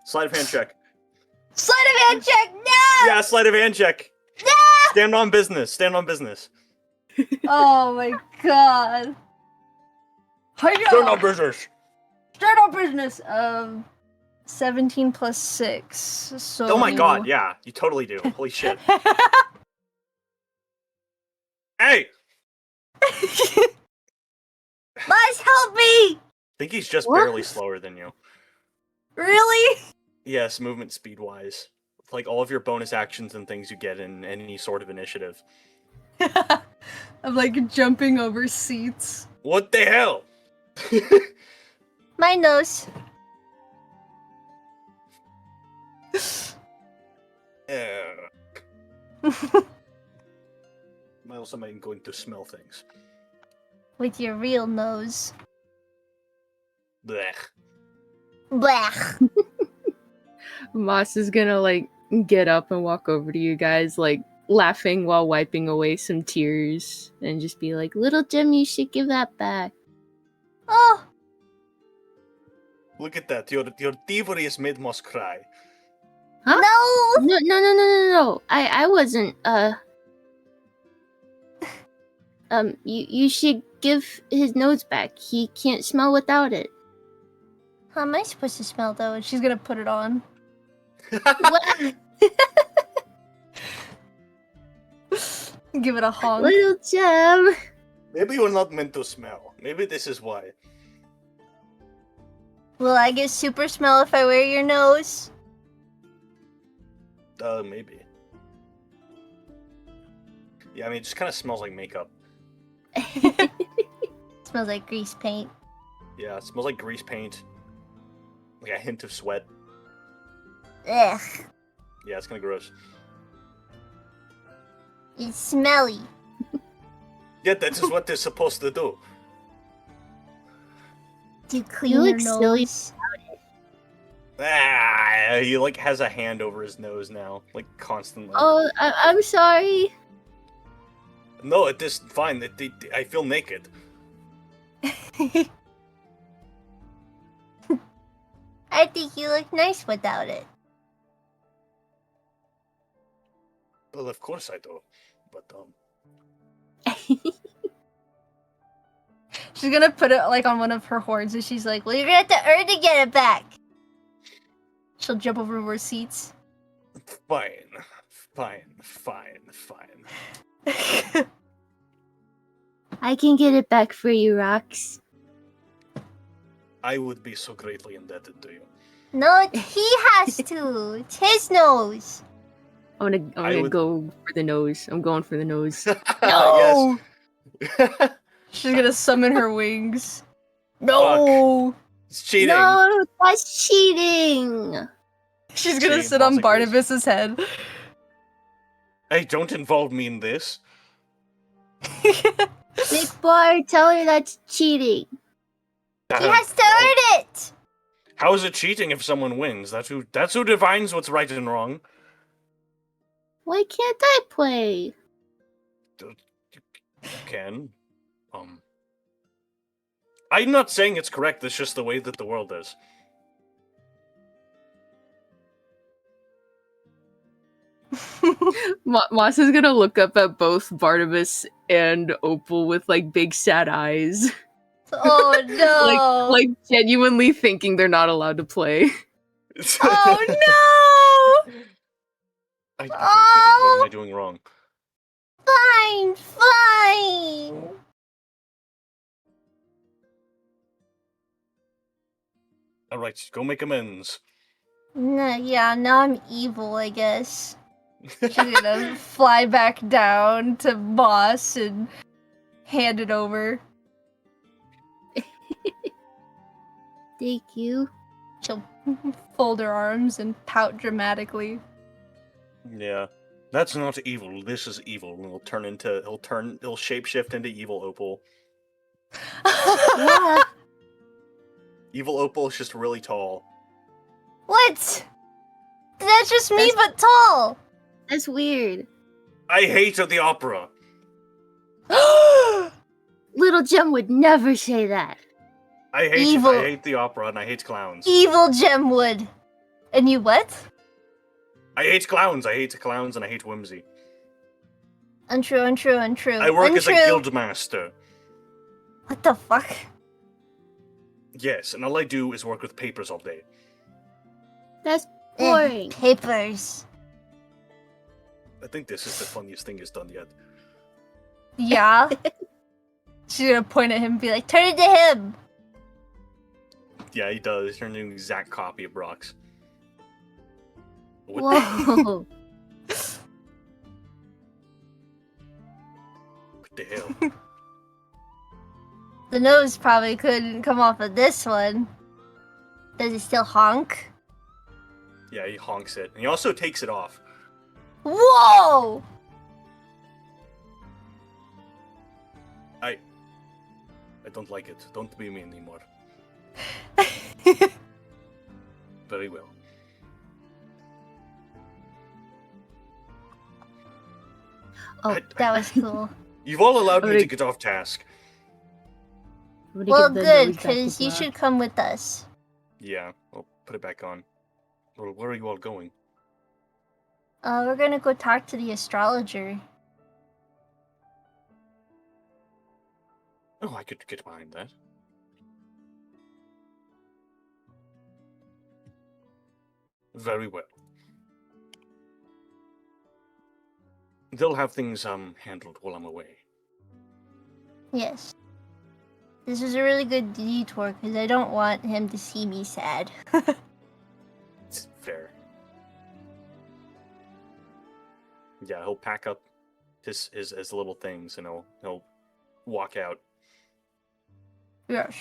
Sleight of hand check. Sleight of hand check! No! Yeah, sleight of hand check. No! Stand on business. Stand on business. Oh my god. Stand on business. Start our business. 17 plus 6. So. Oh my god, yeah, you totally do. Holy shit. Hey! Guys, help me! I think he's just What? barely slower than you. Really? Yes, movement speed wise. Like all of your bonus actions and things you get in any sort of initiative. I'm like jumping over seats. What the hell? My nose. else am I going to smell things? With your real nose. Blech. Blech. Moss is gonna like get up and walk over to you guys, like laughing while wiping away some tears, and just be like, "Little Gem, you should give that back." Oh, Look at that. Your thievery has made Moss cry. Huh? no! No. I wasn't, you should give his nose back. He can't smell without it. How am I supposed to smell though? And she's gonna put it on. What? Give it a honk. Little Gem. Maybe you're not meant to smell. Maybe this is why. Will I get super smell if I wear your nose? Maybe. Yeah, I mean, it just kind of smells like makeup. Smells like grease paint. Yeah, it smells like grease paint. Like a hint of sweat. Ugh. Yeah, it's kind of gross. It's smelly. Yeah, that is what they're supposed to do. Do you clean You your look nose? silly. Ah, he like has a hand over his nose now, like constantly. Oh, I'm sorry. No, it is fine. I feel naked. I think you look nice without it. Well, of course I do. But She's gonna put it like on one of her horns, and she's like, Well, you're gonna have to earn to get it back. she'll jump over more seats. fine. I can get it back for you, Rox. I would be so greatly indebted to you. No, he has to. It's his nose. I'm gonna would- go for the nose. I'm going for the nose. No! Yes. She's gonna summon her wings. No! It's cheating. No, that's cheating. She's gonna Cheating sit on consequence. Barnabas's head. Hey, don't involve me in this. Big boy, tell her that's cheating. He has to earn it. How is it cheating if someone wins? That's who defines what's right and wrong. Why can't I play? You can. I'm not saying it's correct, it's just the way that the world is. Moss is gonna look up at both Barnabas and Opal with like big sad eyes, Oh no! like genuinely thinking they're not allowed to play. Oh no! I'm kidding. Oh! What am I doing wrong? Fine. Alright, go make amends. No, yeah, now I'm evil, I guess. She's gonna fly back down to Moss and hand it over. Thank you. She'll fold her arms and pout dramatically. Yeah. That's not evil. This is evil. He'll shapeshift into evil Opal. Yeah. Evil Opal is just really tall. What? That's just me, That's- but tall. That's weird. I hate the opera. Little Gem would never say that. I Evil. hate the opera and I hate clowns. Evil Gemwood. And you what? I hate clowns. I hate clowns and I hate whimsy. Untrue. I work as a guild master. What the fuck? Yes, and all I do is work with papers all day. That's boring. Papers. I think this is the funniest thing he's done yet. Yeah. She's gonna point at him and be like, Turn it to him. Yeah, he does. He turned into an exact copy of Brock's. What Whoa. the hell? The nose probably couldn't come off of this one. Does it still honk? Yeah, he honks it. And he also takes it off. Whoa! I don't like it. Don't be me anymore. Very well. Oh, that was cool. You've all allowed me Alright. to get off task. I'm gonna Well, give the good, nose back to because you Black. should come with us. Yeah, I'll put it back on. Well, where are you all going? We're gonna go talk to the astrologer. Oh, I could get behind that. Very well. They'll have things handled while I'm away. Yes. This is a really good detour, because I don't want him to see me sad. It's fair. Yeah, he'll pack up his little things and he'll walk out. Yes.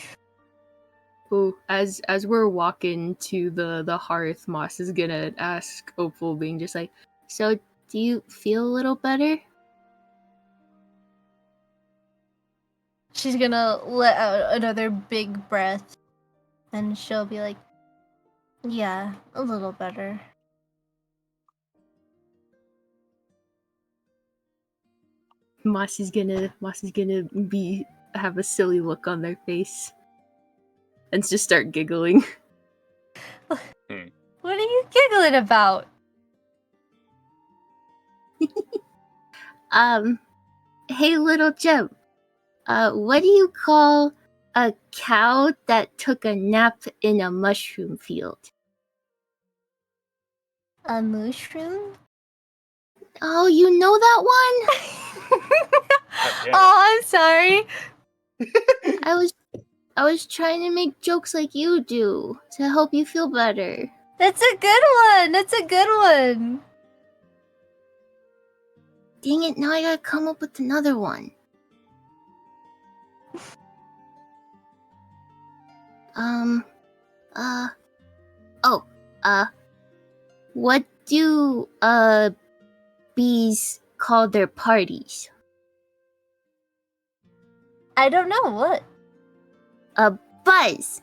Oh, as we're walking to the hearth, Moss is gonna ask Opal, being just like, So, do you feel a little better? She's gonna let out another big breath, and she'll be like, yeah, a little better. Moss is gonna have a silly look on their face and just start giggling. What are you giggling about? Hey, little Gem. What do you call a cow that took a nap in a mushroom field? A mushroom? Oh, you know that one? damn it. Oh, I'm sorry. I was trying to make jokes like you do to help you feel better. That's a good one. That's a good one. Dang it, now I gotta come up with another one. What do, bees call their parties? I don't know what. A buzz!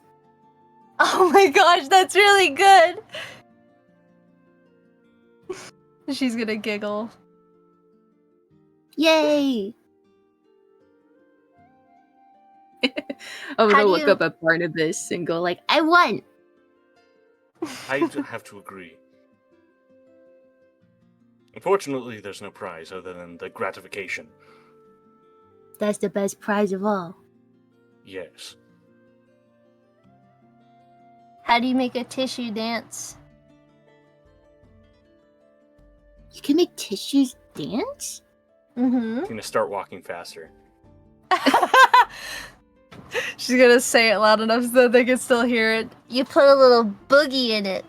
Oh my gosh, that's really good. She's gonna giggle. Yay! I'm How gonna do look you- up at Barnabas and go like, I won! I have to agree. Unfortunately, there's no prize other than the gratification. That's the best prize of all. Yes. How do you make a tissue dance? You can make tissues dance? Mm-hmm. I'm gonna start walking faster. She's gonna say it loud enough so that they can still hear it. You put a little boogie in it.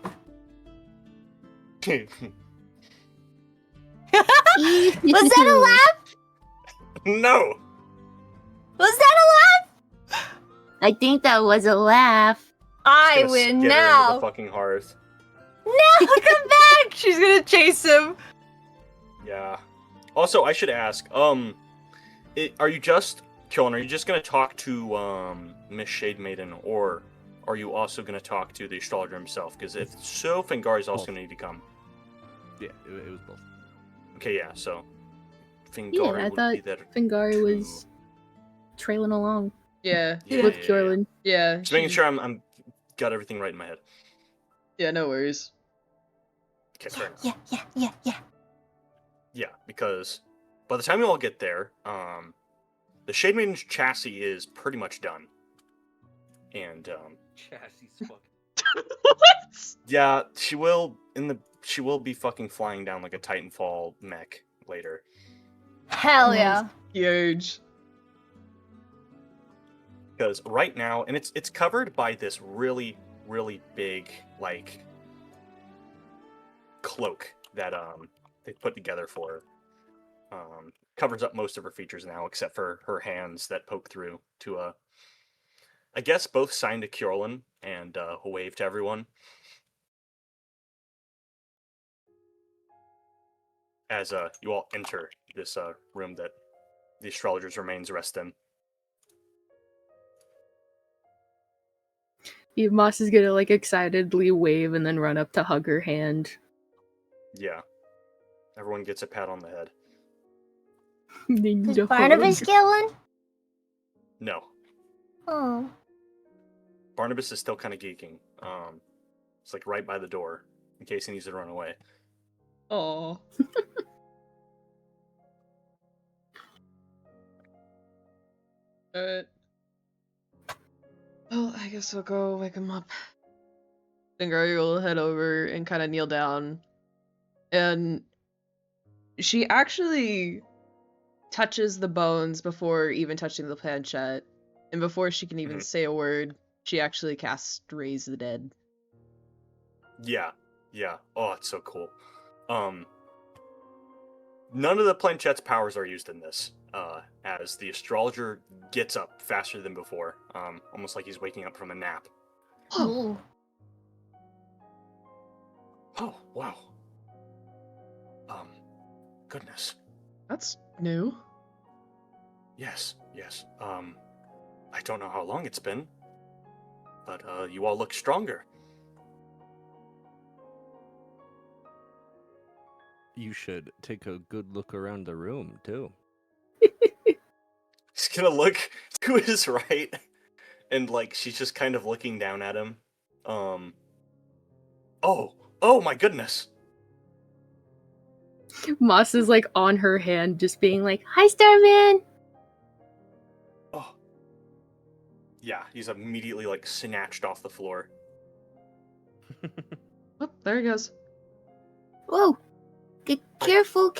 Was that a laugh? No! Was that a laugh? I think that was a laugh. I Gonna win skitter now. into the fucking hearth. No, come back! She's gonna chase him. Yeah. Also, I should ask, are you just, Kyorlin, are you just gonna talk to, Miss Shade Maiden, or are you also gonna talk to the astrologer himself? Because if so, Fingari's also Both. gonna need to come. Yeah, it was both. Okay, yeah, so Fingari Yeah, I would thought be there. Fingari to- was trailing along Yeah, with Kyorlin. yeah. Just making sure I'm got everything right in my head. Yeah, no worries. Okay, fair enough. Yeah. Yeah, because by the time you all get there, the Shade Maiden's chassis is pretty much done. And Chassis fuck. What? yeah, she will be fucking flying down like a Titanfall mech later. Hell Nice. yeah. Huge. Because right now, and it's covered by this really, really big like cloak that they put together for her. Covers up most of her features now, except for her hands that poke through to I guess both sign to Kyorlin and wave to everyone. As you all enter this room that the astrologer's remains rest in. Moss is gonna like excitedly wave and then run up to hug her hand. Yeah. Everyone gets a pat on the head. They need Does a Barnabas hug. get one? No. Oh. Barnabas is still kind of geeking. It's like right by the door in case he needs to run away. Oh. Alright. Well, I guess I'll go wake him up. Then Gary will head over and kind of kneel down. And she actually touches the bones before even touching the planchette. And before she can even say a word, she actually casts Raise the Dead. Yeah. Oh, it's so cool. None of the planchette's powers are used in this. As the astrologer gets up faster than before, almost like he's waking up from a nap. Ooh. Oh, wow. Goodness. That's new. Yes. I don't know how long it's been, but you all look stronger. You should take a good look around the room, too. He's gonna look to his right, and like she's just kind of looking down at him. Oh my goodness. Moss is like on her hand, just being like, "Hi, Starman." Oh. Yeah, he's immediately like snatched off the floor. Oh, there he goes. Whoa! Careful!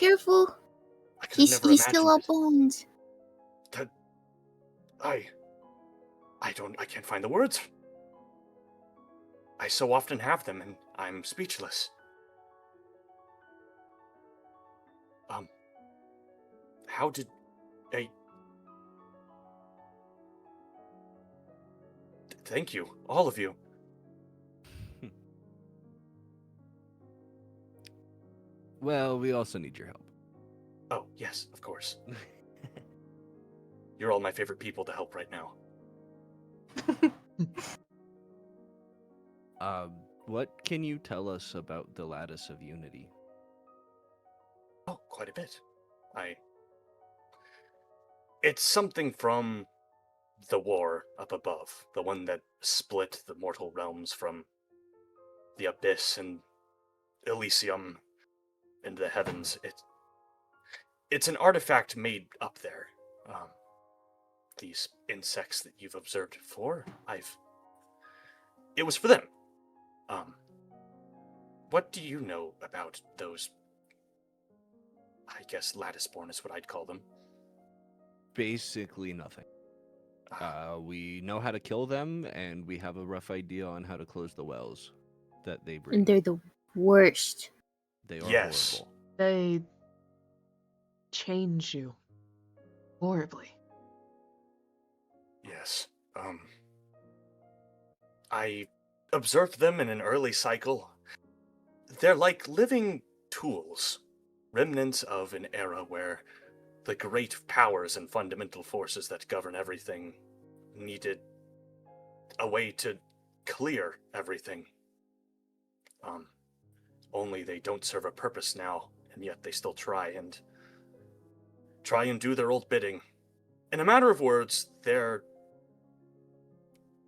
I could He's have never still all imagined bones. it. I can't find the words. I so often have them, and I'm speechless. How did I... Thank you, all of you. Well, we also need your help. Oh, yes, of course. You're all my favorite people to help right now. What can you tell us about the Lattice of Unity? Oh, quite a bit. It's something from the war up above, the one that split the mortal realms from the abyss and Elysium into the heavens. It's an artifact made up there. These insects that you've observed before, it was for them. What do you know about those? I guess Lattice Born is what I'd call them. Basically nothing. We know how to kill them, and we have a rough idea on how to close the wells that they bring. And they're the worst. They are Yes. horrible. They change you horribly. Yes. I observed them in an early cycle. They're like living tools, remnants of an era where the great powers and fundamental forces that govern everything needed a way to clear everything. Only they don't serve a purpose now, and yet they still try and do their old bidding. In a matter of words, they're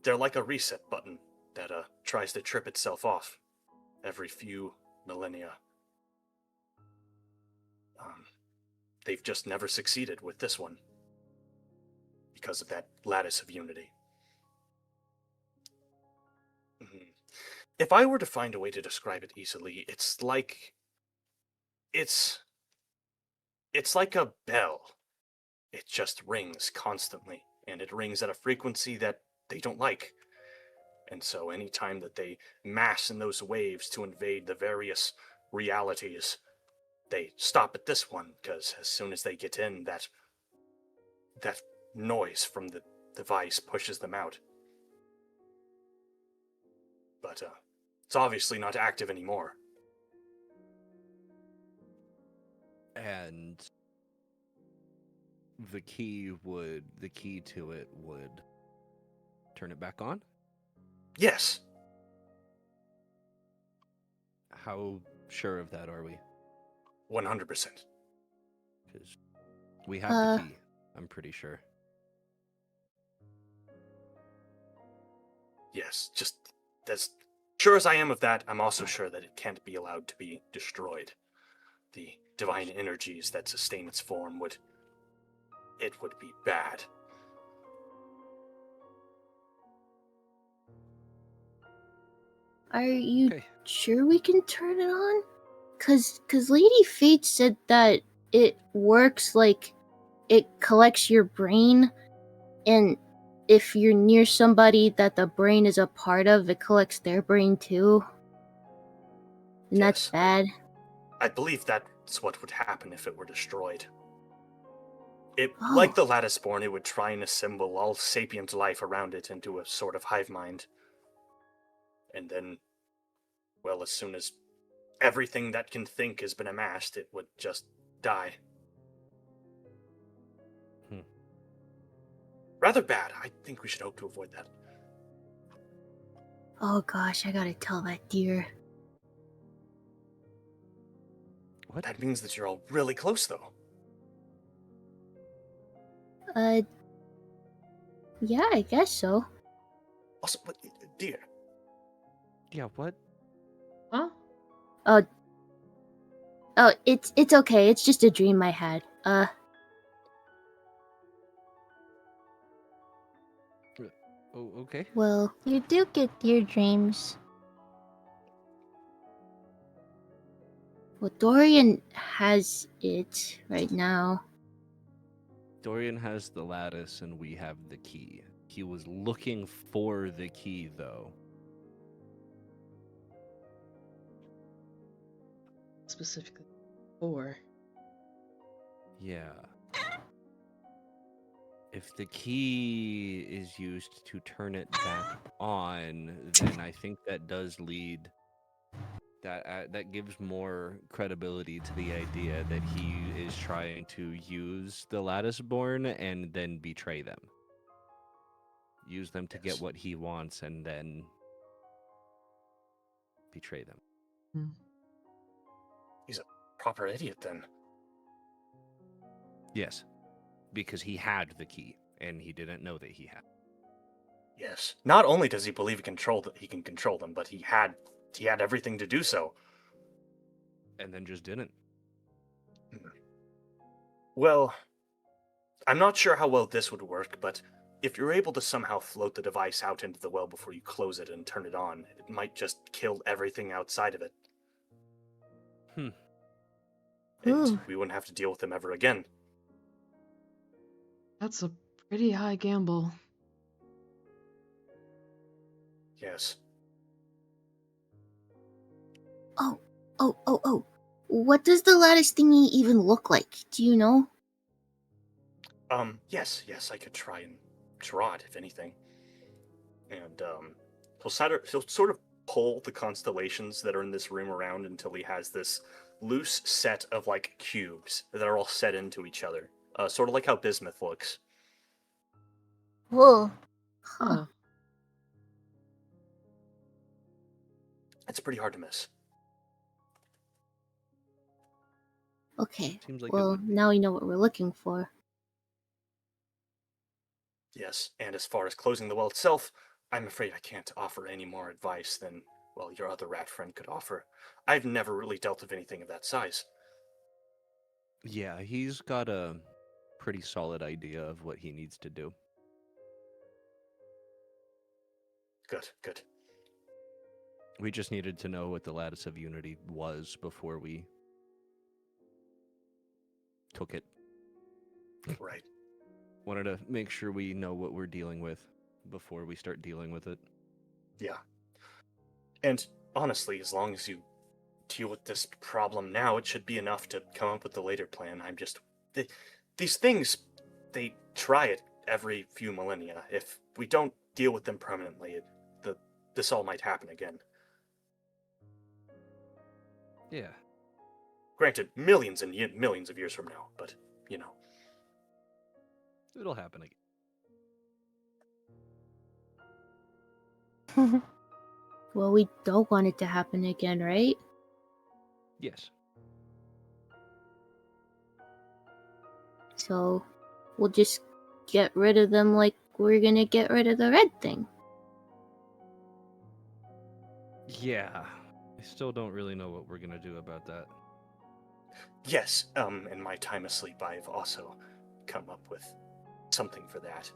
like a reset button that tries to trip itself off every few millennia. They've just never succeeded with this one because of that Lattice of Unity. If I were to find a way to describe it easily, it's like a bell. It just rings constantly, and it rings at a frequency that they don't like. And so anytime that they mass in those waves to invade the various realities, they stop at this one, because as soon as they get in, that noise from the device pushes them out. But it's obviously not active anymore. And the key to it would turn it back on? Yes. How sure of that are we? 100%. Because we have the key, I'm pretty sure. Yes, just as sure as I am of that, I'm also sure that it can't be allowed to be destroyed. The divine energies that sustain its form would be bad. Are you Okay. sure we can turn it on? Cause Lady Fate said that it works like it collects your brain, and if you're near somebody that the brain is a part of, it collects their brain too. And that's Yes. bad. I believe that's what would happen if it were destroyed. Oh. Like the Lattice Born, it would try and assemble all sapient life around it into a sort of hive mind. And then, well, as soon as everything that can think has been amassed, it would just die. Rather bad. I think we should hope to avoid that. Oh gosh, I gotta tell that deer. What? That means that you're all really close, though. Yeah, I guess so. Also, but, dear. Yeah, what? Huh? Oh, it's okay. It's just a dream I had. Oh, okay. Well, You do get your dreams. Dorian has it right now. Dorian has the lattice and we have the key. He was looking for the key, though. Specifically 4. Yeah. If the key is used to turn it back on, then I think that does lead... That gives more credibility to the idea that he is trying to use the Lattice Born and then betray them. Use them to get what he wants and then betray them. He's a proper idiot, then. Yes, because he had the key and he didn't know that he had. Yes. Not only does he believe he can control them, but he had everything to do so. And then just didn't. Well, I'm not sure how well this would work, but if you're able to somehow float the device out into the well before you close it and turn it on, it might just kill everything outside of it. And Ooh. we wouldn't have to deal with them ever again. That's a pretty high gamble. Yes. Oh. What does the lattice thingy even look like? Do you know? Yes, I could try and draw it, if anything. And, he'll sort of pull the constellations that are in this room around until he has this loose set of, like, cubes that are all set into each other. Sort of like how bismuth looks. Whoa. Huh. It's pretty hard to miss. Okay. Seems like it Well, would be. now we know what we're looking for. Yes, and as far as closing the well itself, I'm afraid I can't offer any more advice than, well, your other rat friend could offer. I've never really dealt with anything of that size. Yeah, he's got a pretty solid idea of what he needs to do. Good. We just needed to know what the Lattice of Unity was before we took it. Right. Wanted to make sure we know what we're dealing with before we start dealing with it. Yeah. And honestly, as long as you deal with this problem now, it should be enough to come up with the later plan. These things, they try it every few millennia. If we don't deal with them permanently, this all might happen again. Yeah. Granted, millions and millions of years from now, but, you know. It'll happen again. Well, we don't want it to happen again, right? Yes. So we'll just get rid of them like we're gonna get rid of the red thing. Yeah. I still don't really know what we're gonna do about that. Yes, in my time asleep, I've also come up with something for that.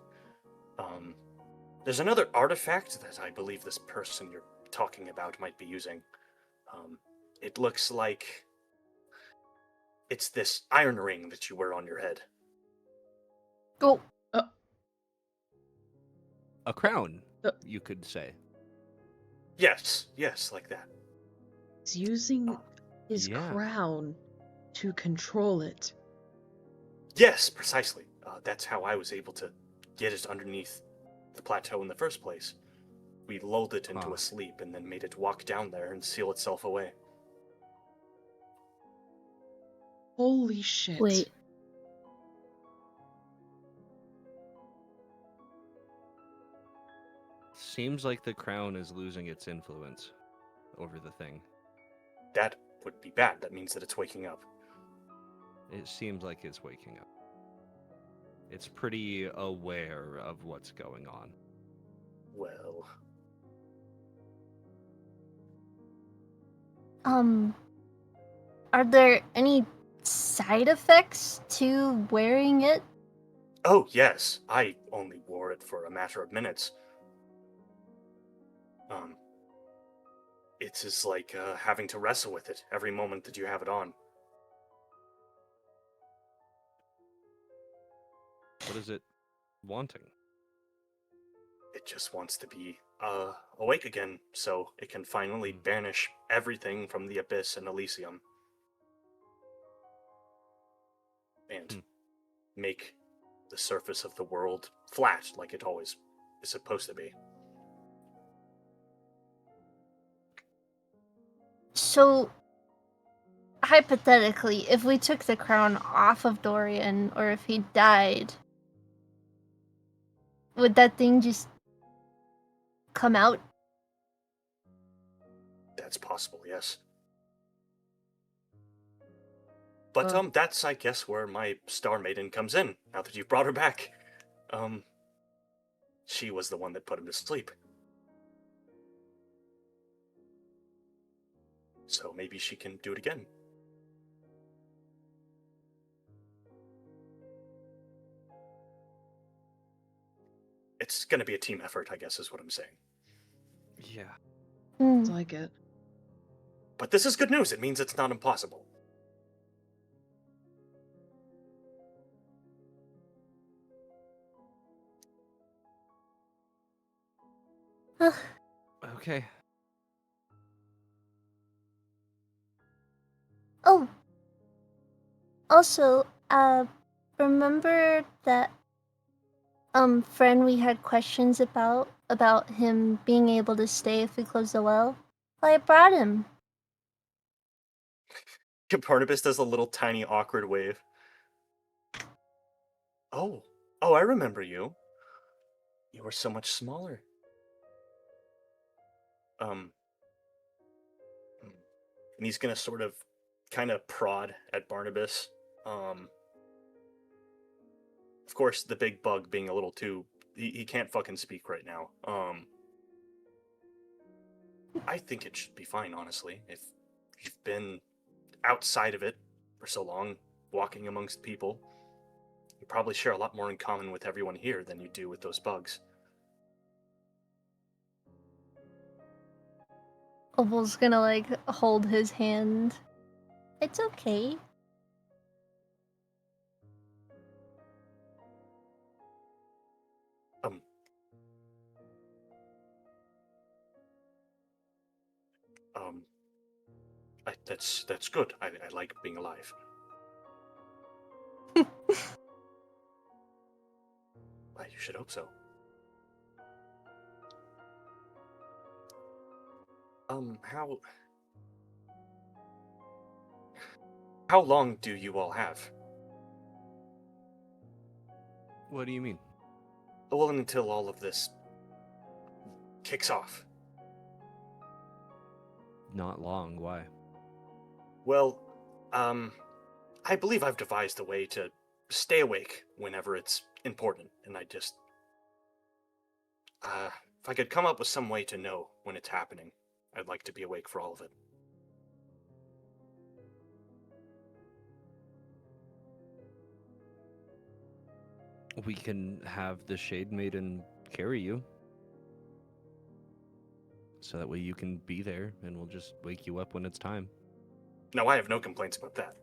There's another artifact that I believe this person you're talking about might be using. It looks like it's this iron ring that you wear on your head. Oh, A crown, Uh. you could say. Yes, like that. He's using his Yeah. crown to control it. Yes, precisely. That's how I was able to get it underneath the plateau in the first place. We lulled it into Huh. a sleep and then made it walk down there and seal itself away. Holy shit. Wait, Seems like the crown is losing its influence over the thing. That would be bad. That means that it's waking up. It seems like it's waking up. It's pretty aware of what's going on. Well, Are there any side effects to wearing it? oh yes, I only wore it for a matter of minutes. It's just like having to wrestle with it every moment that you have it on. What is it wanting? It just wants to be awake again, so it can finally banish everything from the Abyss and Elysium. And make the surface of the world flat like it always is supposed to be. So, hypothetically, if we took the crown off of Dorian, or if he died, would that thing just come out? That's possible, yes. But that's, I guess, where my Star Maiden comes in, now that you've brought her back. She was the one that put him to sleep. So maybe she can do it again. It's gonna be a team effort, I guess, is what I'm saying. Yeah. It's like it. But this is good news. It means it's not impossible. Okay. Oh. Also, remember that friend we had questions about him being able to stay if we close the well? Well, I brought him. Barnabas does a little tiny awkward wave. Oh, I remember you. You were so much smaller. And he's gonna sort of, kind of prod at Barnabas. Of course, the big bug being a little too, he can't fucking speak right now. I think it should be fine, honestly. If you've been outside of it for so long, walking amongst people, you probably share a lot more in common with everyone here than you do with those bugs. Opal's gonna, like, hold his hand. It's okay. That's good. I like being alive. Well, you should hope so. How long do you all have? What do you mean? Well, until all of this kicks off. not long. Why? Well, I believe I've devised a way to stay awake whenever it's important, and I just... if I could come up with some way to know when it's happening, I'd like to be awake for all of it. We can have the Shade Maiden carry you. So that way you can be there, and we'll just wake you up when it's time. No, I have no complaints about that.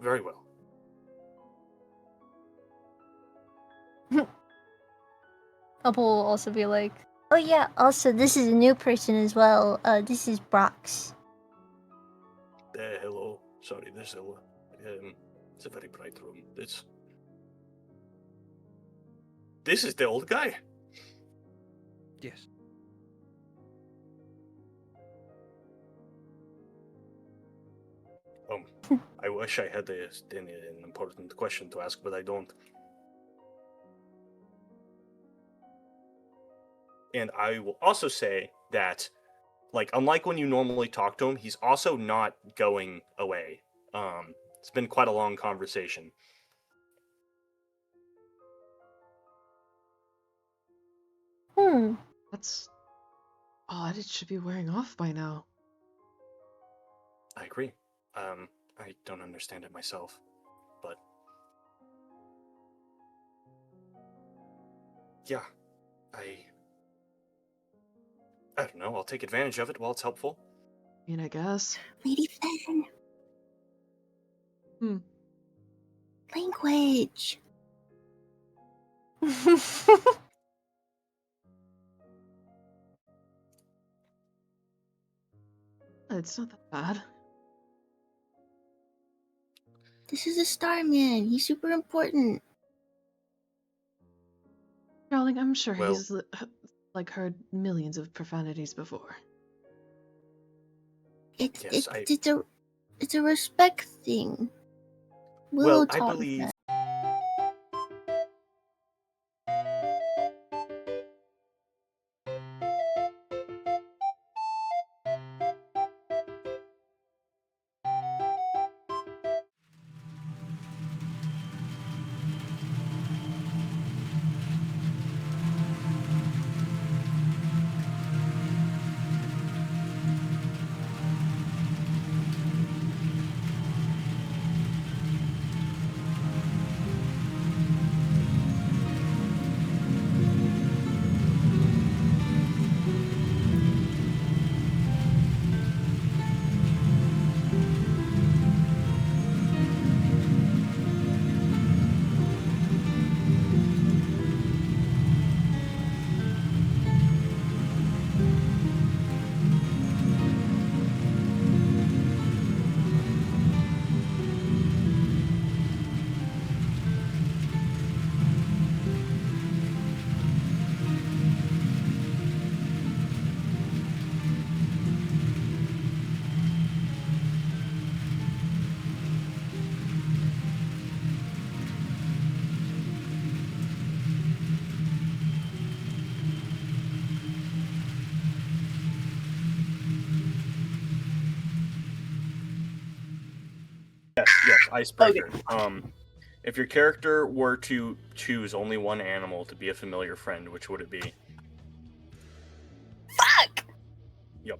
Very well. Opal will also be like, oh yeah, also this is a new person as well. This is Brox. Hello. Sorry, it's a very bright room. This is the old guy? Yes. I wish I had an important question to ask, but I don't. And I will also say that, like, unlike when you normally talk to him, he's also not going away. It's been quite a long conversation. That's odd. It should be wearing off by now. I agree. I don't understand it myself, but yeah, I don't know. I'll take advantage of it while it's helpful. I mean, I guess. Lady Fen. Language. It's not that bad. This is a Starman. He's super important. Darling, I'm sure Well- he's like heard millions of profanities before. It's Yes, it's a respect thing. Willow Well, I taught me believe... that. Yes, icebreaker. If your character were to choose only one animal to be a familiar friend, which would it be? Fuck! Yep.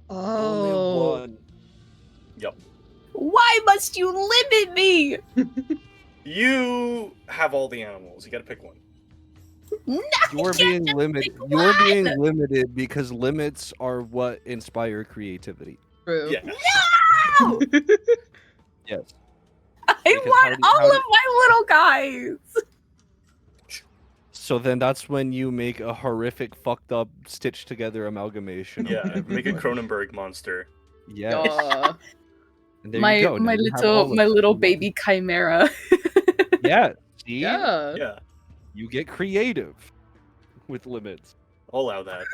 Only Oh. one. Yep. Why must you limit me? You have all the animals. You gotta pick one. No, You're being limited. You're being limited because limits are what inspire creativity. True. Yeah. No! Yes. I Because want how all do- of my little guys. So then that's when you make a horrific, fucked up, stitched together amalgamation. of Yeah. Make a everyone. Cronenberg monster. Yeah. Aw. And there you go. Now you have all of my them. little baby chimera. Yeah. See? Yeah. Yeah. You get creative with limits. I'll allow that.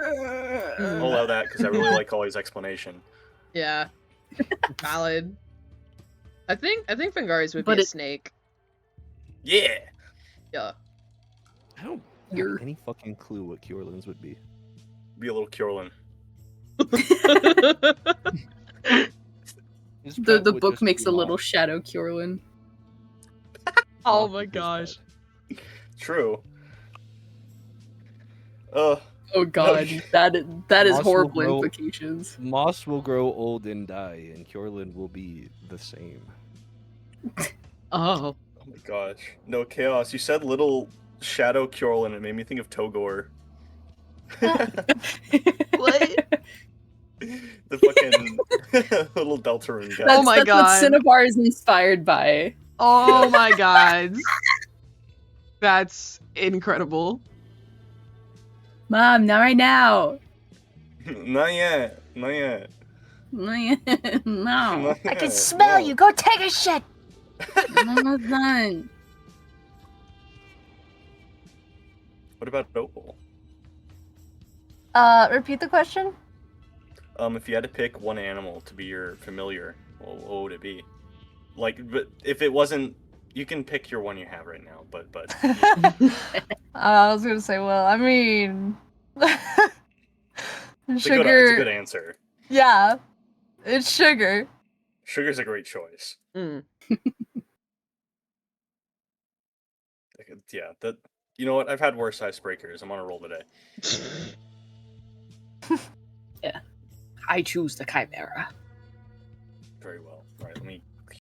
I'll allow that because I really like Ollie's explanation. Yeah. Valid. I think Fengaris would But be a it- snake. Yeah. Yeah. I don't You're- have any fucking clue what Kyorlins would be. Be a little Kyorlin. His The pet would book just be makes a little Moth. shadow Kyorlin. Oh Moth my is his gosh. pet. True. Oh god, that is Moss will horrible grow- implications. Moss will grow old and die, and Kyorlin will be the same. Oh. Oh my gosh. No, Chaos. You said little shadow Kyorlin. It made me think of Togor. What? The fucking little Deltarune guy. Oh my That's God. what Cinnabar is inspired by. Oh my god. That's incredible. Mom, not right now. Not yet. Not yet. No. Not I can yet. smell No. you. Go take a shit. I'm almost done. What about Opal? Repeat the question? If you had to pick one animal to be your familiar, what would it be? Like, but if it wasn't, you can pick your one you have right now. But I was gonna say, well, I mean, it's sugar. a good answer. Yeah, it's sugar. Sugar's a great choice. Mm. Yeah, that. You know what? I've had worse icebreakers. I'm on a roll today. I choose the Chimera.